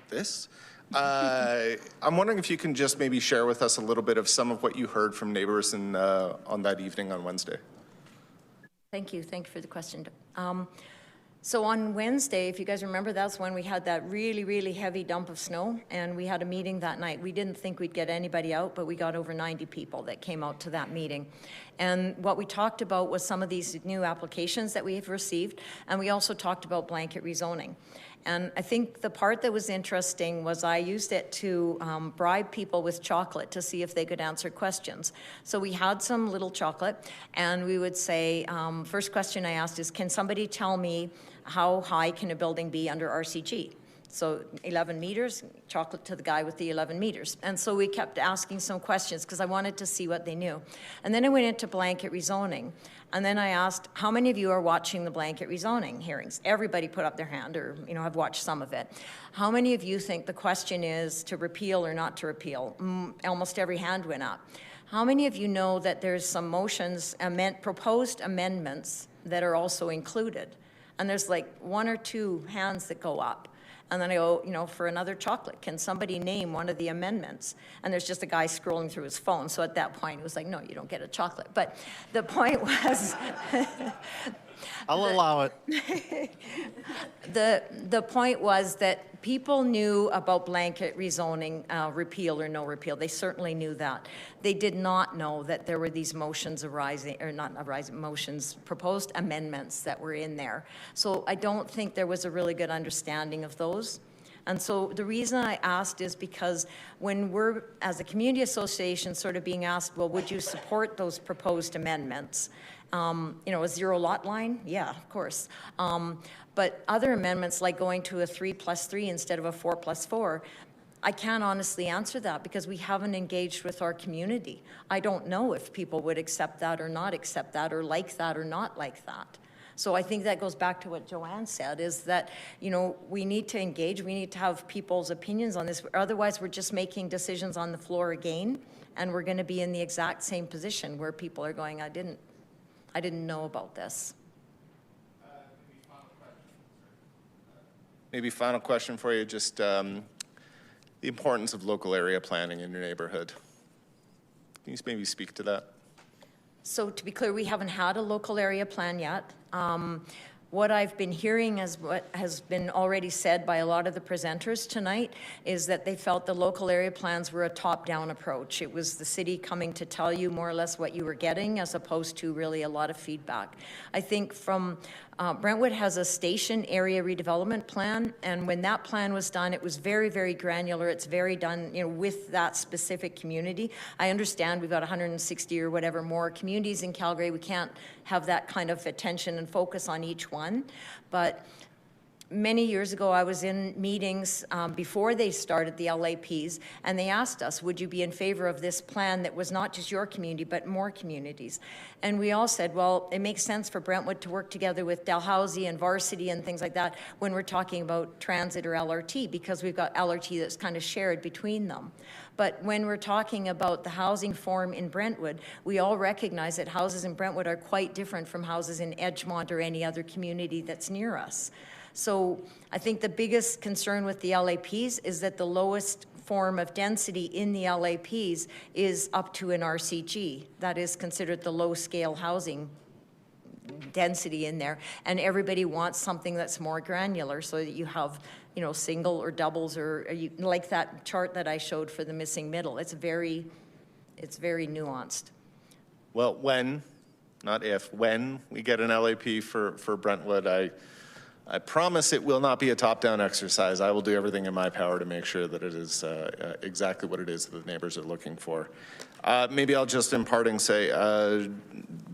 this. I'm wondering if you can just maybe share with us a little bit of some of what you heard from neighbors on that evening on Wednesday. Thank you for the question. So on Wednesday, if you guys remember, that's when we had that really, really heavy dump of snow, and we had a meeting that night. We didn't think we'd get anybody out, but we got over 90 people that came out to that meeting. And what we talked about was some of these new applications that we've received, and we also talked about blanket rezoning. And I think the part that was interesting was I used it to bribe people with chocolate to see if they could answer questions. So we had some little chocolate, and we would say, first question I asked is, can somebody tell me how high can a building be under RCG? So 11 meters, chocolate to the guy with the 11 meters. And so we kept asking some questions because I wanted to see what they knew. And then I went into blanket rezoning. And then I asked, how many of you are watching the blanket rezoning hearings? Everybody put up their hand, or have watched some of it. How many of you think the question is to repeal or not to repeal? Almost every hand went up. How many of you know that there's some motions, proposed amendments that are also included? And there's like 1 or 2 hands that go up. And then I go, for another chocolate, can somebody name one of the amendments? And there's just a guy scrolling through his phone. So at that point, it was like, no, you don't get a chocolate. But the point was... I'll allow it. The point was that people knew about blanket rezoning, repeal or no repeal. They certainly knew that. They did not know that there were these motions proposed amendments that were in there. So I don't think there was a really good understanding of those. And so the reason I asked is because when we're, as a community association, sort of being asked, well, would you support those proposed amendments? A 0 lot line? Yeah, of course. But other amendments like going to a 3+3 instead of a 4+4, I can't honestly answer that because we haven't engaged with our community. I don't know if people would accept that or not accept that or like that or not like that. So I think that goes back to what Joanne said, is that, we need to engage, we need to have people's opinions on this. Otherwise, we're just making decisions on the floor again, and we're going to be in the exact same position where people are going, I didn't know about this. Maybe final question for you, just the importance of local area planning in your neighborhood. Can you maybe speak to that? So to be clear, we haven't had a local area plan yet. What I've been hearing, as what has been already said by a lot of the presenters tonight, is that they felt the local area plans were a top-down approach. It was the city coming to tell you more or less what you were getting, as opposed to really a lot of feedback. I think from Brentwood has a station area redevelopment plan, and when that plan was done, it was very, very granular. It's very done, with that specific community. I understand we've got 160 or whatever more communities in Calgary. We can't have that kind of attention and focus on each one, but many years ago, I was in meetings before they started the LAPs, and they asked us, would you be in favor of this plan that was not just your community, but more communities? And we all said, well, it makes sense for Brentwood to work together with Dalhousie and Varsity and things like that when we're talking about transit or LRT, because we've got LRT that's kind of shared between them. But when we're talking about the housing form in Brentwood, we all recognize that houses in Brentwood are quite different from houses in Edgemont or any other community that's near us. So I think the biggest concern with the LAPs is that the lowest form of density in the LAPs is up to an RCG. That is considered the low-scale housing density in there. And everybody wants something that's more granular so that you have, single or doubles or like that chart that I showed for the missing middle. It's very nuanced. Well, when, not if, when we get an LAP for Brentwood, I promise it will not be a top-down exercise. I will do everything in my power to make sure that it is exactly what it is that the neighbors are looking for. Maybe I'll just in parting say,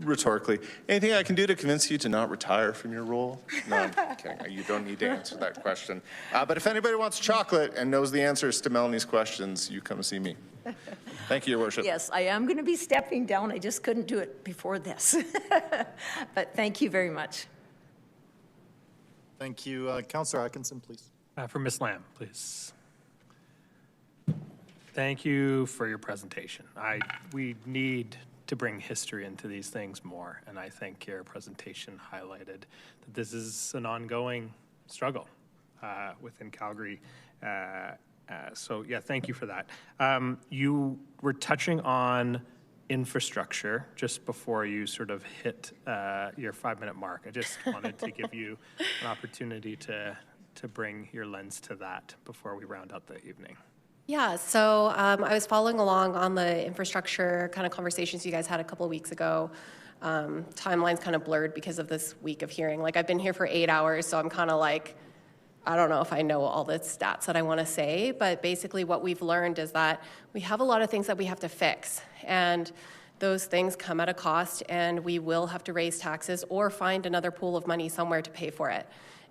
rhetorically, anything I can do to convince you to not retire from your role? No, I'm kidding. You don't need to answer that question. But if anybody wants chocolate and knows the answers to Melanie's questions, you come see me. Thank you, Your Worship. Yes, I am going to be stepping down. I just couldn't do it before this. But thank you very much. Thank you. Councillor Atkinson, please. For Ms. Lamb, please. Thank you for your presentation. We need to bring history into these things more, and I think your presentation highlighted that this is an ongoing struggle within Calgary. So yeah, thank you for that. You were touching on infrastructure just before you sort of hit your 5-minute mark. I just wanted to give you an opportunity to bring your lens to that before we round out the evening. Yeah, so I was following along on the infrastructure kind of conversations you guys had a couple of weeks ago. Timeline's kind of blurred because of this week of hearing. Like, I've been here for 8 hours, so I'm kind of like, I don't know if I know all the stats that I want to say, but basically what we've learned is that we have a lot of things that we have to fix, and those things come at a cost, and we will have to raise taxes or find another pool of money somewhere to pay for it.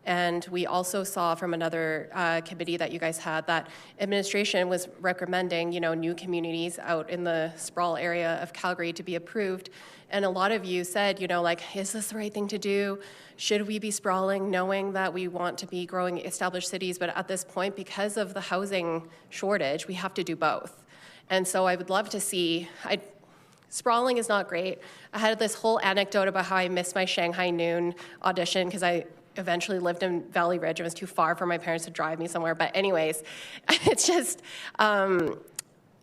And we also saw from another committee that you guys had that administration was recommending, new communities out in the sprawl area of Calgary to be approved. And a lot of you said, is this the right thing to do? Should we be sprawling, knowing that we want to be growing established cities? But at this point, because of the housing shortage, we have to do both. And so I would love to see, sprawling is not great. I had this whole anecdote about how I missed my Shanghai Noon audition because I eventually lived in Valley Ridge. It was too far for my parents to drive me somewhere. But anyways, it's just,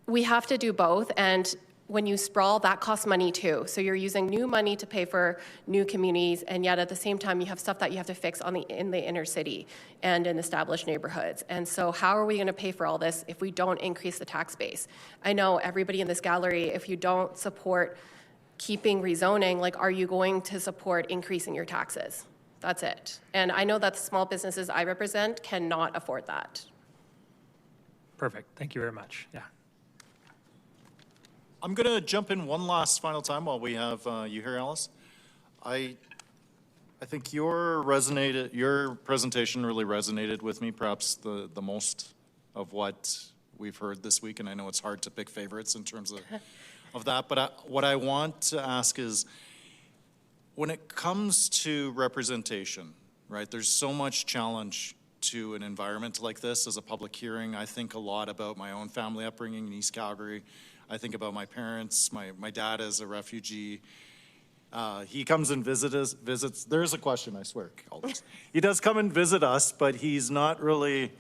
we have to do both. And when you sprawl, that costs money too. So you're using new money to pay for new communities, and yet at the same time, you have stuff that you have to fix in the inner city and in established neighborhoods. And so how are we going to pay for all this if we don't increase the tax base? I know everybody in this gallery, if you don't support keeping rezoning, are you going to support increasing your taxes? That's it. And I know that the small businesses I represent cannot afford that. Perfect. Thank you very much. Yeah. I'm going to jump in one last final time while we have you here, Alice. I think your presentation really resonated with me, perhaps the most of what we've heard this week. And I know it's hard to pick favorites in terms of that. But what I want to ask is, when it comes to representation, right, there's so much challenge to an environment like this as a public hearing. I think a lot about my own family upbringing in East Calgary. I think about my parents, my dad is a refugee. He comes and visits. There's a question, I swear. He does come and visit us, but he's not really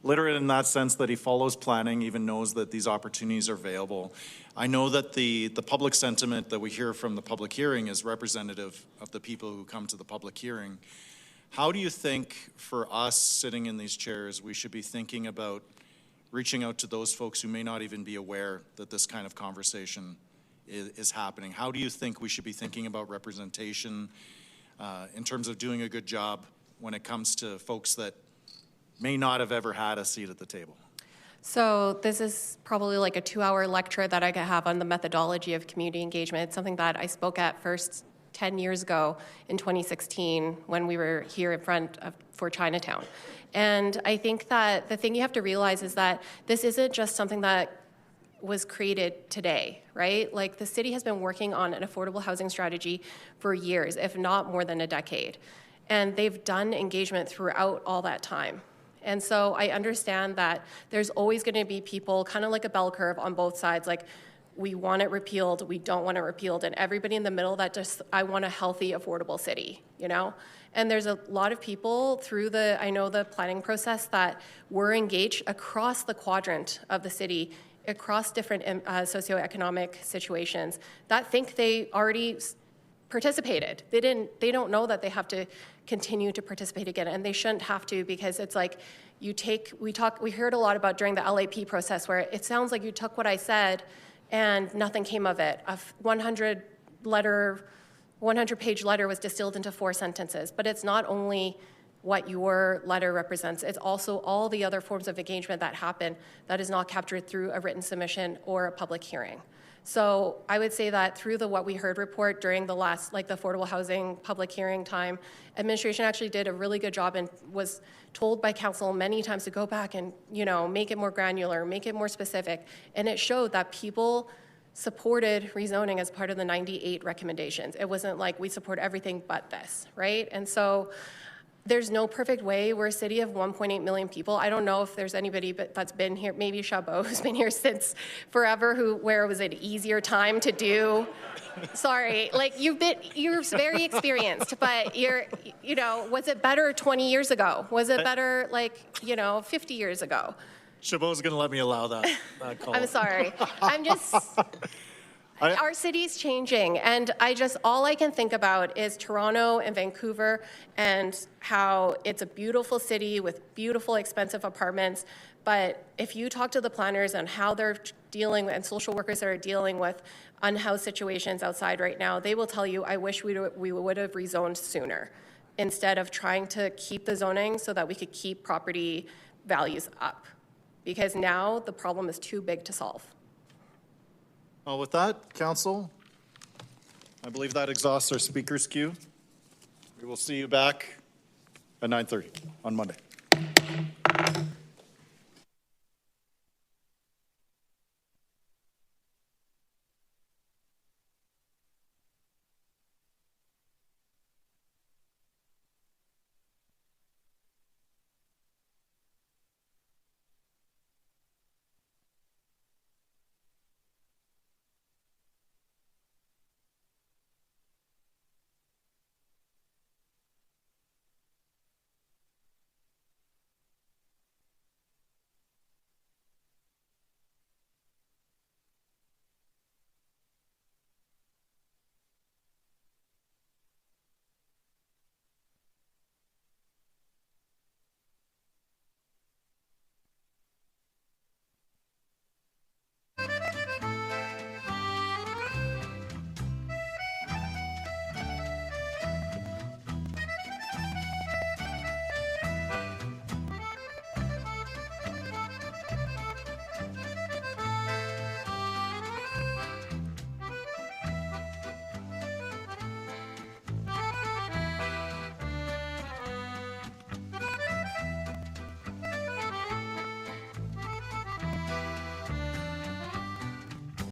literate in that sense that he follows planning, even knows that these opportunities are available. I know that the public sentiment that we hear from the public hearing is representative of the people who come to the public hearing. How do you think, for us sitting in these chairs, we should be thinking about reaching out to those folks who may not even be aware that this kind of conversation is happening? How do you think we should be thinking about representation in terms of doing a good job when it comes to folks that may not have ever had a seat at the table? So this is probably like a 2-hour lecture that I could have on the methodology of community engagement. It's something that I spoke at first 10 years ago in 2016 when we were here in front for Chinatown. And I think that the thing you have to realize is that this isn't just something that was created today, right? Like, the city has been working on an affordable housing strategy for years, if not more than a decade. And they've done engagement throughout all that time. And so I understand that there's always going to be people, kind of like a bell curve on both sides, like, we want it repealed, we don't want it repealed, and everybody in the middle that just, I want a healthy, affordable city, And there's a lot of people through the planning process that were engaged across the quadrant of the city, across different socioeconomic situations, that think they already participated. They don't know that they have to continue to participate again, and they shouldn't have to, because it's like we heard a lot about during the LAP process where it sounds like you took what I said and nothing came of it. A 100-page letter was distilled into 4 sentences, but it's not only what your letter represents, it's also all the other forms of engagement that happen that is not captured through a written submission or a public hearing. So I would say that through the What We Heard report during the last, like the affordable housing public hearing time, administration actually did a really good job and was told by council many times to go back and, make it more granular, make it more specific. And it showed that people supported rezoning as part of the 98 recommendations. It wasn't like we support everything but this, right? And so there's no perfect way. We're a city of 1.8 million people. I don't know if there's anybody that's been here, maybe Chabot, who's been here since forever, where it was an easier time to do. Sorry, like you're very experienced, but was it better 20 years ago? Was it better 50 years ago? Chabot's going to let me allow that call. I'm sorry. Our city's changing, and all I can think about is Toronto and Vancouver and how it's a beautiful city with beautiful, expensive apartments. But if you talk to the planners and how they're dealing with, and social workers that are dealing with unhoused situations outside right now, they will tell you, I wish we would have rezoned sooner instead of trying to keep the zoning so that we could keep property values up. Because now the problem is too big to solve. Well, with that, council, I believe that exhausts our speakers queue. We will see you back at 9:30 on Monday.